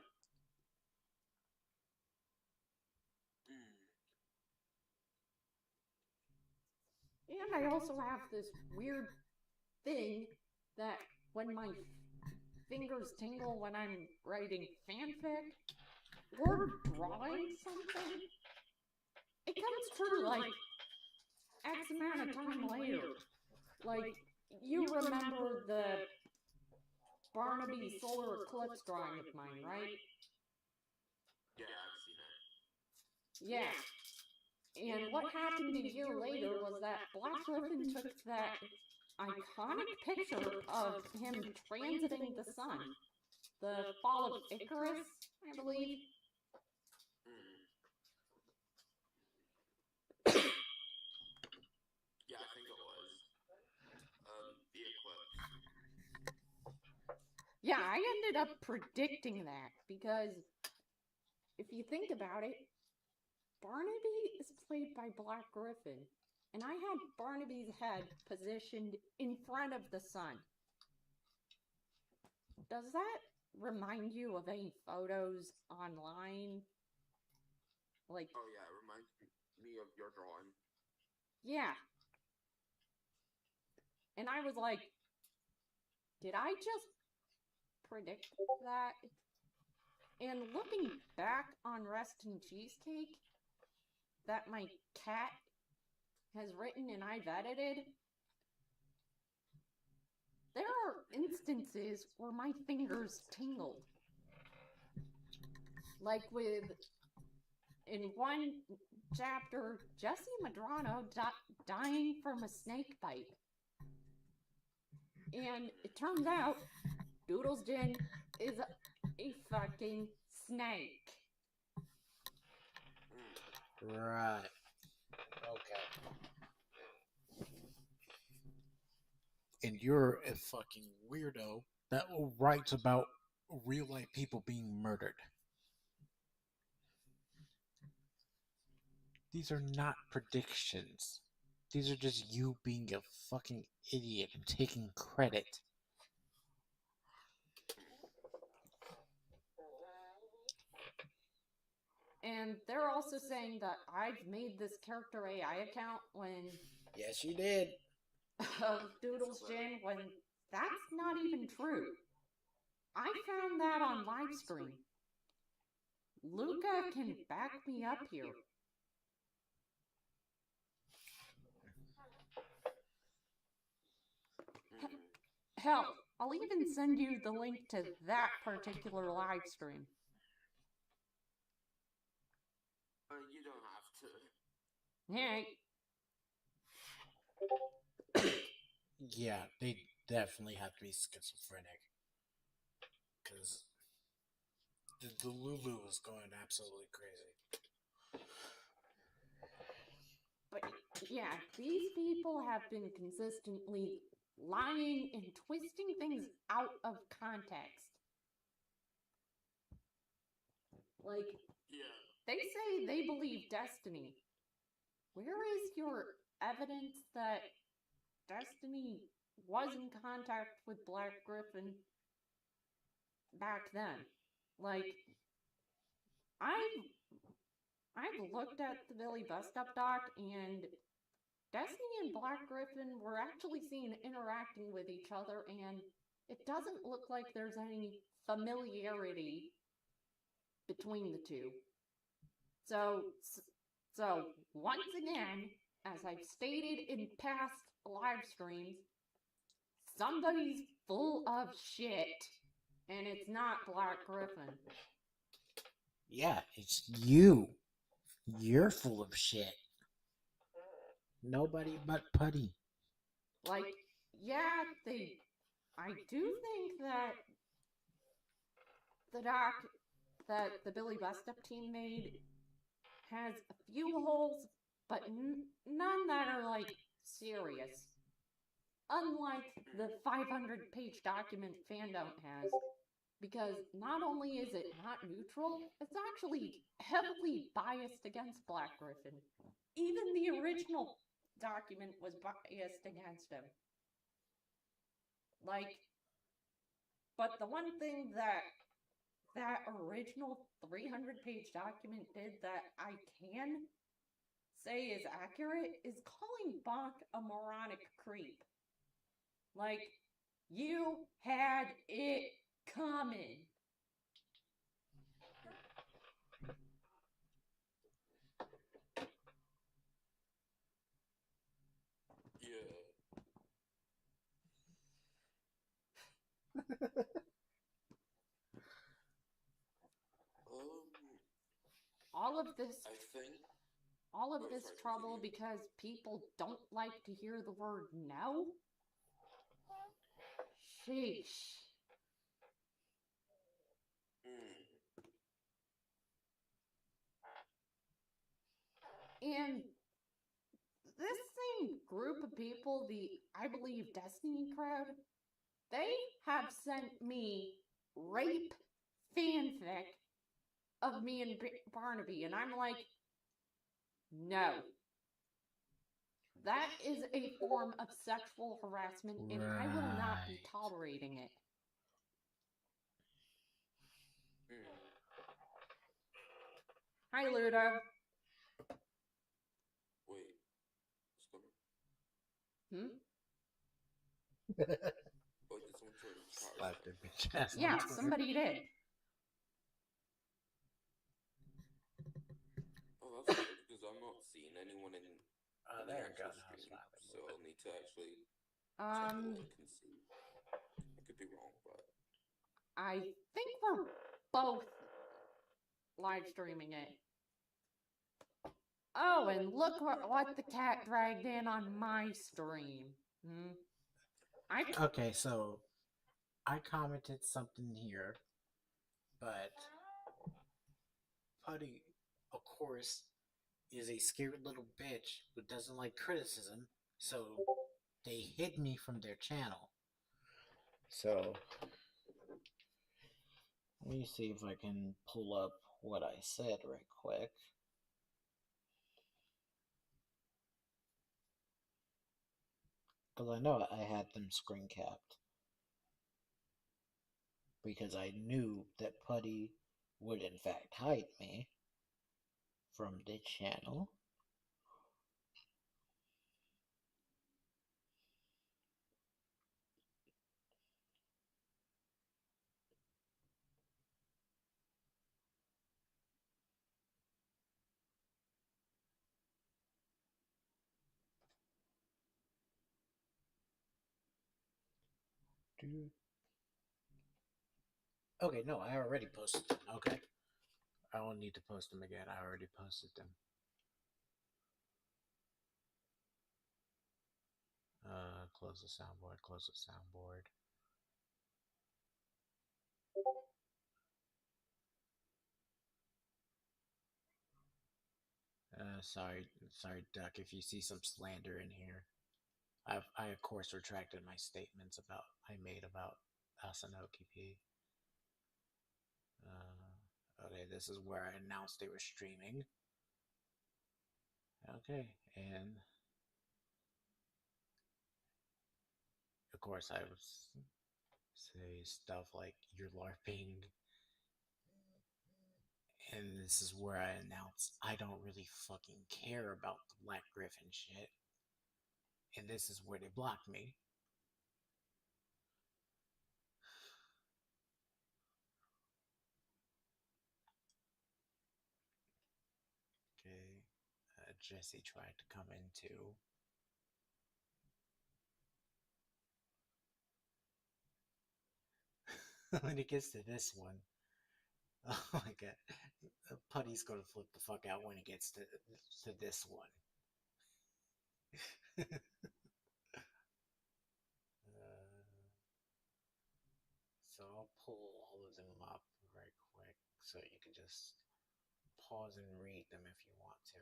And I also have this weird thing that when my fingers tingle when I'm writing fanfic or drawing something, it comes true like X amount of time later. Like, you remember the Barnaby solar eclipse drawing of mine, right? Yeah, I've seen it. Yeah. And what happened a year later was that Black Griffin took that iconic picture of him transiting the sun. The fall of Icarus, I believe. Yeah, I think it was. The eclipse. Yeah, I ended up predicting that because if you think about it, Barnaby is played by Black Griffin, and I had Barnaby's head positioned in front of the sun. Does that remind you of any photos online? Like, Oh yeah, it reminds me of your drawing. yeah. And I was like, did I just predict that? And looking back on Reston Cheesecake, that my cat has written and I've edited, there are instances where my fingers tingled. Like in one chapter, Jesse Madrano dying from a snake bite. And it turns out Doodles Gin is a fucking snake. Right. Okay. And you're a fucking weirdo that writes about real life people being murdered. These are not predictions. These are just you being a fucking idiot and taking credit. And they're also saying that I've made this character AI account when Yes, you did. of Doodles Gin when that's not even true. I found that on livestream. Luca can back me up here. Hell, I'll even send you the link to that particular livestream. You don't have to. Hey. Yeah, they definitely have to be schizophrenic. Because the Lulu is going absolutely crazy. But yeah, these people have been consistently lying and twisting things out of context. Like, Yeah. they say they believe Destiny. Where is your evidence that Destiny was in contact with Black Griffin back then? Like, I've looked at the Billy Bust Up doc, and Destiny and Black Griffin were actually seen interacting with each other, and it doesn't look like there's any familiarity between the two. So once again, as I've stated in past live streams, somebody's full of shit, and it's not Black Griffin. Yeah, it's you. You're full of shit. Nobody but Puddie. Like, yeah, I do think that the doc that the Billy Bust Up team made has a few holes, but none that are, like, serious. Unlike the 500-page document Fandom has. Because not only is it not neutral, it's actually heavily biased against Black Griffin. Even the original document was biased against him. Like, but the one thing that original 300-page document did that I can say is accurate is calling Bonk a moronic creep. Like, you had it coming. All of this trouble because people don't like to hear the word no? Sheesh. And this same group of people, the I Believe Destiny crowd, they have sent me rape fanfic of me and Barnaby, and I'm like, no. That is a form of sexual harassment, and I will not be Right. tolerating it. Hi, Ludo. Wait, what's going on? Hmm? Wait, did someone join the chat? or Slapped something? her bitch ass on Yeah, Twitter. somebody did. Oh, that's weird because I'm not seeing anyone in the There you go. actual Now it's stream, finally so I'll moving. need to actually check the link and see. I could be wrong, but I think we're both live streaming it. Oh, and look what the cat dragged in on my stream. Okay, so I commented something here, but Puddie, of course, is a scared little bitch who doesn't like criticism, so they hid me from their channel. So let me see if I can pull up what I said right quick. Because I know I had them screen capped. Because I knew that Puddie would in fact hide me from the channel. Okay, no, I already posted them. Okay. I don't need to post them again. I already posted them. Close the soundboard, close the soundboard. Sorry, Duck, if you see some slander in here. I of course retracted my statements I made about Sonicphobia. Okay, this is where I announced they were streaming. Okay, and of course I was say stuff like you're LARPing, and this is where I announce I don't really fucking care about the Black Griffin shit, and this is where they blocked me. Okay, Jesse tried to come in too. When it gets to this one, oh my god, Puddie's gonna flip the fuck out when it gets to this one. So I'll pull all of them up right quick so you can just pause and read them if you want to.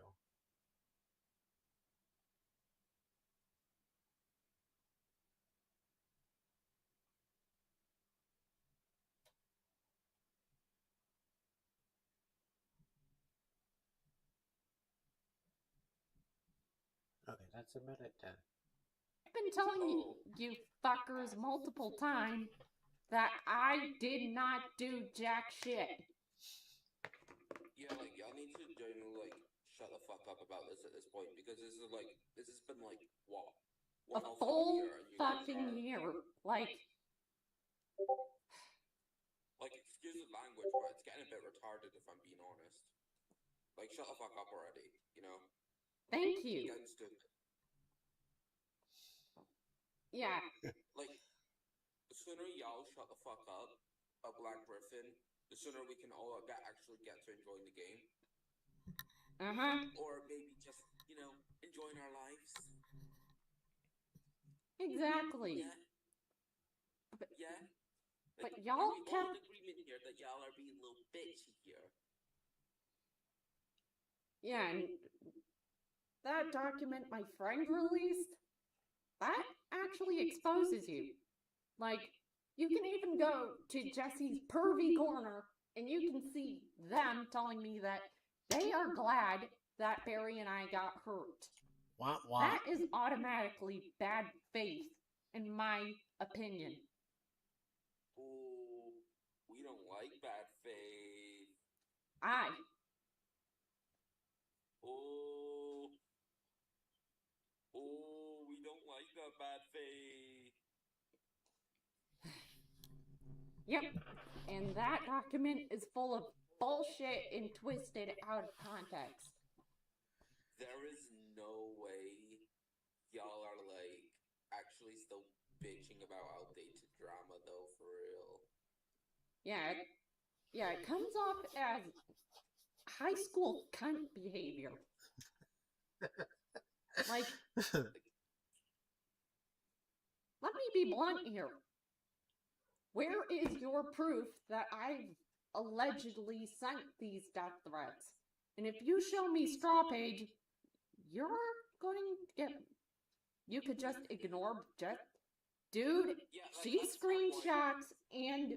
Okay, that's about it then. I've been telling you fuckers multiple times that I did not do jack shit. yeah, like y'all need to genuinely shut the fuck up about this at this point because this has been what A 1 full year and you guys fucking are year. Like, excuse the language, but it's getting a bit retarded if I'm being honest. Shut the fuck up already, you know? thank you. Getting stupid. Yeah. The sooner y'all shut the fuck up about Black Griffin, the sooner we can all actually get to enjoying the game. Or maybe just, enjoying our lives. Exactly. Yeah. Yeah. But y'all are we all kept... in agreement here that y'all are being a little bitchy here? Yeah, and that document my friend released, that actually exposes you. Like, You can even go to Jesse's pervy corner and you can see them telling me that they are glad that Barry and I got hurt. Wah, wah. That is automatically bad faith, in my opinion. Oh, we don't like bad faith. Oh, we don't like that bad faith. Yep. And that document is full of bullshit and twisted out of context. There is no way y'all are like actually still bitching about outdated drama though, for real. Yeah, it comes off as high school cunt behavior. Like, let me be blunt here. Where is your proof that I've allegedly sent these death threats? And if you show me straw page, you're going to get... You could just ignore Jet. Dude, Yeah, like, she that's my point. screenshots and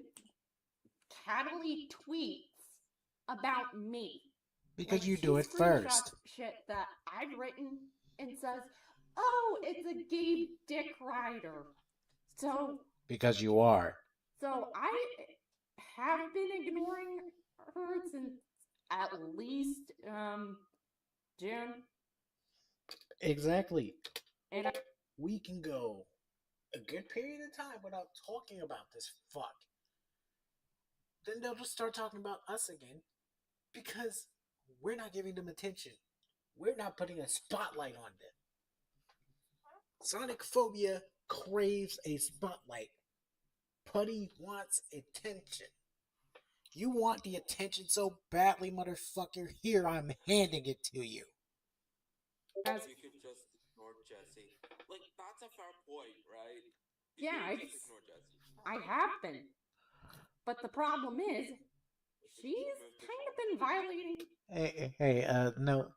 cattily tweets about me. Because Like, you she do it screenshots first. shit that I've written and says, oh, it's a gay dick rider. So Because you are. So I have been ignoring her since at least June. Exactly. And We can go a good period of time without talking about this fuck. Then they'll just start talking about us again because we're not giving them attention. We're not putting a spotlight on them. Sonicphobia craves a spotlight. Puddie wants attention. You want the attention so badly, motherfucker. Here, I'm handing it to you. as You could just ignore Jesse. Like, that's a fair point, right? Yeah, could it's- just ignore Jesse. I have been. But the problem is, she's kind of been violating. Hey, no,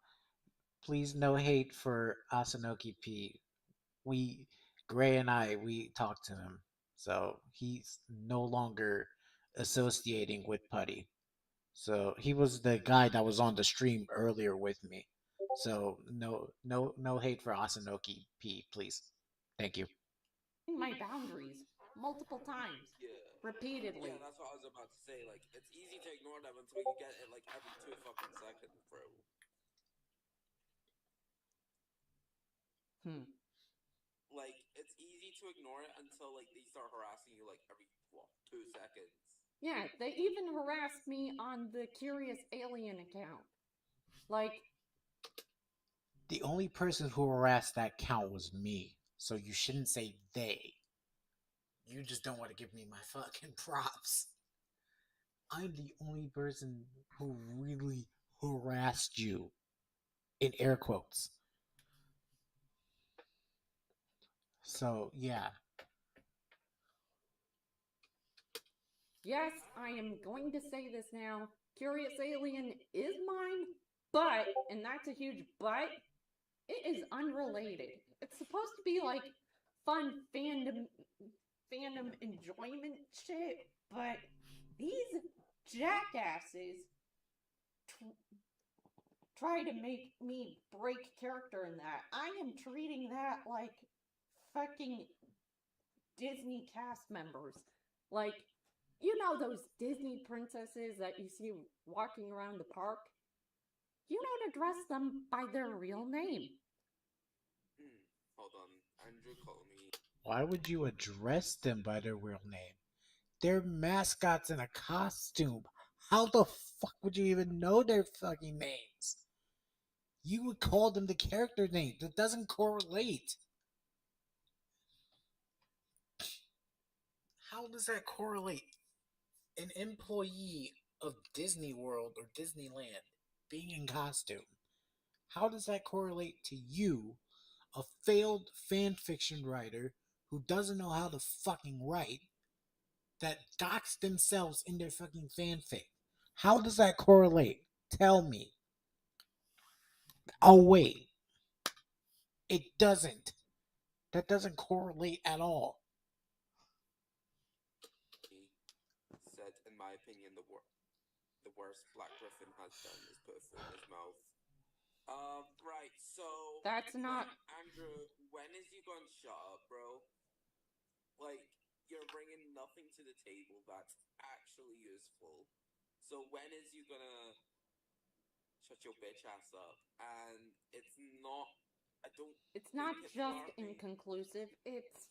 please, no hate for Asanoki P. Gray and we talked to him, so he's no longer associating with Putty. So he was the guy that was on the stream earlier with me. So no hate for Asanoki P, please. Thank you. My boundaries multiple times, Yeah. repeatedly. Yeah, that's what I was about to say. Like, it's easy to ignore them until you get it like every 2 fucking seconds, bro. Like, it's easy to ignore it until like they start harassing you like every 2 seconds. Yeah, they even harassed me on the Curious Alien account. Like, The only person who harassed that count was me, so you shouldn't say they. You just don't want to give me my fucking props. I'm the only person who really harassed you. In air quotes. So, yeah. yes, I am going to say this now. Curious Alien is mine, but, and that's a huge but, it is unrelated. It's supposed to be like fun fandom enjoyment shit, but these jackasses try to make me break character in that. I am treating that like fucking Disney cast members. Like, you know those Disney princesses that you see walking around the park? You don't address them by their real name. Hold on. Andrew called me. Why would you address them by their real name? They're mascots in a costume. How the fuck would you even know their fucking names? You would call them the character name. That doesn't correlate. How does that correlate? An employee of Disney World or Disneyland being in costume. How does that correlate to you, a failed fan fiction writer who doesn't know how to fucking write, that docks themselves in their fucking fanfic? How does that correlate? Tell me. Oh, wait. It doesn't. That doesn't correlate at all. in my opinion, the worst Black Griffin has done is put a foot in his mouth. Right, so That's not. Andrew, when is you gonna shut up, bro? Like, you're bringing nothing to the table that's actually useful. So when is you gonna shut your bitch ass up? And it's not. I don't. It's not think it's just LARPing. inconclusive. It's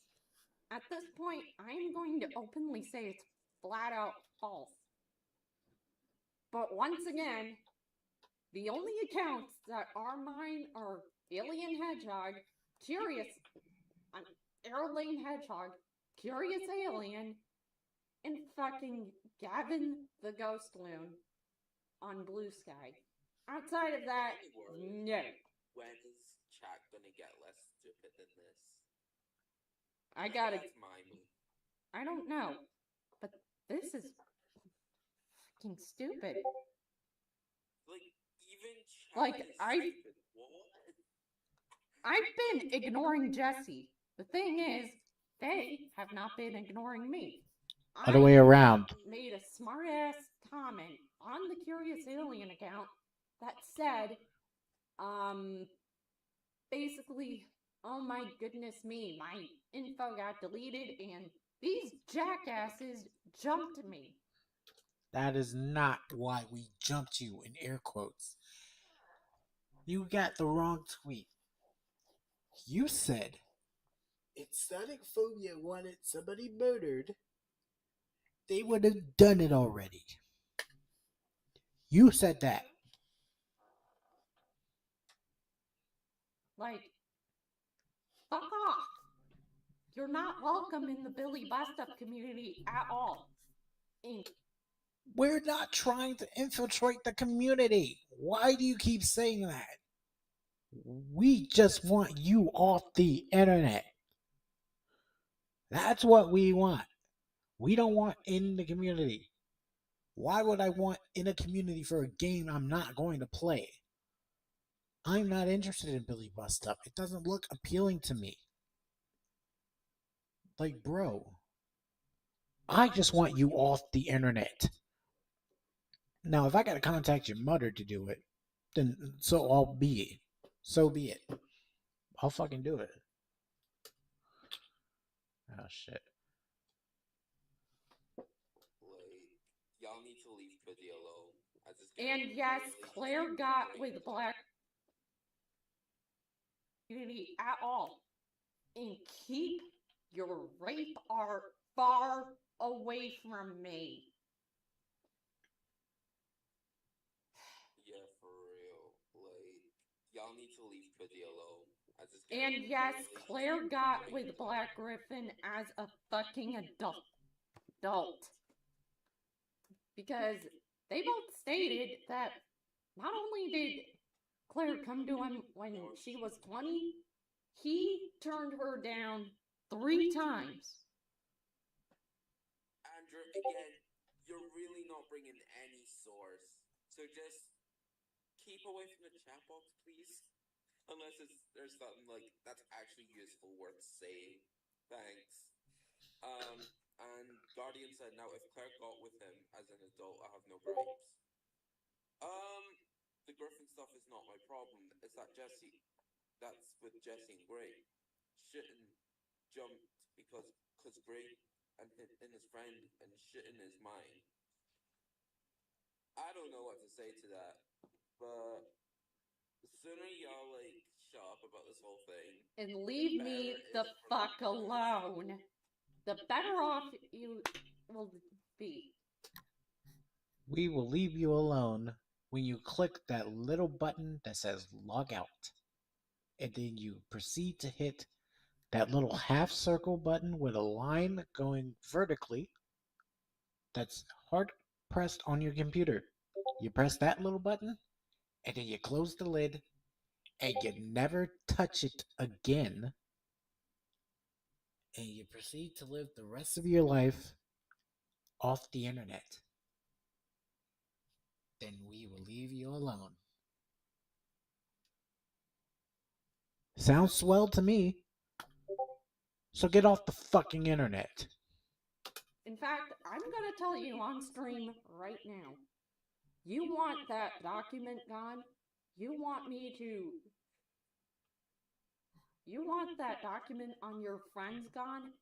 at this point, I'm going to openly say it's flat out false. But once again, the only accounts that are mine are Alien Hedgehog, Curious, Airlane Hedgehog, Curious Alien, and fucking Gavin the Ghost Loon on Blue Sky. Outside of that, no. When is chat gonna get less stupid than this? I gotta. That's my move. I don't know. But this is fucking stupid. Like, even chat Like, is stupid. What? I've been ignoring Jesse. The thing is, they have not been ignoring me. Other way around. Made a smart ass comment on the Curious Alien account that said, basically, oh my goodness me, my info got deleted and these jackasses jumped me. That is not why we jumped you, in air quotes. You got the wrong tweet. You said, if Sonicphobia wanted somebody murdered, they would have done it already. You said that. Like, fuck off. You're not welcome in the Billy Bust Up community at all. Inc. We're not trying to infiltrate the community. Why do you keep saying that? We just want you off the internet. That's what we want. We don't want in the community. Why would I want in a community for a game I'm not going to play? I'm not interested in Billy Bust Up. It doesn't look appealing to me. Like, bro, I just want you off the internet. Now, if I gotta contact your mother to do it, then so be it. So be it. I'll fucking do it. Oh shit. Like, y'all need to leave Puddie alone. And yes, Claire got with Black community at all. And keep your rape art far away from me. Yeah, for real. Like, y'all need to leave Puddie alone. And yes, Claire got with Black Griffin as a fucking adult. Because they both stated that not only did Claire come to him when she was 20, he turned her down 3 times. Andrew, again, you're really not bringing any source. So just keep away from the chat box, please. Unless there's something like that's actually useful, worth saying. Thanks. And Guardian said, now if Claire got with him as an adult, I have no gripes. The Griffin stuff is not my problem. It's that Jesse. That's with Jesse and Gray. Shitting jumped because Gray and his friend and shitting is mine. I don't know what to say to that, but the sooner y'all like shut up about this whole thing and leave me the fuck alone, the better off you will be. We will leave you alone when you click that little button that says log out. And then you proceed to hit that little half circle button with a line going vertically that's hard pressed on your computer. You press that little button and then you close the lid and you never touch it again. And you proceed to live the rest of your life off the internet. Then we will leave you alone. Sounds swell to me. So get off the fucking internet. In fact, I'm gonna tell you on stream right now. You want that document gone? You want me to... You want that document on your friends gone?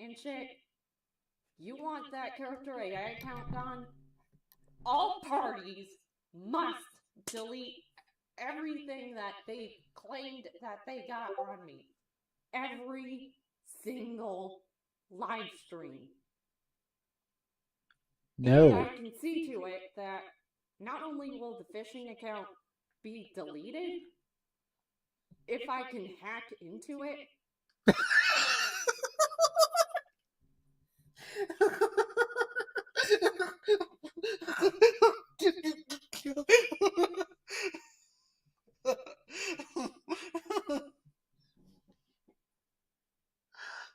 And shit? You want that character AI account gone? All parties must delete everything that they claimed that they got on me. Every single live stream. No. And I can see to it that not only will the phishing account be deleted, if I can hack into it,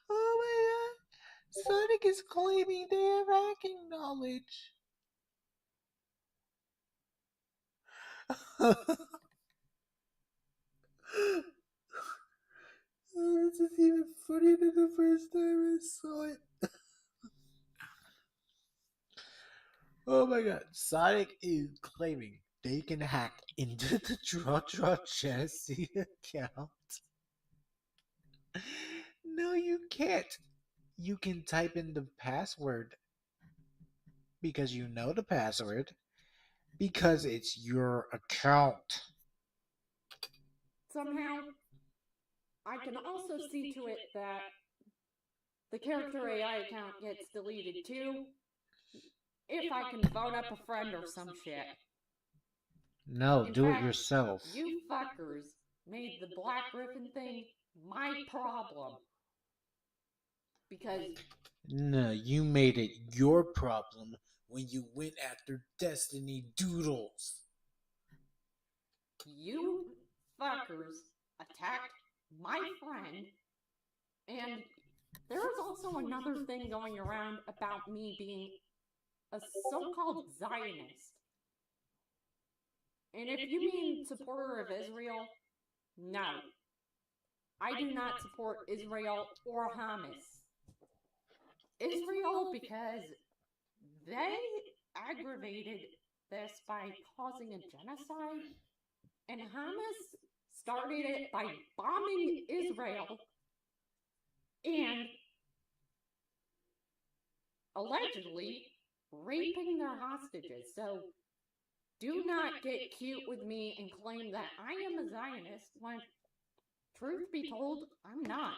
Oh my god. Sonic is claiming they have hacking knowledge. Oh, this is even funnier than the first time I saw it. Oh my god. Sonic is claiming they can hack into the Draw Jesse account. No, you can't. You can type in the password because you know the password because it's your account. somehow I can also see to it that the character AI account gets deleted too, if I can phone up a friend or some shit. No, In do it fact, yourself. You fuckers made the Black Griffin thing my problem. Because No, you made it your problem when you went after Destiny Doodles. you fuckers attacked my friend, and there was also another thing going around about me being a so-called Zionist. And if you mean supporter of Israel, no. I do not support Israel or Hamas. Israel because they aggravated this by causing a genocide, and Hamas started it by bombing Israel and allegedly raping their hostages. So do not get cute with me and claim that I am a Zionist when, truth be told, I'm not.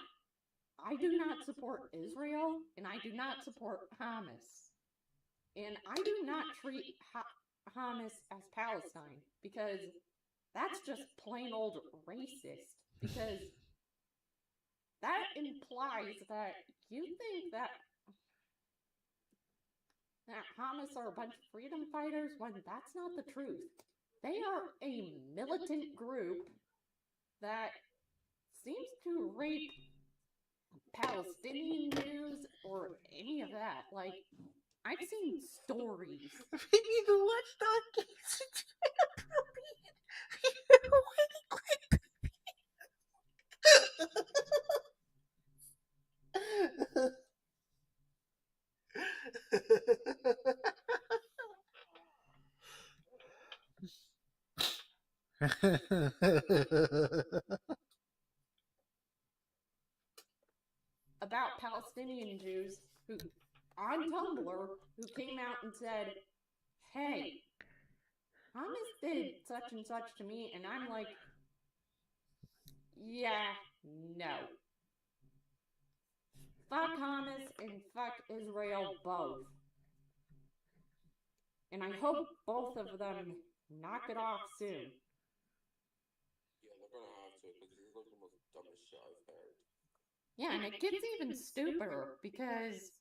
I do not support Israel, and I do not support Hamas. And I do not treat Hamas as Palestine, because that's just plain old racist. Because that implies that you think that Hamas are a bunch of freedom fighters, when that's not the truth. They are a militant group that seems to rape Palestinian Jews or any of that. Like, I've seen stories. Maybe the watchdog gets About Palestinian Jews who, on Tumblr, who came out and said, hey, Hamas did such and such to me, and I'm like, yeah, no. Fuck Hamas and fuck Israel both. And I hope both of them knock it off soon. Yeah, they're gonna have to, because this is like the most dumbest shit I've heard. Yeah, and it gets even stupider because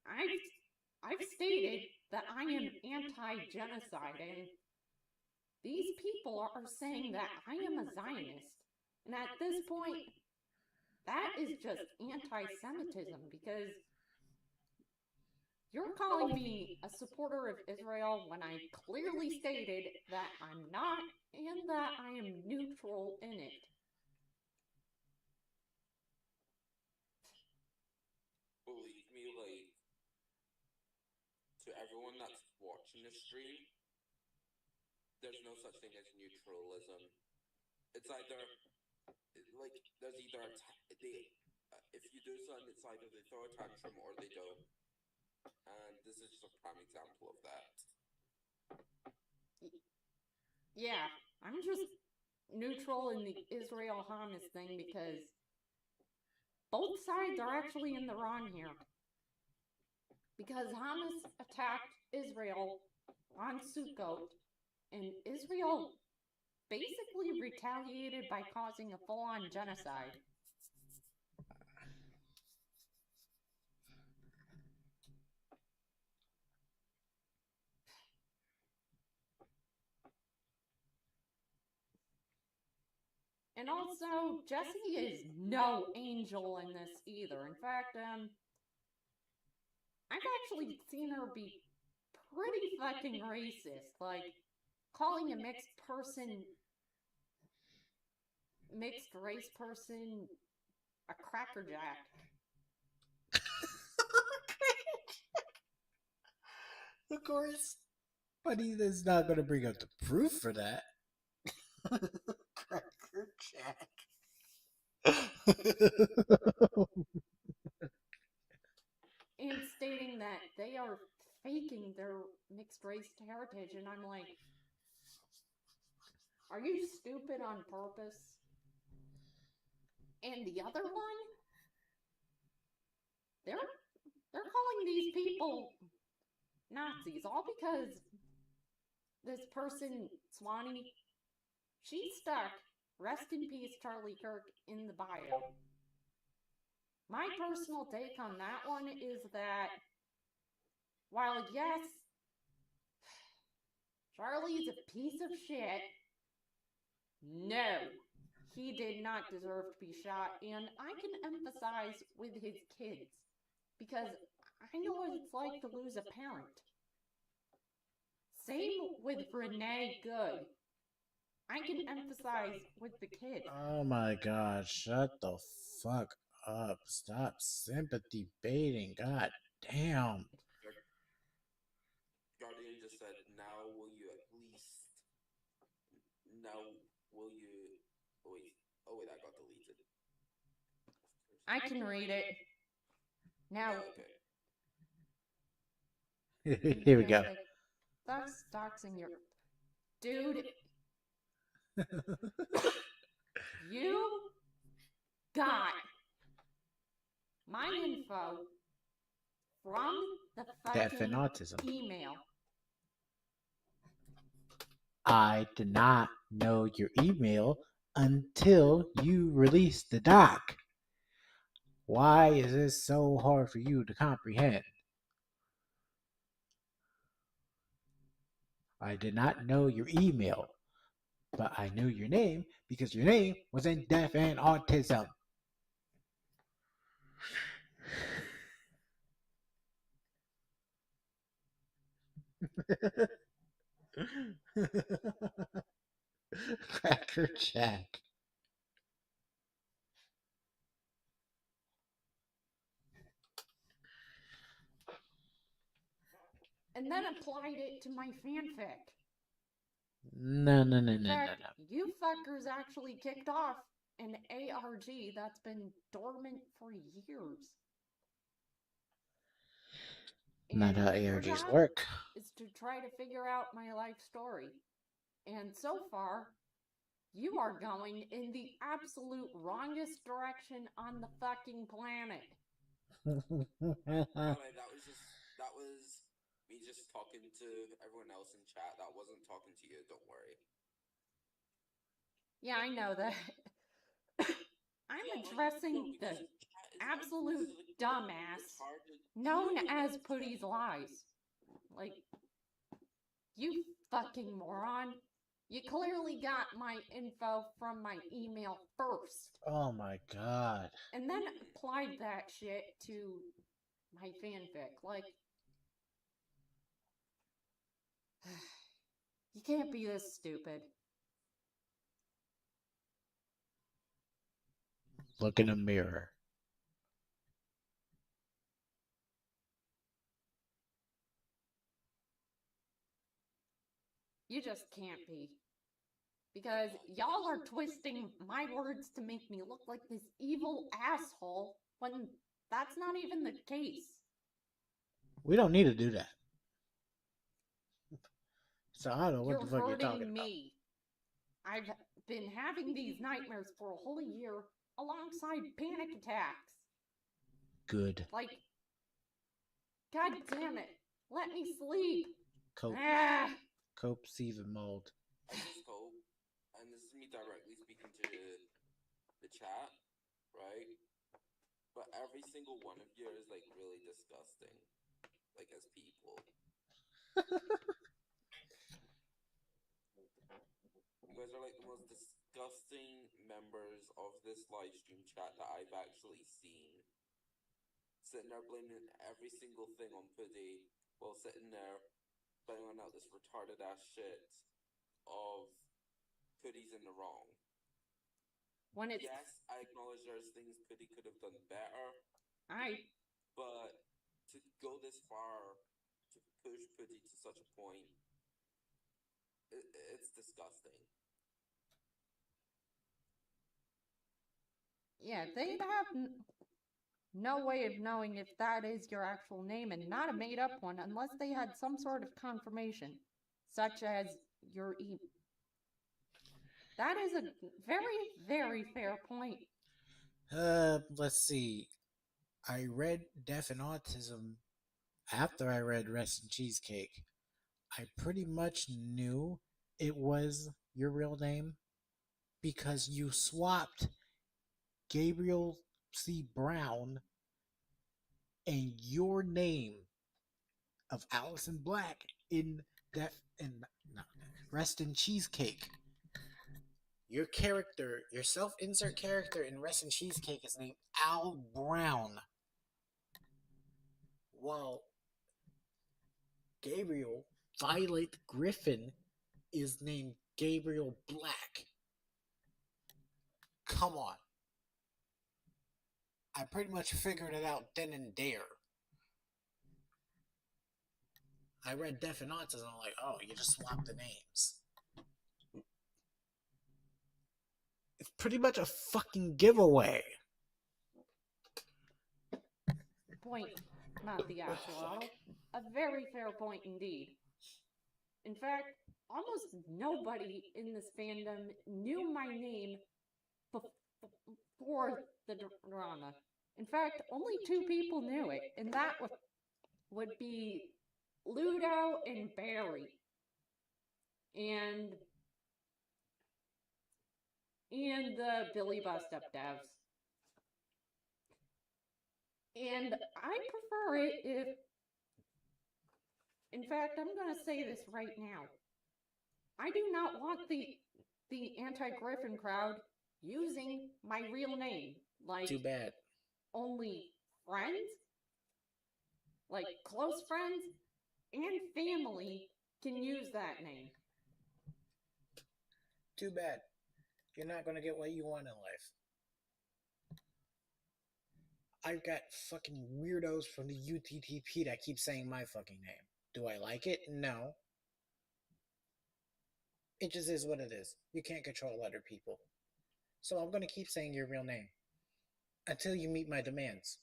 I've stated that I am anti-genocide, and these people are saying that I am a Zionist. And at this point, that is just anti-Semitism, because you're calling me a supporter of Israel when I clearly stated that I'm not, and that I am neutral in it. to everyone that's watching the stream, there's no such thing as neutralism. It's either like there's either if you do something, it's either they throw a tantrum or they don't. And this is just a prime example of that. Yeah, I'm just neutral in the Israel-Hamas thing because both sides are actually in the wrong here. Because Hamas attacked Israel on Sukkot, and Israel basically retaliated by causing a full-on genocide. And also, Jessie is no angel in this either. In fact, I've actually seen her be pretty fucking racist. Like, calling a mixed race person a crackerjack. Of course. But he is not going to bring up the proof for that. Cracker Jack. And stating that they are faking their mixed race heritage, and I'm like, are you stupid on purpose? And the other one, they're calling these people Nazis, all because this person, Swanee, she stuck, rest in peace Charlie Kirk, in the bio. My personal take on that one is that, while yes, Charlie's a piece of shit, no, he did not deserve to be shot, and I can empathize with his kids, because I know what it's like to lose a parent. Same with Renee Good. I can empathize with the kid. Oh my god, shut the fuck up. Stop sympathy baiting. God damn. Guardian just said, now will you at least... Now will you... Oh wait, that got deleted. I can read it. Now, Okay. Here we go. Thus doxing your... Dude, you got my info from the fucking autism. email. I did not know your email until you released the doc. Why is this so hard for you to comprehend? I did not know your email, but I knew your name because your name was in Deaf and Autism. Cracker Jack. And then applied it to my fanfic. No. In fact, you fuckers actually kicked off an ARG that's been dormant for years. Not how your ARGs job work. is to try to figure out my life story. And so far, you are going in the absolute wrongest direction on the fucking planet. Alright, that was me just talking to everyone else in chat. That wasn't talking to you, don't worry. Yeah, I know that. I'm addressing the absolute dumbass known as Puddie's Lies. Like, you fucking moron. You clearly got my info from my email first. Oh my god. And then applied that shit to my fanfic. Like, you can't be this stupid. Look in a mirror. You just can't be. Because y'all are twisting my words to make me look like this evil asshole when that's not even the case. We don't need to do that. So I don't know what You're the fuck you're talking hurting about. me. I've been having these nightmares for a whole year alongside panic attacks. Good. Like, god damn it, let me sleep. Cope. Ah! Cope, Stephen Mold. I just hope, and this is me directly speaking to the chat, right? But every single one of you is like really disgusting, like as people. You guys are like the most disgusting members of this live stream chat that I've actually seen. Sitting there blaming every single thing on Puddie while sitting there banging out this retarded ass shit of Puddie's in the wrong. When it's Yes, I acknowledge there's things Puddie could have done better, but to go this far, to push Puddie to such a point, it's disgusting. yeah, they'd have no way of knowing if that is your actual name and not a made up one unless they had some sort of confirmation, such as your That is a very, very fair point. Let's see. I read Death and Autism after I read Rest and Cheesecake. I pretty much knew it was your real name because you swapped Gabriel C. Brown and your name of Allison Black in Rest and Cheesecake. Your character, your self-insert character in Rest and Cheesecake is named Al Brown. While Gabriel Violet Griffin is named Gabriel Black. Come on. I pretty much figured it out then and there. I read Death and Autism and I'm like, oh, you just swap the names. It's pretty much a fucking giveaway. Point, not the actual. A very fair point indeed. In fact, almost nobody in this fandom knew my name before the drama. In fact, only 2 people knew it, and that would be Ludo and Barry. And the Billy Bust Up devs. And I prefer it if... In fact, I'm going to say this right now. I do not want the anti-Griffin crowd using my real name. Like, too bad. Only friends, like close friends, and family can use that name. Too bad. You're not going to get what you want in life. I've got fucking weirdos from the UTTP that keep saying my fucking name. Do I like it? No. It just is what it is. You can't control other people. So I'm going to keep saying your real name. Until you meet my demands.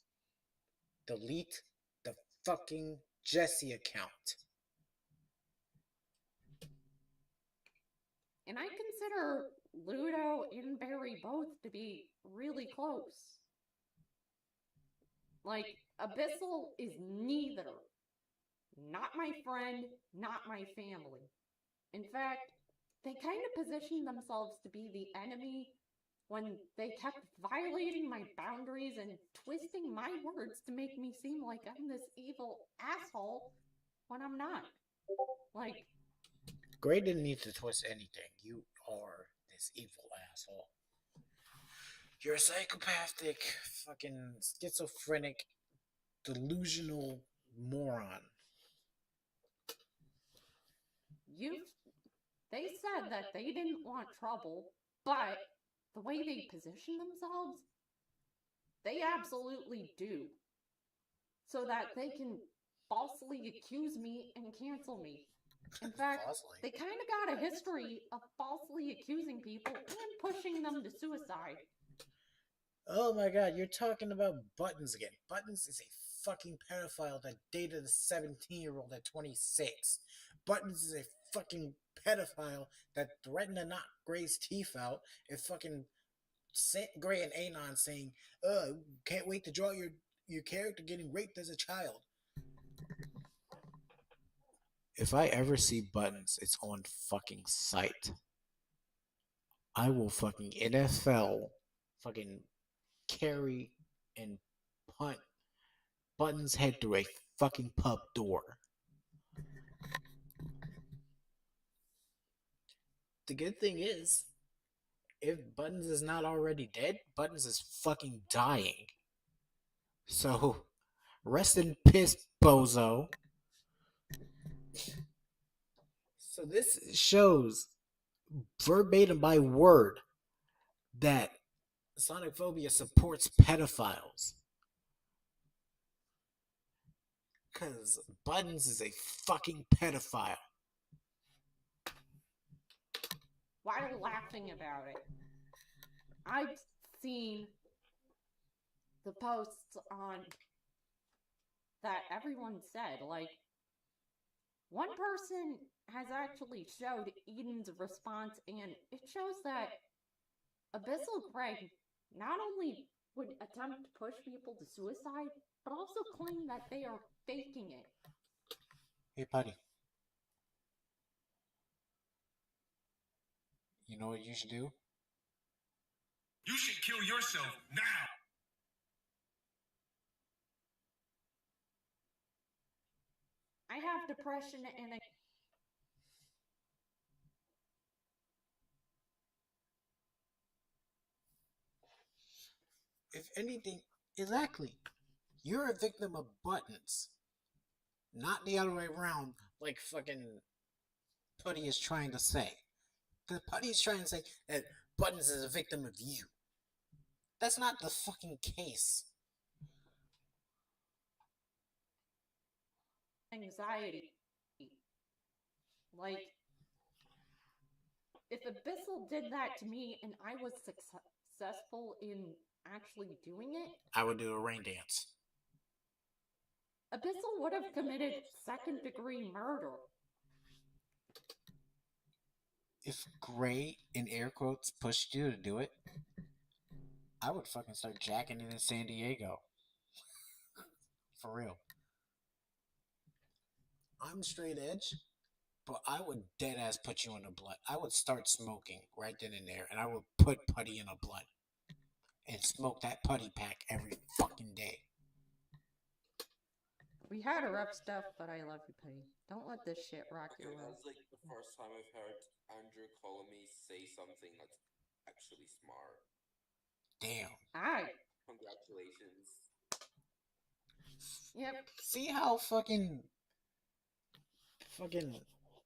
Delete the fucking Jesse account. And I consider Ludo and Barry both to be really close. Like, Abyssal is neither. Not my friend, not my family. In fact, they kind of positioned themselves to be the enemy when they kept violating my boundaries and twisting my words to make me seem like I'm this evil asshole when I'm not. Like... Gray didn't need to twist anything. You are this evil asshole. You're a psychopathic, fucking schizophrenic, delusional moron. They said that they didn't want trouble, but the way they position themselves, they absolutely do. So that they can falsely accuse me and cancel me. In fact, Falsely. they kind of got a history of falsely accusing people and pushing them to suicide. Oh my god, you're talking about Buttons again. Buttons is a fucking pedophile that dated a 17-year-old at 26. Buttons is a fucking pedophile that threatened to knock Gray's teeth out and fucking sent Gray an Anon saying, can't wait to draw your character getting raped as a child. If I ever see Buttons, it's on fucking sight. I will fucking NFL fucking carry and punt Buttons' head through a fucking pub door. The good thing is, if Buttons is not already dead, Buttons is fucking dying. So, rest in piss, bozo. So this shows verbatim by word that Sonicphobia supports pedophiles. Because Buttons is a fucking pedophile. While laughing about it, I've seen the posts on that everyone said, like, one person has actually showed Eden's response, and it shows that Abyssal Greg not only would attempt to push people to suicide, but also claim that they are faking it. Hey, Puddie. You know what you should do? You should kill yourself now! I have depression and If anything, exactly. You're a victim of Buttons. Not the other way around, like fucking Puddie is trying to say. Because Puddie is trying to say that Buttons is a victim of you. That's not the fucking case. anxiety. Like, if Abyssal did that to me and I was successful in actually doing it, I would do a rain dance. Abyssal would have committed second-degree murder. If Gray, in air quotes, pushed you to do it, I would fucking start jacking it in San Diego. For real. I'm straight edge, but I would dead ass put you in a blunt. I would start smoking right then and there, and I would put Puddie in a blunt and smoke that Puddie pack every fucking day. We had a rough stuff, but I love you, Puddie. Don't let this shit rock your world. That's like the first time I've heard Andrew calling me say something that's actually smart. Damn. Aye. Congratulations. Yep. See how fucking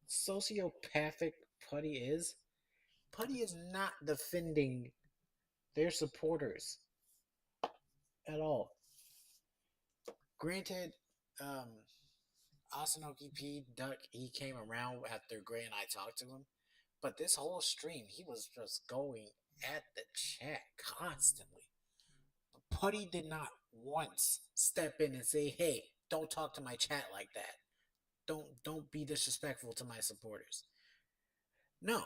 sociopathic Puddie is? Puddie is not defending their supporters at all. Granted, Asanoki P. Duck, he came around after Gray and I talked to him, but this whole stream, he was just going at the chat constantly. Puddie did not once step in and say, hey, don't talk to my chat like that. Don't be disrespectful to my supporters. No,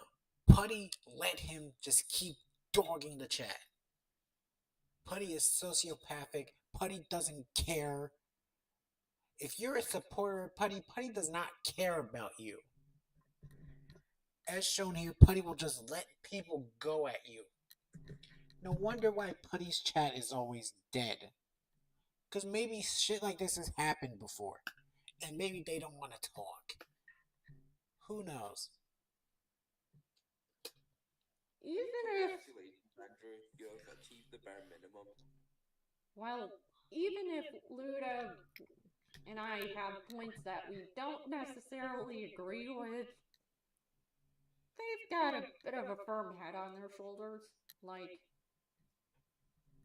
Puddie let him just keep dogging the chat. Puddie is sociopathic. Puddie doesn't care. If you're a supporter of Puddie, Puddie does not care about you. As shown here, Puddie will just let people go at you. No wonder why Puddie's chat is always dead. Because maybe shit like this has happened before. And maybe they don't want to talk. Who knows? Even if, Congratulations, Andrew. You have achieved the bare minimum. well, even if Luda and I have points that we don't necessarily agree with, they've got a bit of a firm head on their shoulders. Like,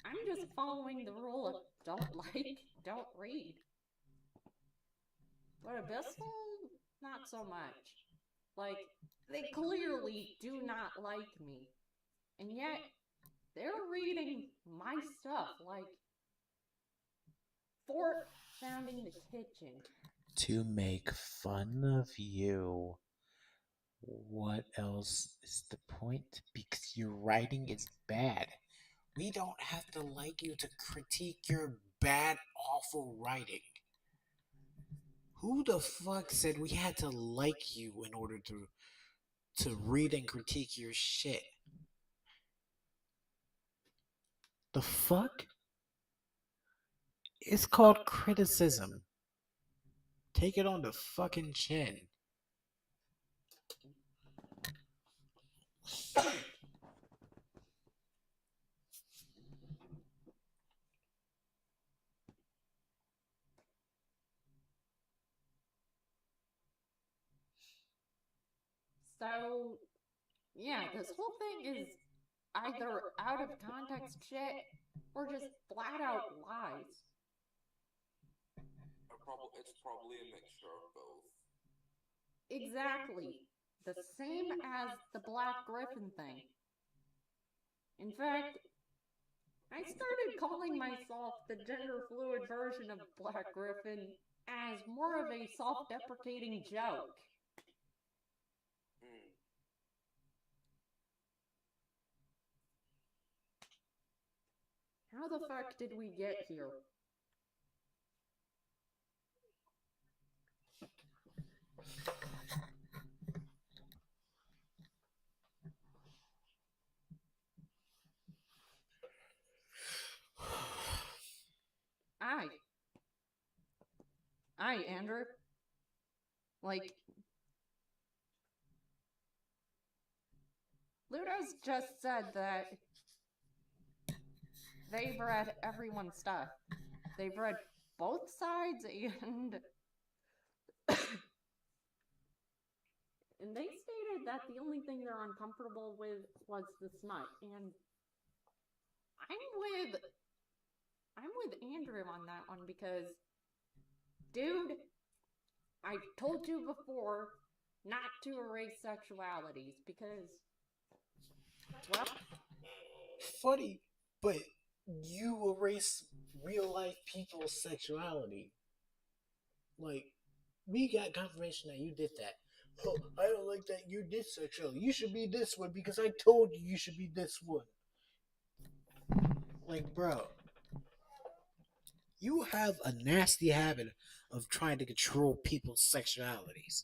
I'm just following the rule of don't like, don't read. But Abyssal, not so much. Like, they clearly do not like me. And yet, they're reading my stuff, like Fort founding the kitchen. To make fun of you. What else is the point? Because your writing is bad. We don't have to like you to critique your bad, awful writing. Who the fuck said we had to like you in order to read and critique your shit? The fuck? It's called criticism. Take it on the fucking chin. So, yeah, this whole thing is either out of context shit or just flat out lies. It's probably a mixture of both. Exactly. The same as the Black Griffin thing. In fact, I started calling myself the gender fluid version of Black Griffin as more of a self-deprecating joke. How the fuck did we get here? Aye, Andrew. Like, Ludo's just said that they've read everyone's stuff. They've read both sides and and they stated that the only thing they're uncomfortable with was the smut. And I'm with Andrew on that one because, dude, I've told you before not to erase sexualities because, well, Funny, but you erase real life people's sexuality. Like, we got confirmation that you did that. Oh, I don't like that you did sexuality. You should be this one because I told you you should be this one. Like, bro, you have a nasty habit of trying to control people's sexualities.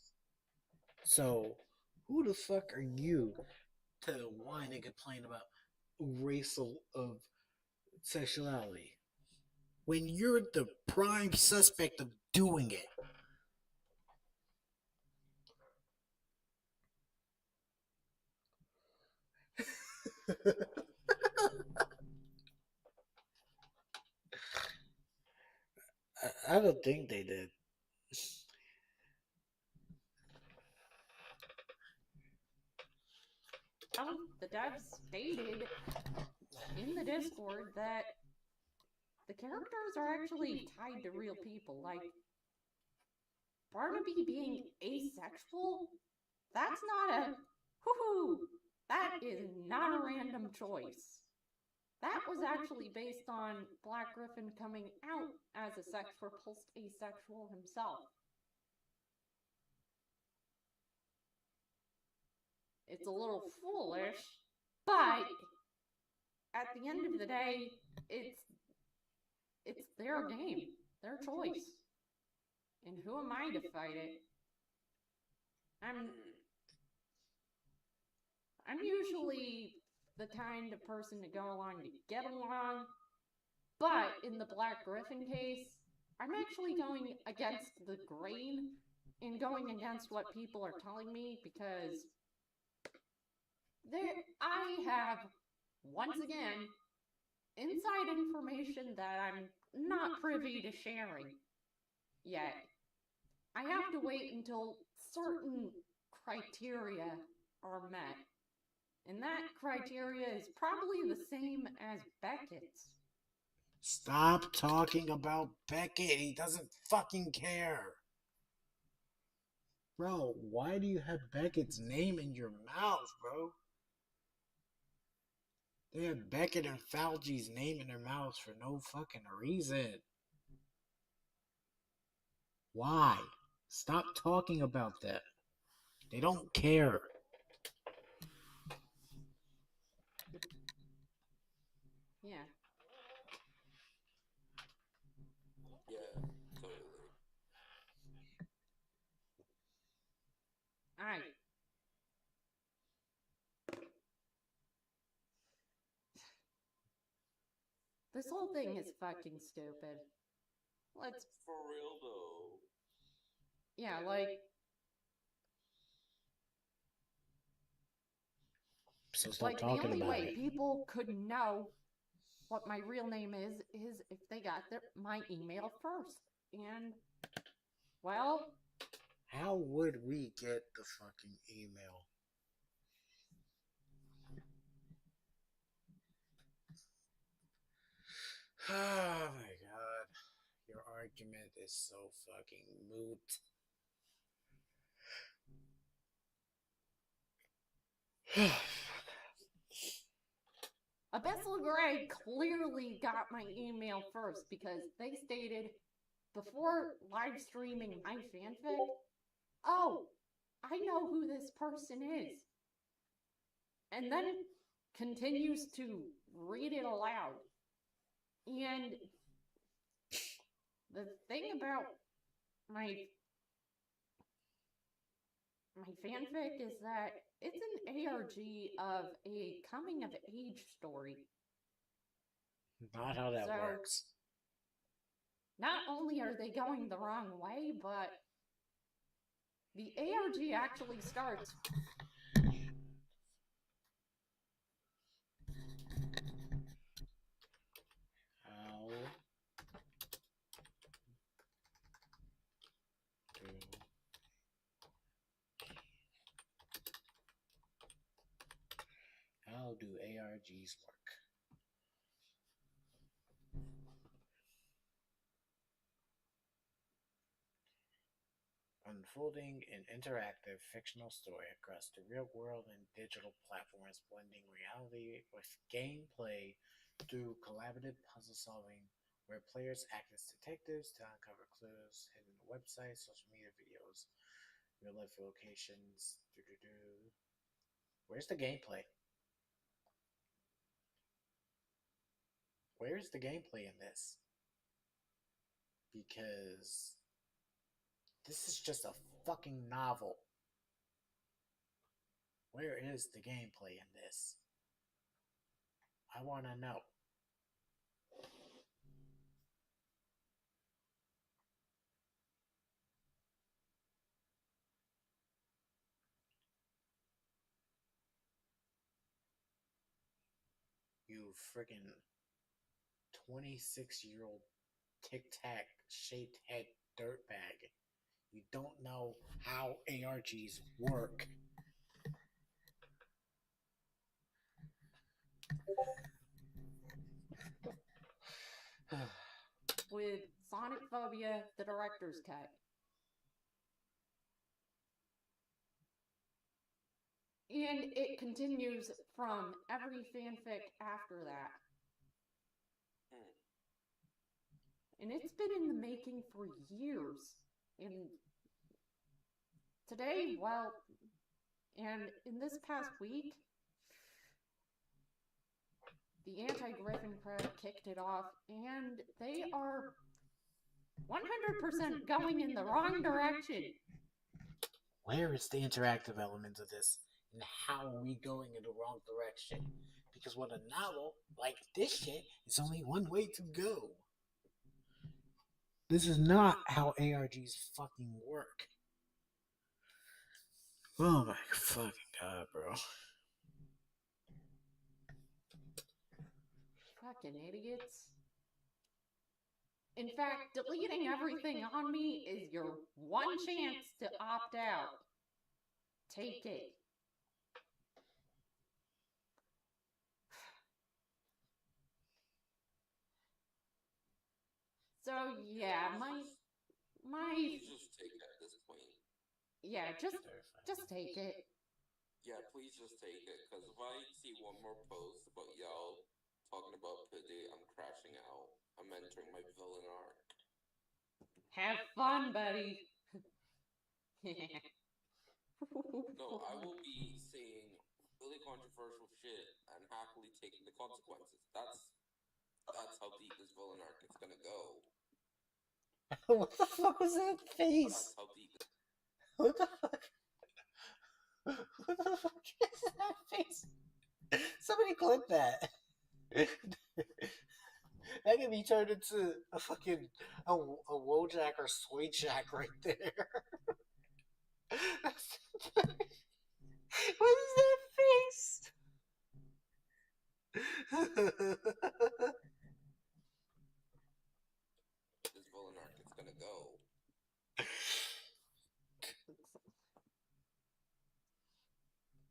So, who the fuck are you to whine and complain about racial of sexuality when you're the prime suspect of doing it? I don't think they did. the devs stated in the Discord that the characters are actually tied to real people. Like, Barnaby being asexual? That's not a woohoo! That is not a random choice. That was actually based on Black Griffin coming out as a sex-repulsed asexual himself. It's a little foolish, but at the end of the day, it's their game, their choice. And who am I to fight it? I'm usually the kind of person to go along to get along, but in the Black Griffin case, I'm actually going against the grain and going against what people are telling me because I have, once again, inside information that I'm not privy to sharing yet. I have to wait until certain criteria are met. And that criteria is probably the same as Beckett's. Stop talking about Beckett. He doesn't fucking care. Bro, why do you have Beckett's name in your mouth, bro? They have Beckett and Fauci's name in their mouths for no fucking reason. Why? Stop talking about that. They don't care. Yeah. Yeah, totally. Alright. This whole thing is fucking stupid. Let's. For real though. Yeah, like. So stop Like, the talking only about way it. people could know what my real name is if they got my email first. And, well, How would we get the fucking email? Oh my god. Your argument is so fucking moot. Abyssal Gray clearly got my email first because they stated before live streaming my fanfic, oh, I know who this person is. And then it continues to read it aloud. And the thing about my fanfic is that it's an ARG of a coming of age story. Not how that So, works. Not only are they going the wrong way, but the ARG actually starts. How do ARGs work? Unfolding an interactive fictional story across the real world and digital platforms, blending reality with gameplay through collaborative puzzle solving, where players act as detectives to uncover clues hidden in websites, social media videos, real life locations. Where's the gameplay? Where's the gameplay in this? Because this is just a fucking novel. Where is the gameplay in this? I want to know. You friggin' 26-year-old tic-tac shaped head dirtbag. You don't know how ARGs work. With Sonicphobia, the director's cut. And it continues from every fanfic after that. And it's been in the making for years. And today, well, and in this past week, the anti-Griffin crowd kicked it off, and they are 100% going in the wrong direction. Where is the interactive element of this? And how are we going in the wrong direction? Because with a novel like this shit, it's only one way to go. This is not how ARGs fucking work. Oh my fucking god, bro. Fucking idiots. In fact, deleting everything on me is your one chance to opt out. Take it. So yeah, my You just take it at this point. Yeah, just take it. Yeah, please just take it, because if I see one more post about y'all talking about Puddie, I'm crashing out. I'm entering my villain arc. Have fun, buddy. No, I will be saying really controversial shit and happily taking the consequences. That's how deep this villain arc is gonna go. What the fuck was that face? That's how deep. What the fuck? What the fuck is that face? Somebody clip that. That could be turned into a fucking a Wojak or Swayjack right there. What is that face? This villain arc is gonna go.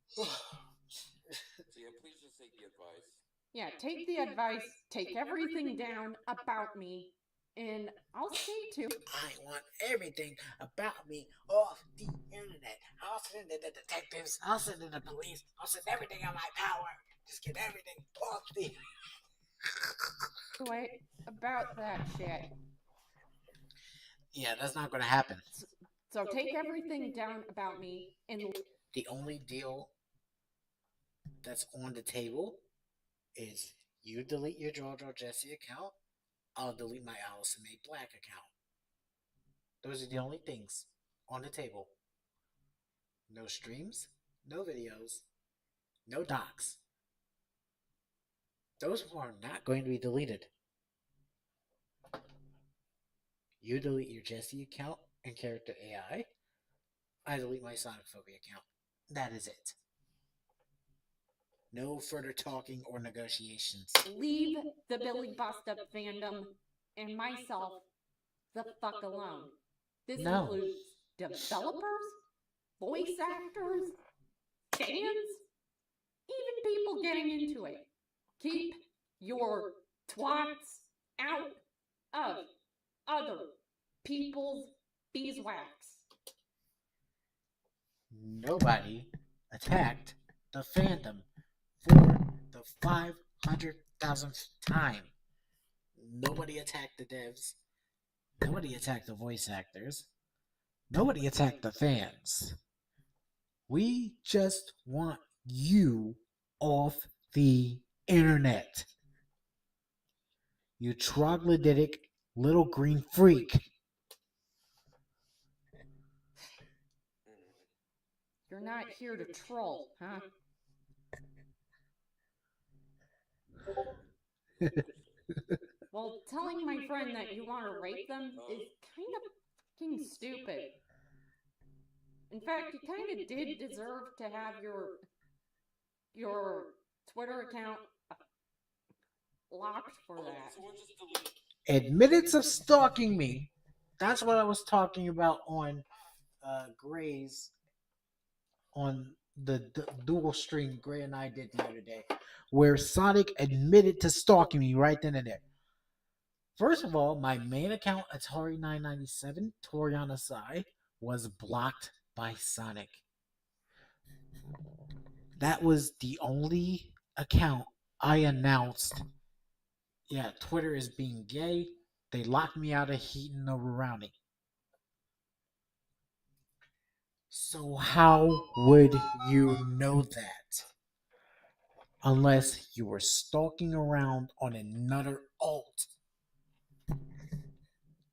So yeah, please just take the advice. Yeah, take the advice, take everything down about me, and I'll stay to. I want everything about me off the internet. I'll send it to the detectives. I'll send it to the police. I'll send everything in my power. Just get everything off the. Wait, about that shit. Yeah, that's not going to happen. So take everything down about me and. The only deal that's on the table is you delete your JoJo Jesse account. I'll delete my Allison Mae Black account. Those are the only things on the table. No streams, no videos, no docs. Those are not going to be deleted. You delete your Jesse account and character AI. I delete my Sonicphobia account. That is it. No further talking or negotiations. Leave the Billy Bust Up fandom and myself the fuck alone. This includes developers, voice actors, fans, even people getting into it. Keep your twats out of other people's beeswax. Nobody attacked the fandom for the 500,000th time. Nobody attacked the devs. Nobody attacked the voice actors. Nobody attacked the fans. We just want you off the internet. You troglodytic little green freak. You're not here to troll, huh? Well, telling my friend that you want to rape them is kind of fucking stupid. In fact, you kind of did deserve to have your Twitter account locked for that. So we'll just delete. Admittance of stalking me. That's what I was talking about on Gray's on the dual stream Gray and I did the other day, where Sonic admitted to stalking me right then and there. First of all, my main account, Atari997, Toriana Sai, was blocked by Sonic. That was the only account I announced. Yeah, Twitter is being gay. They locked me out of Heaton over Rounding. So how would you know that? Unless you were stalking around on another alt.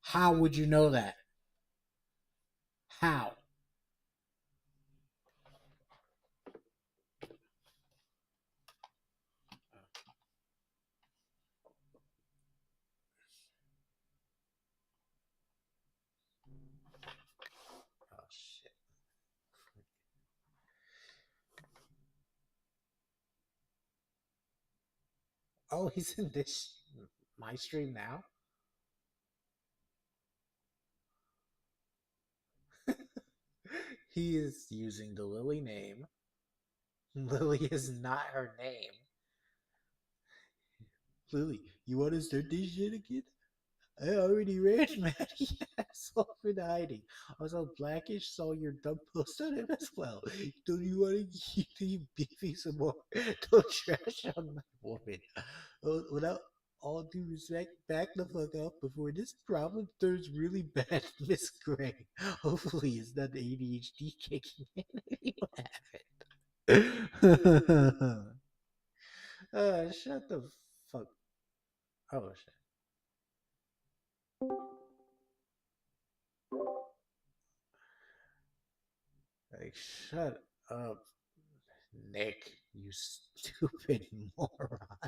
How would you know that? How? Oh shit. Oh, he's in this my stream now? He is using the Lily name. Lily is not her name. Lily, you want to start this shit again? I already ran Maddie ass off in hiding. Also, Blackish saw your dumb post on him as well. Don't you want to keep beefing some more? Don't trash on my woman. Without all due respect, back the fuck up before this problem turns really bad, Miss Gray. Hopefully, it's not the ADHD kicking in. You have it. Shut the fuck. Oh shit. Like, shut up, Nick, you stupid moron.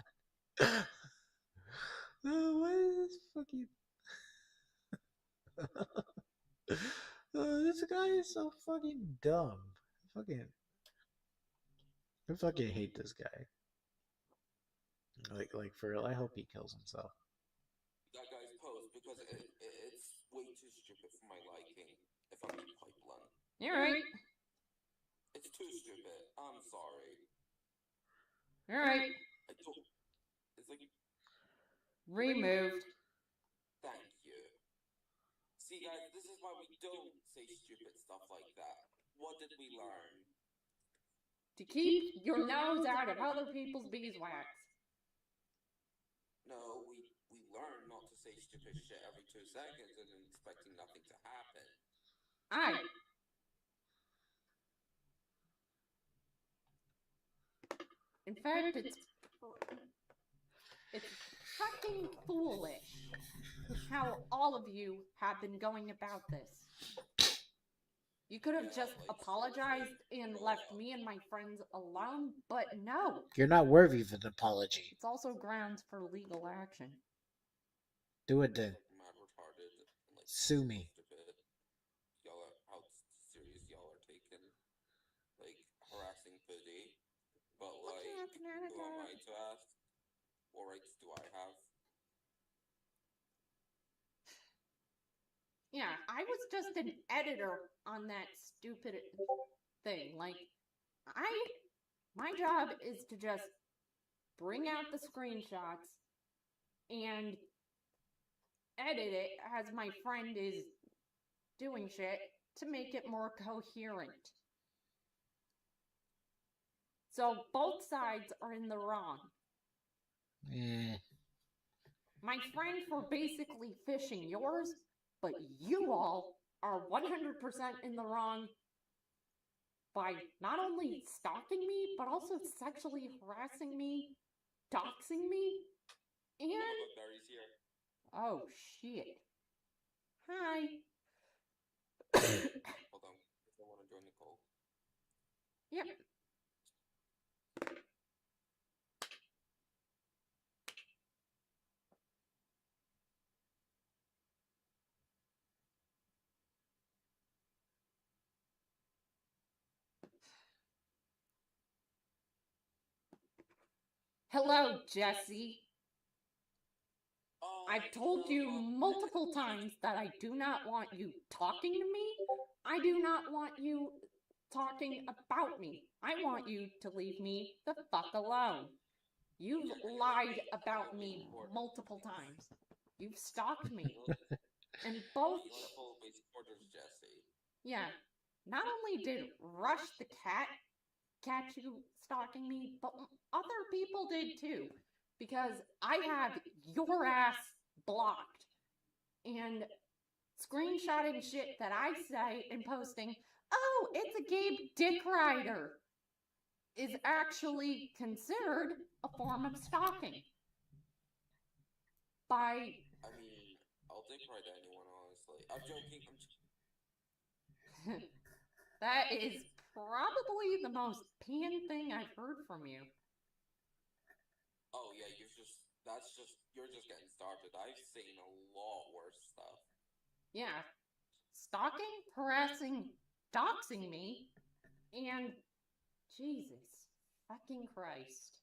What is this fucking. This guy is so fucking dumb. Fucking. I fucking hate this guy. Like for real, I hope he kills himself. That guy's post because it's way too stupid for my liking, if I'm being quite blunt. You're right. It's too stupid. I'm sorry. You're right. I don't. It's like. Removed. Thank you. See, guys, this is why we don't say stupid stuff like that. What did we learn? To keep your nose out of other people's beeswax. No, we learned not to say stupid shit every 2 seconds and then expecting nothing to happen. In fact, it's fucking foolish how all of you have been going about this. You could have just apologized and left me and my friends alone, but no. You're not worthy of an apology. It's also grounds for legal action. Do it then. Mad retarded. And, like, Sue me. stupid. Y'all are how serious y'all are taking, like, harassing Puddie. But, like, who am I to ask? What rights do I have? Yeah, I was just an editor on that stupid thing. Like, my job is to just bring out the screenshots and edit it as my friend is doing shit to make it more coherent. So both sides are in the wrong. My friend for basically fishing yours, but you all are 100% in the wrong by not only stalking me, but also sexually harassing me, doxing me, and... Barry's here. Oh, shit. Hi. Hold on. I want to join the call. Yep. Hello, Jesse. I've told you multiple times that I do not want you talking to me. I do not want you talking about me. I want you to leave me the fuck alone. You've lied about me multiple times. You've stalked me. And both... Yeah. Not only did Rush the cat catch you stalking me, but other people did too. Because I have your ass blocked. And screenshotting shit that I say and posting, oh, it's a Gabe dick rider, is actually considered a form of stalking. By... I mean, I'll dick ride anyone, honestly. I'm joking. That is probably the most pan thing I've heard from you. Oh yeah, you're just getting started. I've seen a lot worse stuff. Yeah. Stalking, harassing, doxing me, and Jesus fucking Christ.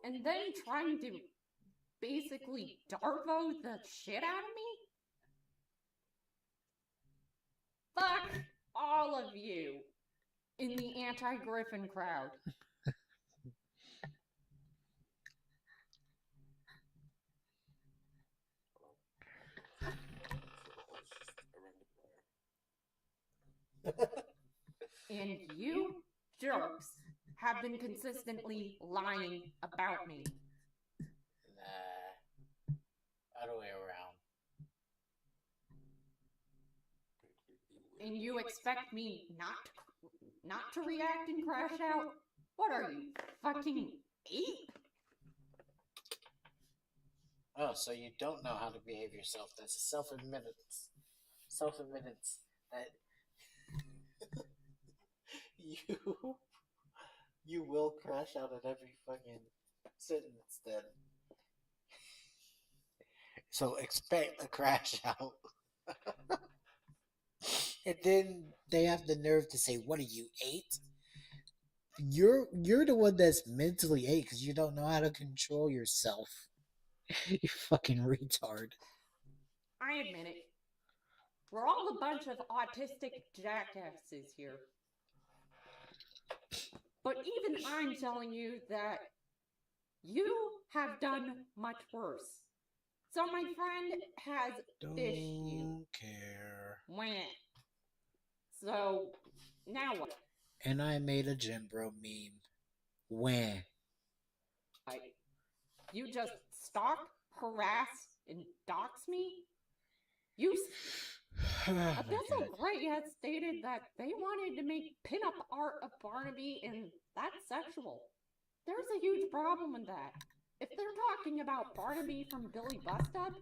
And then trying to basically Darvo the shit out of me? Fuck all of you in the anti-Griffin crowd. And you jerks have been consistently lying about me. Nah, other way around. And you expect me not to react and crash out? What are you, fucking 8? Oh, so you don't know how to behave yourself. That's a self-admittance. Self-admittance that you you will crash out at every fucking sentence then. So expect a crash out. And then they have the nerve to say, "What are you, 8?" You're the one that's mentally 8 because you don't know how to control yourself. You fucking retard. I admit it. We're all a bunch of autistic jackasses here. But even I'm telling you that you have done much worse. So my friend has fished you. Don't care. Wah. So, now what? And I made a Jim Bro meme. When? You just stalk, harass, and dox me? You Oh my God. Abyssal Gray has stated that they wanted to make pinup art of Barnaby, and that's sexual. There's a huge problem with that. If they're talking about Barnaby from Billy Bustup,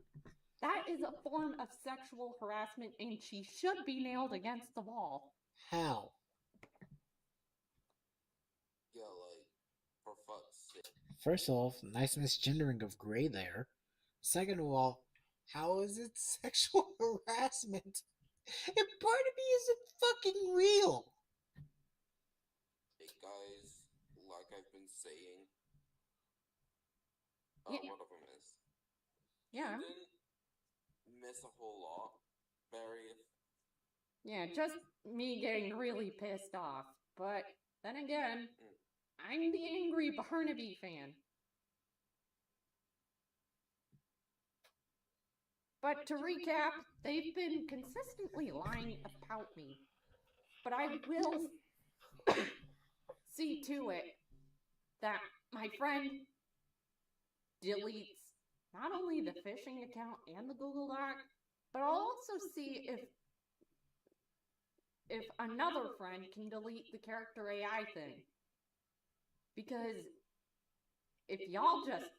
that is a form of sexual harassment, and she should be nailed against the wall. How? Yeah, like, for fuck's sake. First off, nice misgendering of Gray there. Second of all, how is it sexual harassment if Barnaby isn't fucking real? Hey guys, like I've been saying, Yeah. one of them is. Yeah. You didn't miss a whole lot, Barry. Yeah, just me getting really pissed off. But then again, I'm the angry Barnaby fan. But to recap, they've been consistently lying about me. But I will see to it that my friend deletes not only the phishing account and the Google Doc, but I'll also see if another friend can delete the character AI thing. Because if y'all just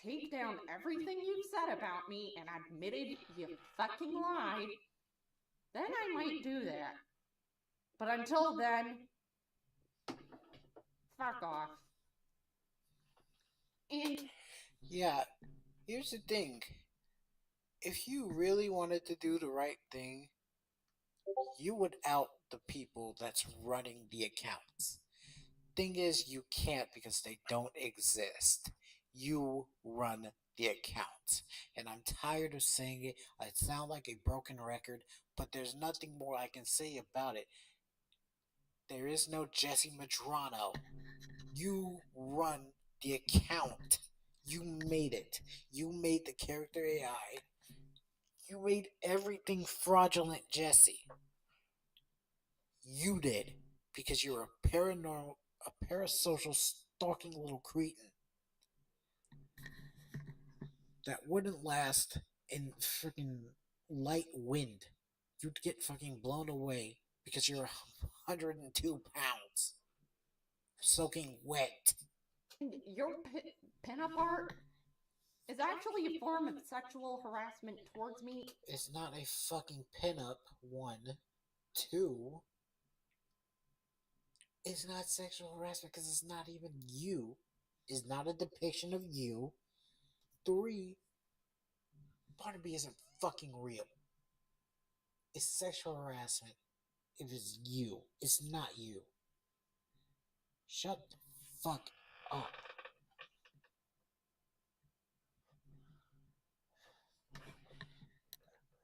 take down everything you've said about me and admitted you fucking lied, then I might do that. But until then, fuck off. And yeah, here's the thing. If you really wanted to do the right thing, you would out the people that's running the accounts. Thing is, you can't because they don't exist. You run the account. And I'm tired of saying it. I sound like a broken record, but there's nothing more I can say about it. There is no Jesse Madrano. You run the account. You made it. You made the character AI. You made everything fraudulent, Jesse. You did. Because you're a paranormal, a parasocial, stalking little cretin that wouldn't last in freaking light wind. You'd get fucking blown away because you're 102 pounds. Soaking wet. your pinup art is actually a form of sexual harassment towards me. It's not a fucking pinup, 1. 2. It's not sexual harassment because it's not even you. It's not a depiction of you. 3. Barnaby isn't fucking real. It's sexual harassment if it's you. It's not you. Shut the fuck up.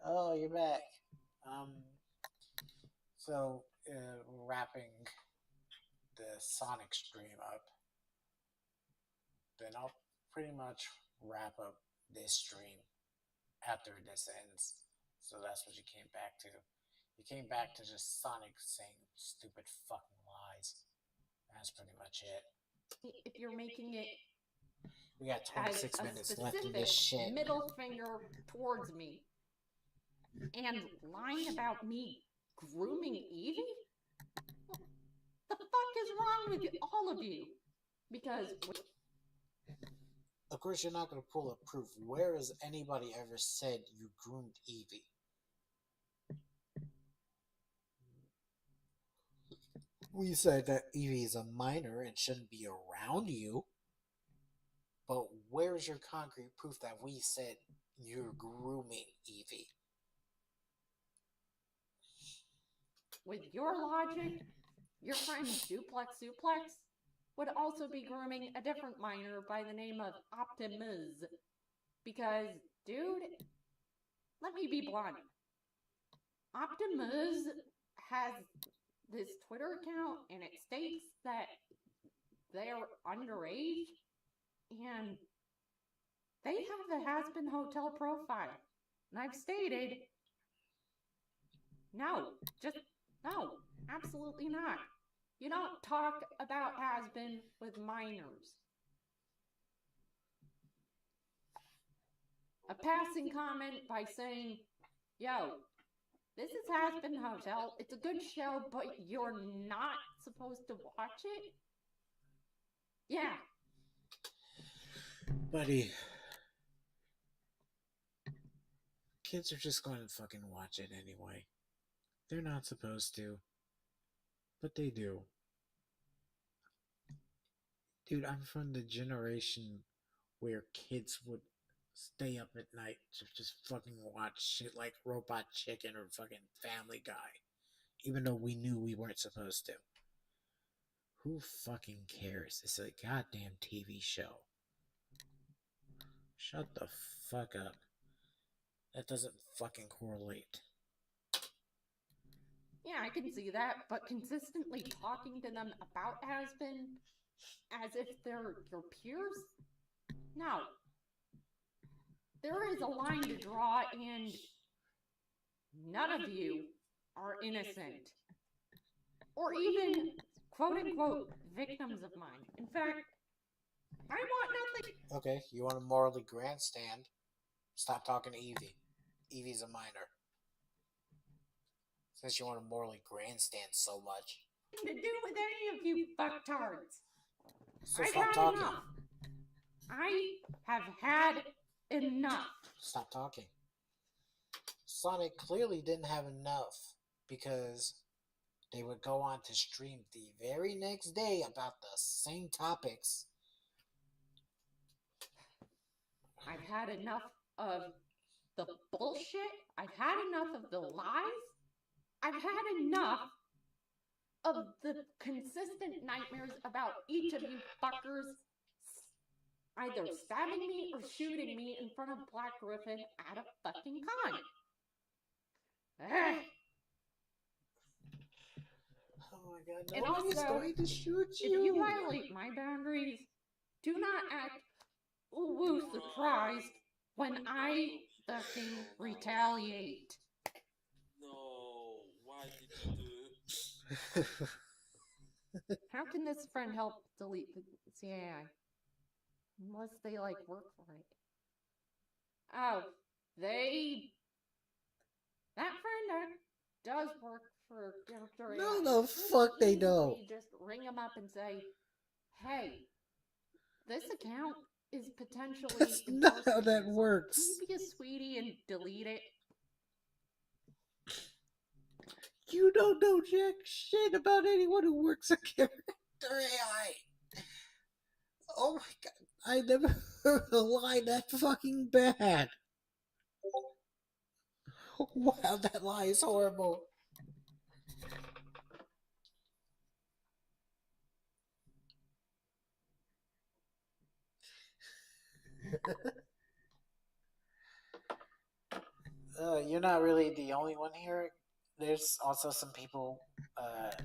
Oh, you're back. So, wrapping the Sonic stream up, then I'll pretty much wrap up this stream after this ends. So that's what you came back to. You came back to just Sonic saying stupid fucking lies. That's pretty much it. If you're making it We got as 26 a minutes left in this specific shit. middle finger towards me and lying about me grooming Evie? What the fuck is wrong with all of you? Because Of course, you're not going to pull up proof. Where has anybody ever said you groomed Evie? We said that Evie is a minor and shouldn't be around you. But where's your concrete proof that we said you're grooming Evie? with your logic, your friend Duplex Suplex would also be grooming a different minor by the name of Optimus. Because, dude, let me be blunt. Optimus has this Twitter account and it states that they're underage and they have the Has-Been Hotel profile. And I've stated, no, just no, absolutely not. You don't talk about Has-Been with minors. A passing comment by saying, yo, this is Has-Been Hotel. It's a good show, but you're not supposed to watch it? Yeah. Buddy, kids are just going to fucking watch it anyway. They're not supposed to, but they do. Dude, I'm from the generation where kids would stay up at night to just fucking watch shit like Robot Chicken or fucking Family Guy, even though we knew we weren't supposed to. Who fucking cares? It's a goddamn TV show. Shut the fuck up. That doesn't fucking correlate. Yeah, I can see that, but consistently talking to them about Has-Been as if they're your peers? No. There is a line to draw, and none of you are innocent. Or even, quote-unquote, victims of mine. In fact, I want nothing. Okay, you want to morally grandstand? Stop talking to Evie. Evie's a minor. Since you want to morally grandstand so much. To do with any of you fucktards. So I've stop had talking. enough. I have had enough. Stop talking. Sonic clearly didn't have enough because they would go on to stream the very next day about the same topics. I've had enough of the bullshit. I've had enough of the lies. I've had enough of the consistent nightmares about each of you fuckers either stabbing me or shooting me in front of Black Griffin at a fucking con. Ugh. Oh my god, And nobody's also, going to shoot If you. you violate my boundaries, do not act ooh surprised when I fucking retaliate. No, why did you do it? How can this friend help delete the CAI? Unless they, like, work for it. Oh, that friend does work for Character AI. No, the fuck they don't. You just ring them up and say, hey, this account is potentially That's not how that impersonating works. someone. Can you be a sweetie and delete it? You don't know jack shit about anyone who works at Character AI. Oh my god, I never heard a lie that fucking bad. Wow, that lie is horrible. You're not really the only one here. There's also some people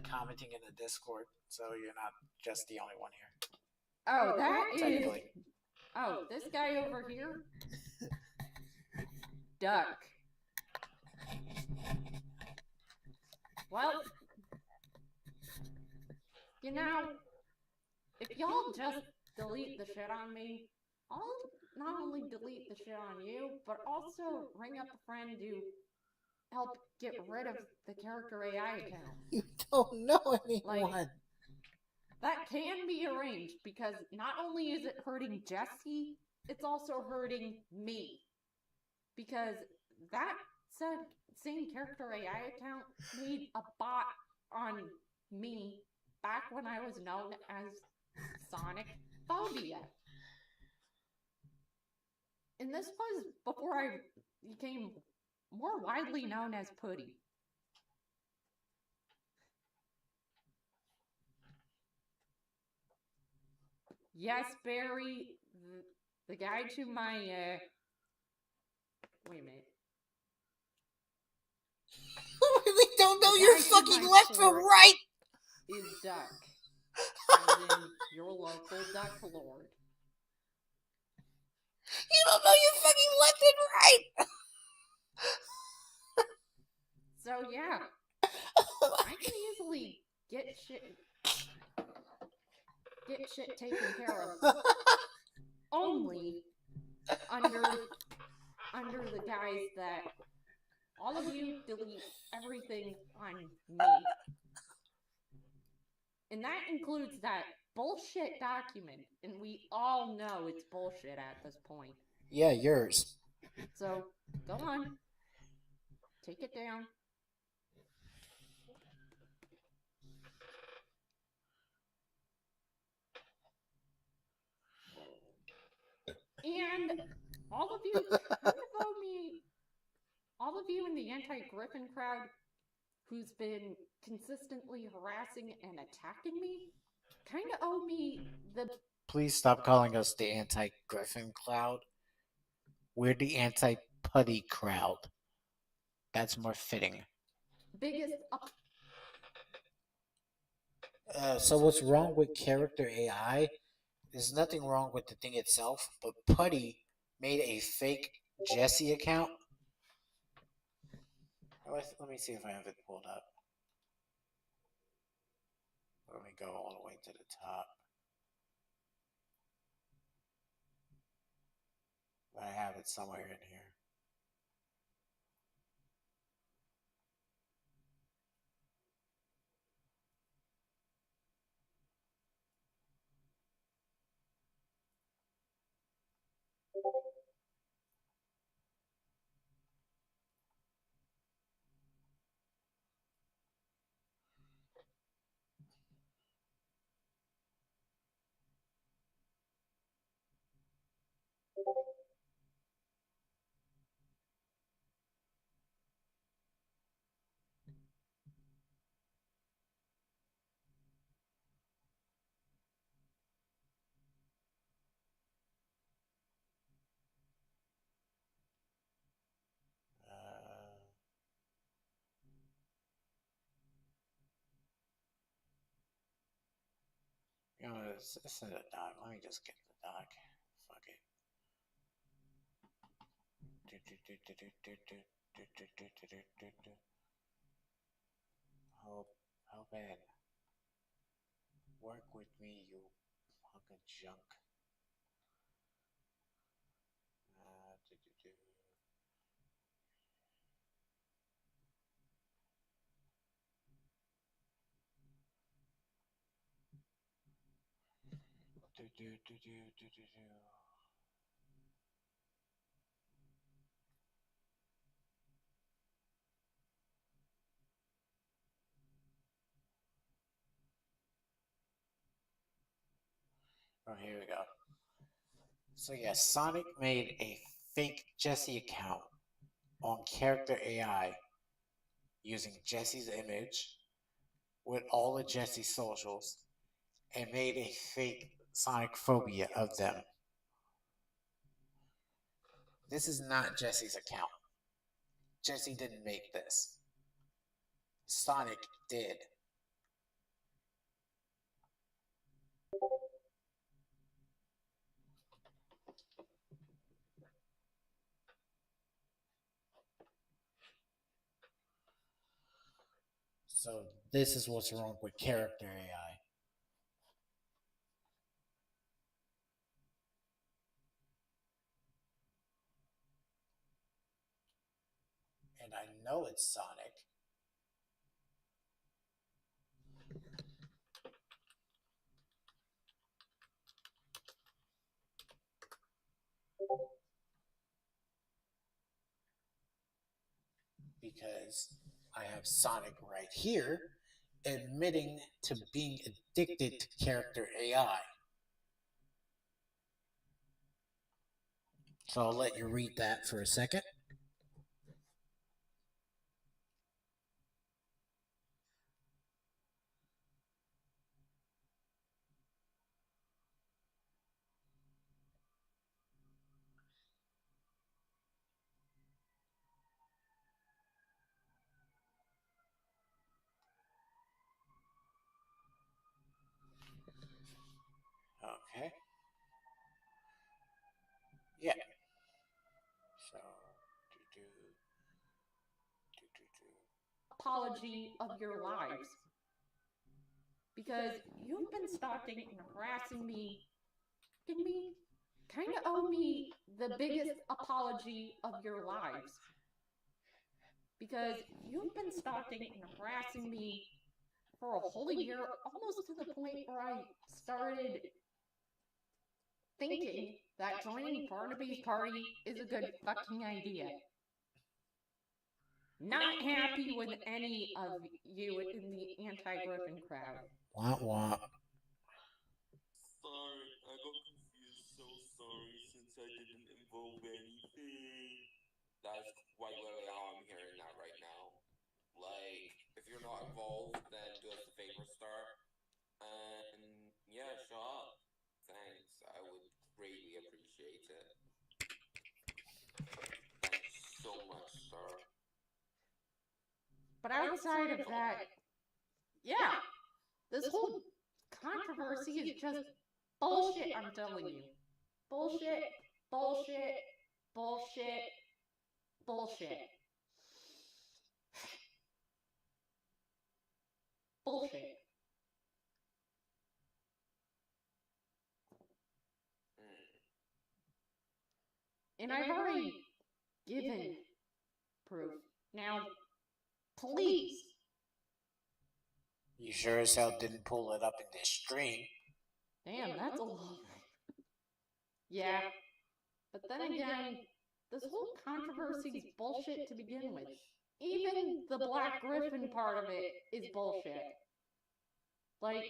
commenting in the Discord, so you're not just the only one here. Oh, that is... Technically. Oh, this guy over here? Duck. Well, you know, if y'all just delete the shit on me, I'll not only delete the shit on you, but also ring up a friend to help get rid of the character AI account. You don't know anyone. Like, that can be arranged because not only is it hurting Jesse, it's also hurting me. Because that said same character AI account made a bot on me back when I was known as Sonicphobia. And this was before I became more widely known as Puddie. Yes, Barry, the guy to my, wait a minute. I really don't know The your guy to fucking my left from fourth right. is Duck, as in your local Duck Lord. You don't know your fucking left and right. So yeah, I can easily get shit taken care of. Only under the guise that all of you delete everything on me. And that includes that bullshit document, and we all know it's bullshit at this point. Yeah, yours. So, go on. Take it down. And all of you kind of owe me, all of you in the anti-Griffin crowd who's been consistently harassing and attacking me, kind of owe me the... Please stop calling us the anti-Griffin crowd. We're the anti-Puddie crowd. That's more fitting. biggest... So what's wrong with character AI? There's nothing wrong with the thing itself, but Puddie made a fake Jesse account. Let me see if I have it pulled up. Let me go all the way to the top. But I have it somewhere in here. You know, this is a doc. Let me just get the doc. Fuck it. How bad? Work with me, you hunk of junk. Oh, here we go. So yeah, Sonic made a fake Jesse account on character AI using Jesse's image with all of Jesse's socials and made a fake Sonicphobia of them. This is not Jesse's account. Jesse didn't make this. Sonic did. So this is what's wrong with character AI. And I know it's Sonic. Because I have Sonic right here admitting to being addicted to character AI. So I'll let you read that for a second. Okay. Yeah. So, do, Apology of your lives. Because you've been stalking and harassing me. Can me kind of owe me the biggest apology of your lives. Because you've been stalking and harassing me for a whole year, almost to the point where I started thinking that joining Barnaby's party is a good fucking idea. Not happy with any of you in the anti-Griffin crowd. Wah wah. Sorry, I got confused. So sorry, since I didn't involve anything. That's quite literally how I'm hearing that right now. Like, if you're not involved, then do us a favor, star. And yeah, shut up. Thanks. I would greatly appreciate it. Thanks so much, star. But outside of that, yeah, this whole controversy is just bullshit, I'm telling you. Bullshit, bullshit, bullshit, bullshit. Bullshit. And I've already given proof. Now, please. You sure as hell didn't pull it up in this stream. Damn, that's a lot. Yeah. But then again, this whole controversy is bullshit to begin with. Even the Black Griffin part of it is bullshit. Like,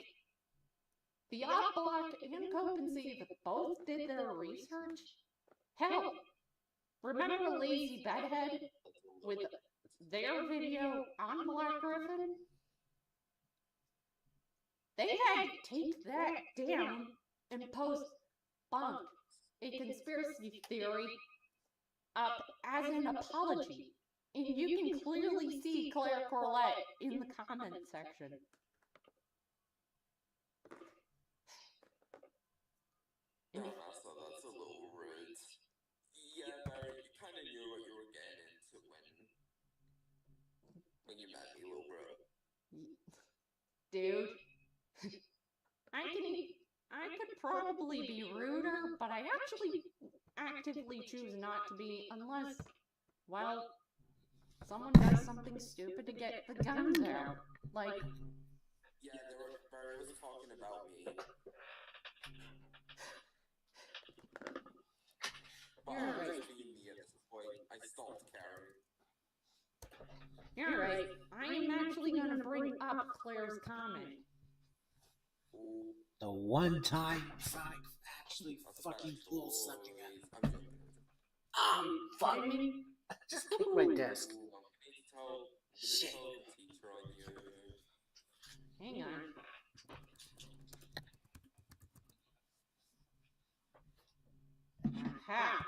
the Op-Block and Copenhagen both did their research. Hell, remember Lazy Bedhead with their video on Black Griffin? They had to take that down and post Bunk, a conspiracy theory, up as an apology. And you can clearly see Claire Corlett in the comment section. That's a little rude. Yeah, Barry, you kind of knew what you were getting into when you met me, little bro. Dude, I could probably be ruder, but I actually actively choose not to be unless, well, someone does something stupid to get the guns out. Like, Yeah, Barry was talking about me. But You're I'm right. just being me at this point. I stopped caring. You're right, I am actually gonna bring up Claire's comment. Ooh, The one time Sonic actually that's a fucking bad pulled something out. choice. I'm joking. Ah, fuck. Kidding me? Just kicked my desk. Ooh, I'm Shit. gonna tell the teacher on you. Hang on. Aha.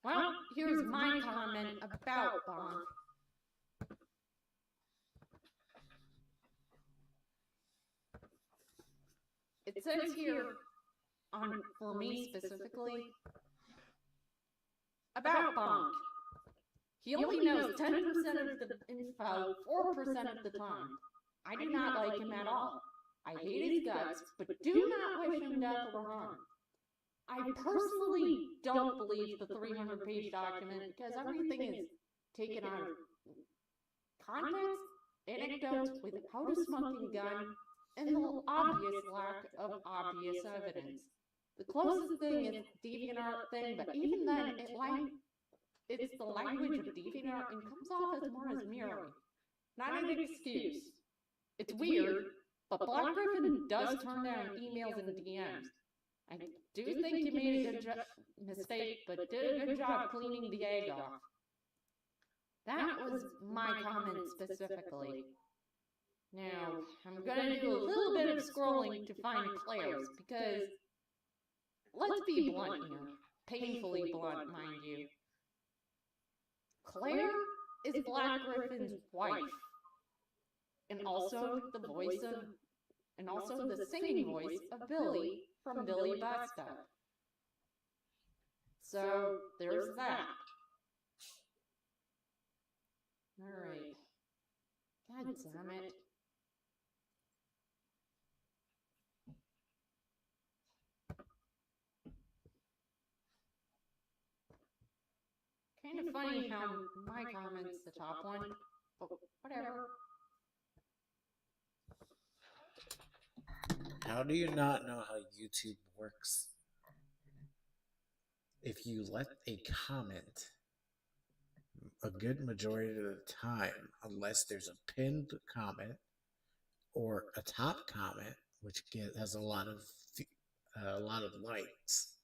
Well, here's my comment about Bonk. it says here, for me specifically, about Bunk. He only knows 10% of the info 4% of the time. I do not like him at all. I hate his guts, but do not wish him death or harm. I personally don't believe the 300-page document because everything is taken out of context, anecdotes with how to smoke a gun, and the obvious lack of obvious evidence. The closest thing is DeviantArt thing, but even then, it's the language of DeviantArt and comes off as more as mirroring. Not an excuse. It's weird, but Black Griffin does turn down emails and DMs. I do think you made a good mistake, but did a good job cleaning the egg off. That was my comment specifically. Now, I'm gonna do a little bit of scrolling to find Claire's, because, let's be blunt here. Painfully blunt, mind you. Claire is Black Griffin's wife. And also the singing voice of Billy from Billy Buckstep. So, there's that. Alright. God damn it. Kind of funny how my comment's the top one, but whatever. How do you not know how YouTube works? If you let a comment, a good majority of the time, unless there's a pinned comment or a top comment, which has a lot of likes,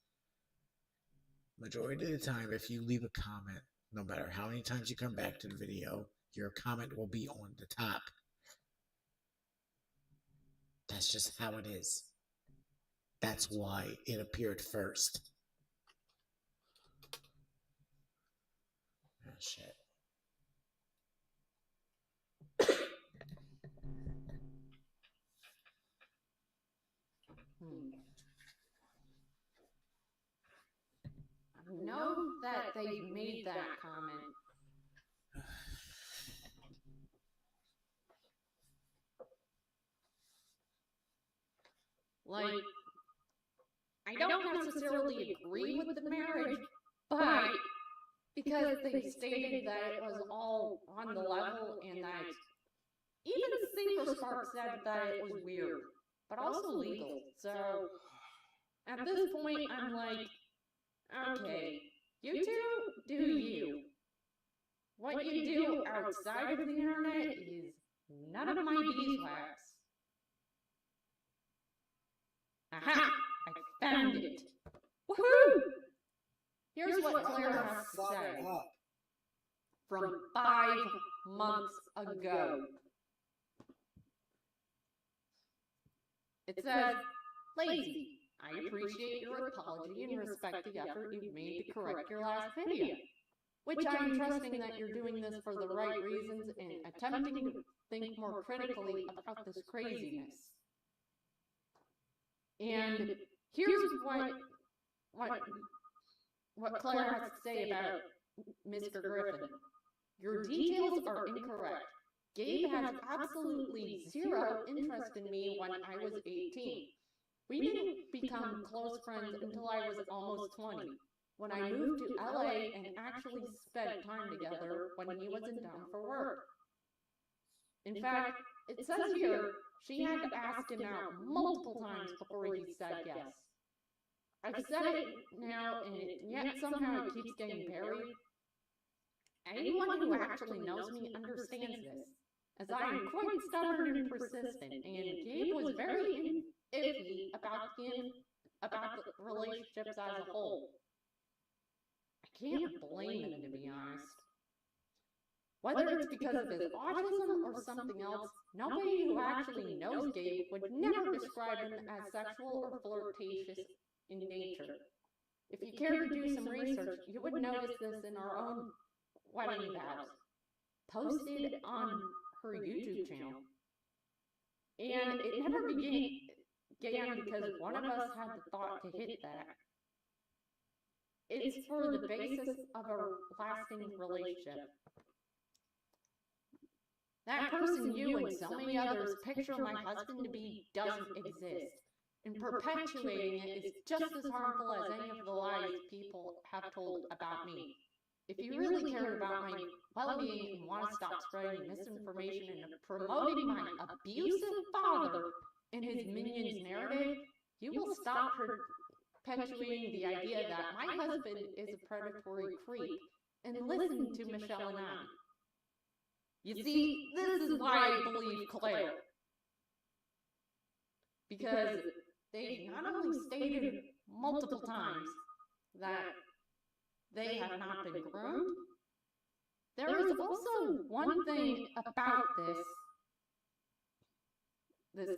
majority of the time, if you leave a comment, no matter how many times you come back to the video, your comment will be on the top. That's just how it is. That's why it appeared first. Oh, shit. I know that they made that comment. Like, I don't necessarily agree with the marriage, but because they stated that it was all on the level and that even Sinker Spark said that it was weird, but also legal. So, at this point, I'm like, okay, you two, do you. What you do outside of the internet is none of my beeswax. Aha! I found it! Woohoo! Here's what Claire has to say. From 5 months ago. It says, Lazy, I appreciate your apology and respect the effort you've made to correct your last video. Which I'm trusting that you're doing this for the right reasons and attempting to think more critically about this craziness. And here's what Claire has to say about Mr. Griffin. Your details are incorrect. Gabe has absolutely zero interest in me when I was 18. We didn't become close friends until I was almost 20, when I moved to LA and actually spent time together when he was in town for work. In fact, it says here, she had to ask him out multiple times before he said yes. I've said it now, and yet somehow it keeps getting buried. Anyone who actually knows me understands this, as I am quite stubborn and persistent, and Gabe was very iffy about the relationships as a whole. I can't blame him, to be honest. Whether it's because of his autism or something else, nobody who actually knows Gabe would never describe him as sexual or flirtatious in nature. If you care to do some research, you would notice this in our own wedding vows, posted on her YouTube channel. And it never began because one of us had the thought to hit that. It's for the basis of a lasting relationship. That person you and so many others picture my husband to be doesn't exist. And perpetuating it is just as harmful as any of the lies people have told about me. If you really cared about my well-being and want to stop spreading misinformation and promoting my abusive father and his minions' narrative, you will stop perpetuating the idea that my husband is a predatory creep and listen to Michelle and I. You see, this is why I believe Claire. Because they not only stated multiple times that they have not been groomed, there is also one thing about this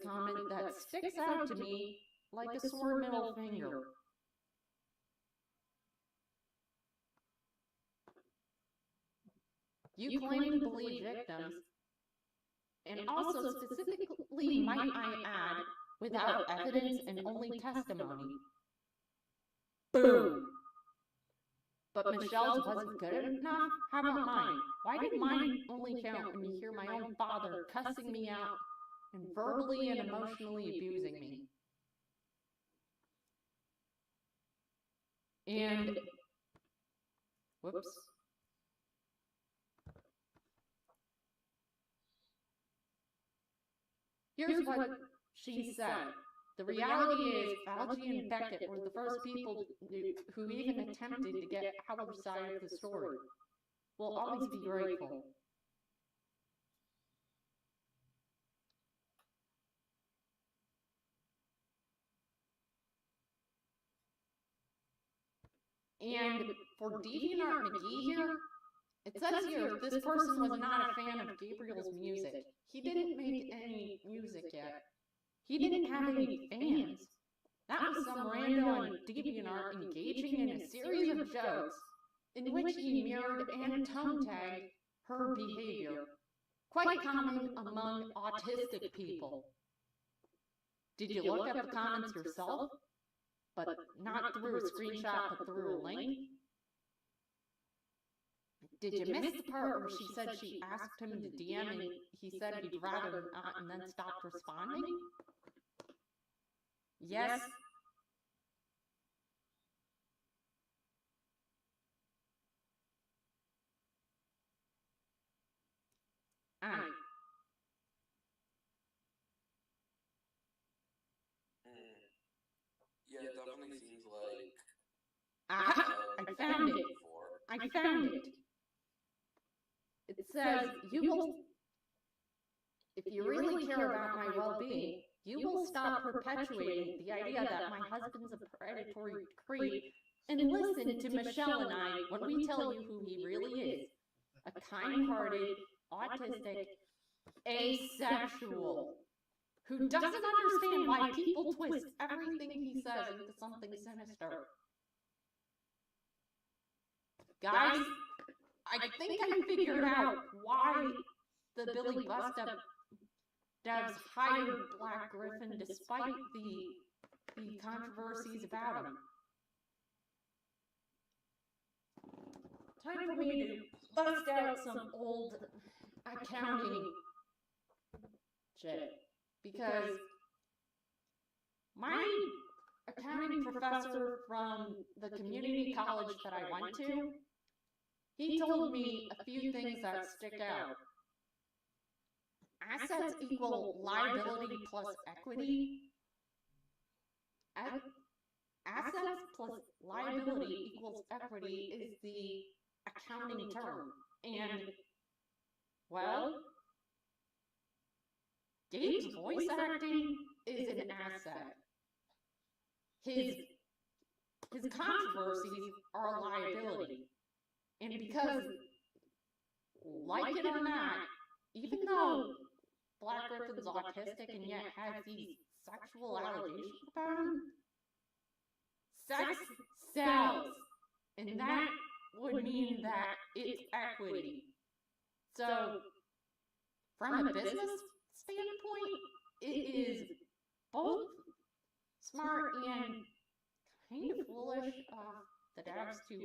comment that sticks out to me like a sore middle finger. You claim to believe victims, and also specifically, might I add, without evidence and only testimony. Boom! But Michelle's wasn't good enough? How about mine? Why did mine only count when you hear my own father cussing me out and verbally and emotionally abusing me? And... whoops. Here's what she said. The reality is, Algie and Beckett were the first people who even attempted to get our side of the story. We'll always be grateful. And for DeviantArt McGee here, it says here this person was not a fan of Gabriel's music. He didn't make any music yet. He didn't have any fans. That was some rando on DeviantArt engaging in a series of jokes in which he mirrored and tone-tagged her behavior, quite common among autistic people. Did you look up the comments yourself? But not through a screenshot, but through a link? Did you miss the part where she said she asked him to DM and he said he'd rather not and then stopped responding? Yes. Yeah, it definitely seems like... I found it. I found it. It says, you will, if you really care about my well-being, you will stop perpetuating the idea that my husband's a predatory creep and listen to Michelle and I when we tell you who he really is. A kind-hearted, autistic, asexual, who doesn't understand why people twist everything he says into something sinister. Guys, I think I figured out why the Billy Bust-Up devs hired Black Griffin despite the controversies about him. Time for me to bust out some old accounting shit. Because my accounting professor from the community college that I went to, he told me a few things that stick out. Assets equal liability plus equity. Assets plus liability equals equity is the accounting term. And, well, Gabe's voice acting is an asset. His controversies are a liability. And because, like it or not, even though Black Griffin's autistic and yet has these sexual allegations about him, sex sells. And that would mean that it's equity. So, from a business standpoint, it is both and kind of foolish of the devs to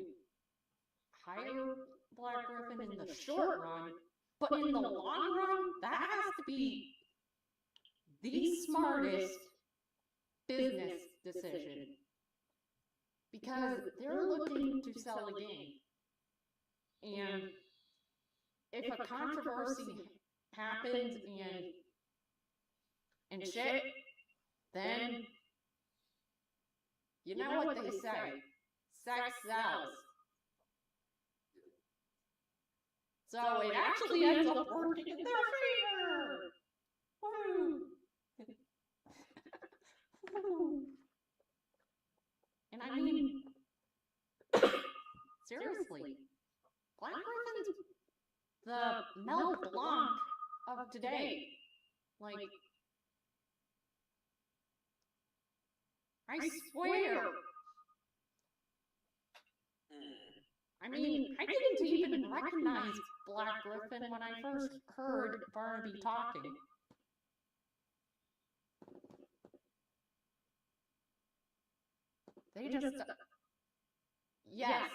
hire Black Griffin in the short run, but in the long run, that has to be the smartest business decision. Because they're looking to sell a game. And if a controversy happens and shit, then you know what they say. Sex sells. So it actually ends up working in their favor. Woo! Woo! And I mean, seriously, Black Griffin's the Mel Blanc of today. Like, I swear. I mean, I didn't even recognize Black Griffin when I first heard Barnaby talking. They just... Yes.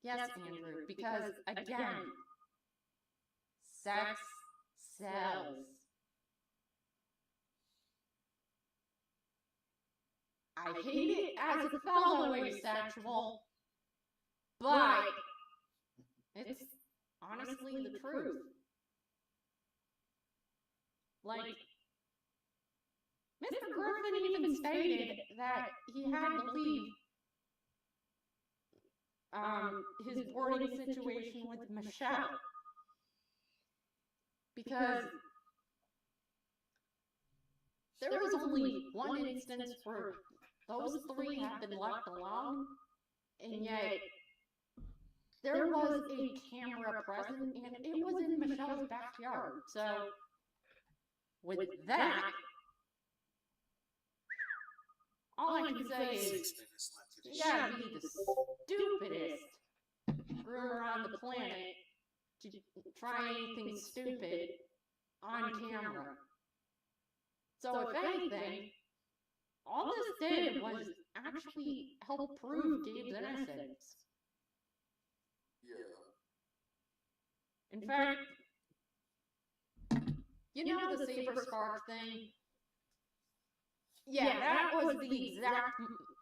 Yes, Andrew, because, again, sex sells. I hate it as a fellow asexual, but it's honestly the truth. Like, Mr. Griffin even stated that he had to leave his boarding situation with Michelle. Because there was only one instance where those three have been left alone, and yet there was a camera present, and it was in Michelle's backyard. So, with that, all I can say is, you gotta be the stupidest groomer on the planet to try anything stupid on camera. So if anything, all this did was actually help prove Gabe's innocence. Yeah. In fact, you know the Saber Spark thing? Yeah, that was the exact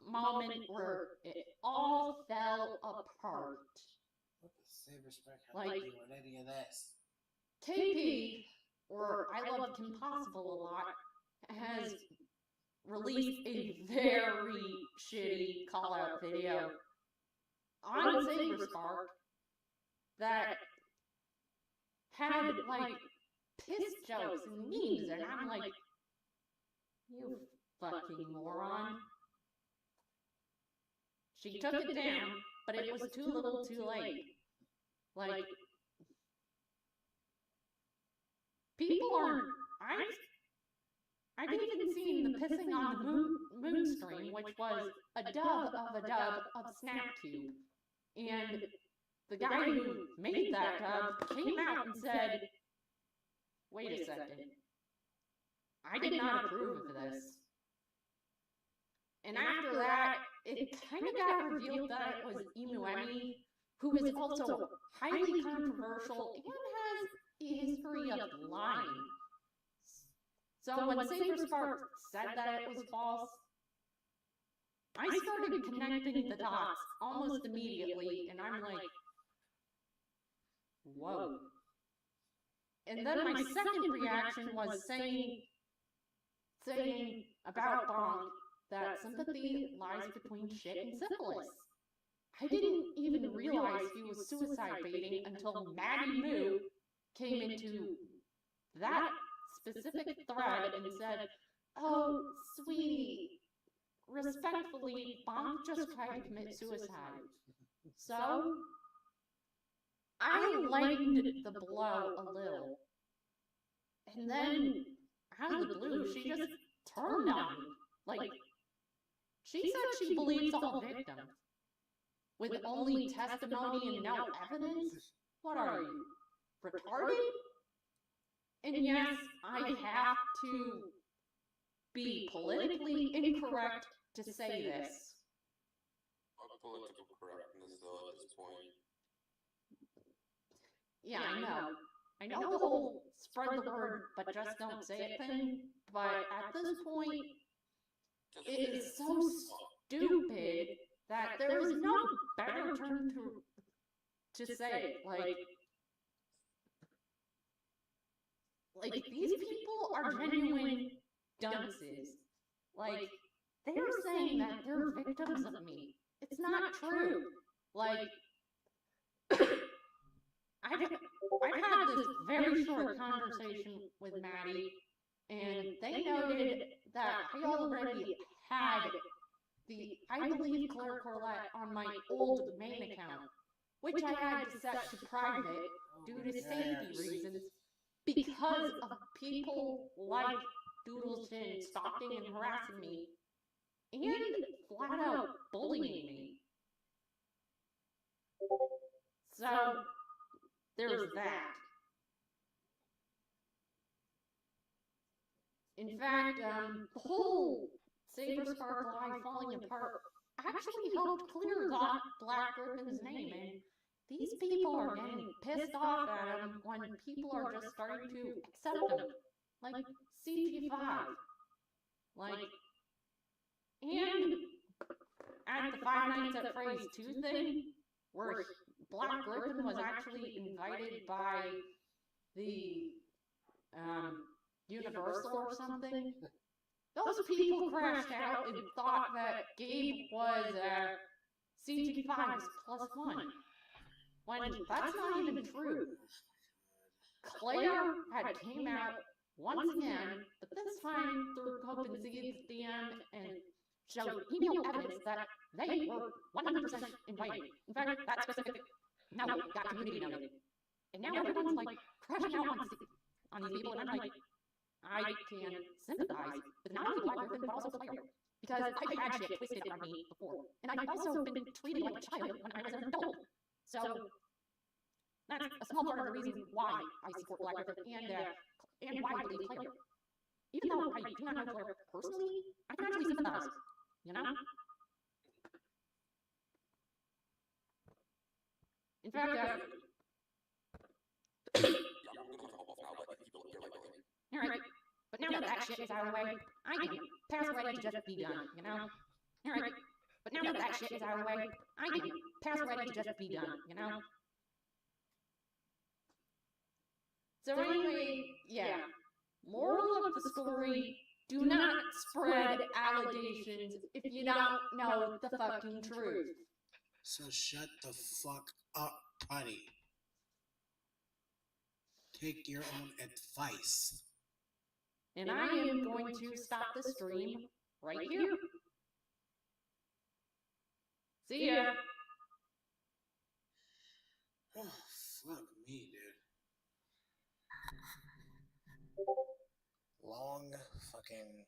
moment where it all fell apart. What the Saber Spec have Like, to do with any of this? KP, or I Love Kim Possible a lot, has released a very shitty call-out video on Saber Spark that had, like, piss jokes and memes, and I'm like, you fucking moron. She took it down, but it was too little too late. Like, people aren't... I've even seen the pissing on the moon stream, which was a dub of Snapcube. And the guy who made that dub came out and said, wait a second, I did not approve of this. And after that, it kind of got revealed that it was Imuemi, who is also highly controversial and has a history of lying. So when Saber Spark said that it was false, I started connecting the dots almost immediately, and I'm like, whoa. And then my second reaction was saying about Bonk that sympathy lies between shit and syphilis. I didn't even realize he was suicide baiting until Maddie Moo came into that specific thread and said, oh, sweetie, respectfully, Bonk just tried to commit suicide. So, I lightened the blow a little. And then, out of the blue, she just turned on me. Like, she said she believes all victims. With only testimony and no evidence? What are you, retarded? And yes, I have to be politically incorrect to say this. Political correctness, though, at this point. Yeah, I know. I know the whole spread the word but just don't say it thing, but at this point, it is so stupid that there is no better term to say it. Like these people are genuine dunces. Like, they're saying that they're victims of me. It's not true. Like, I've had this very short conversation with Maddie, and they noted that I already had the I Believe Claire Corlett on my old main account, which I had to set to private due to safety reasons because of people like Doodleston stalking and harassing me and flat out bullying me. So, there's that. In fact, the whole Saber Spark lie falling apart actually helped clear Black Griffin's name, and these people are getting pissed off at him when people are just starting to accept him. Like CG5. And at the Five Nights at Freddy's 2 thing, where Black Griffin was actually invited by the Universal or something, those people crashed out and thought that Gabe was CG5's +1, when that's not even true. Claire had came out once again, but this time through Cope and Z's DM and showed email evidence that they were 100% invited. In fact, that specific note got community noted. And now everyone's like crashing out on these people, and I'm like, I can sympathize with not only Black Griffin, but also Claire. Because I've had shit twisted on me before. And I've also been treated like a child when I was an adult. So, that's a small part of the reason why I support Black Griffin and why I believe Claire. Even though I do not know Claire personally, I can actually sympathize. You know? In fact, alright, but now that that shit is out of the way, I am past ready to just be done, you know? Alright, but now that that shit is out of the way, I am past ready to just be done, you know? So anyway, yeah. Moral of the story, do not spread allegations if you don't know the fucking truth. So shut the fuck up, Puddie. Take your own advice. And I am going to stop the stream right here. See ya. Oh, fuck me, dude. Long fucking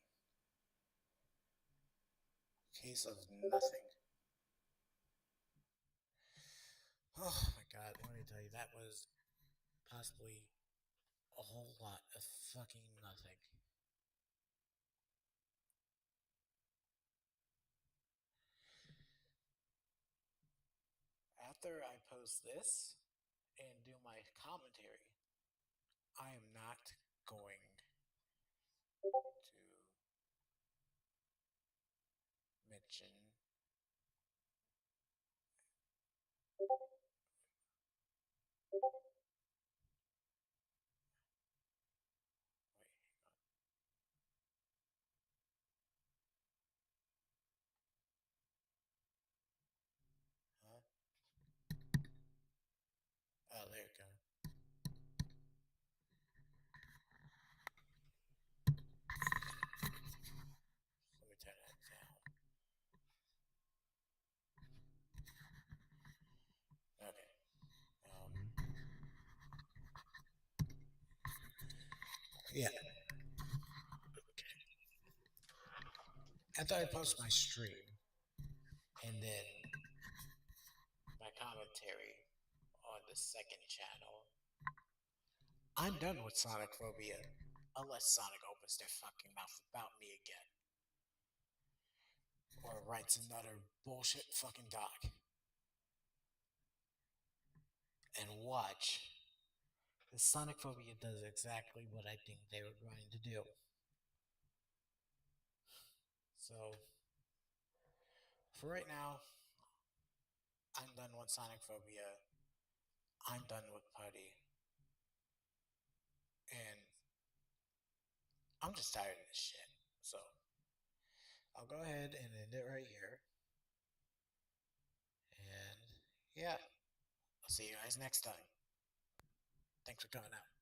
case of nothing. Oh my god, let me tell you, that was possibly a whole lot of fucking nothing. After I post this and do my commentary, I am not going to mention oh, there you go. Let me turn that down. Okay. Yeah. Okay. After I post my stream, and then my commentary on the second channel, I'm done with Sonicphobia, unless Sonic opens opens their fucking mouth about me again. Or writes another bullshit fucking doc. And watch. The Sonicphobia does exactly what I think they were going to do. So, for right now, I'm done with Sonicphobia. I'm done with Puddie. And I'm just tired of this shit. So, I'll go ahead and end it right here. And, yeah. I'll see you guys next time. Thanks for coming out.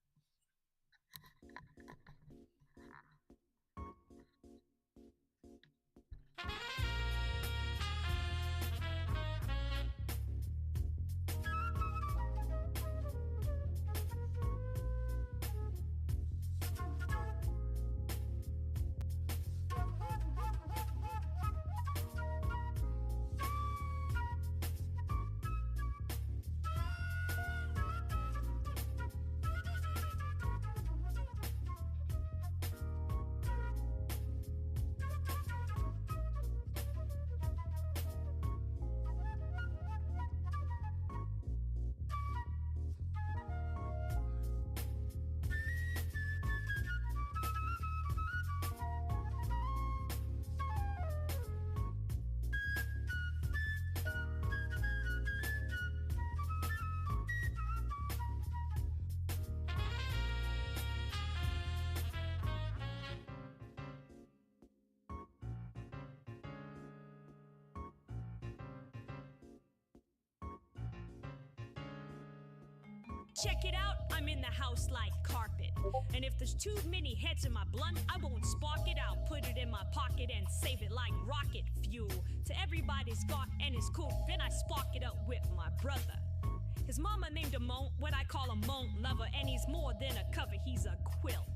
Check it out, I'm in the house like carpet. And if there's too many heads in my blunt, I won't spark it out. Put it in my pocket and save it like rocket fuel. To everybody's got and his cool, then I spark it up with my brother. His mama named him Moan, what I call a Moan lover. And he's more than a cover, he's a quilt.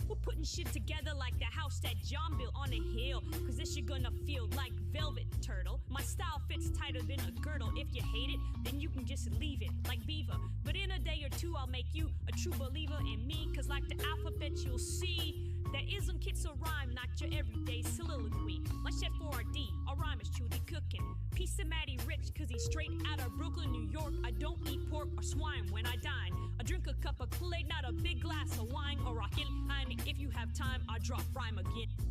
We're putting shit together like the house that John built on a hill. Cause this you're gonna feel like velvet turtle. My style fits tighter than a girdle. If you hate it, then you can just leave it like Beaver. But in a day or two I'll make you a true believer in me. Cause like the alphabet you'll see, there isn't kits or rhyme, not your everyday soliloquy. Like Chef 4RD, a rhyme is truly cooking. Piece of Matty Rich, cause he's straight out of Brooklyn, New York. I don't eat pork or swine when I dine. I drink a cup of Kool-Aid, not a big glass of wine or rockin'. And if you have time, I drop rhyme again.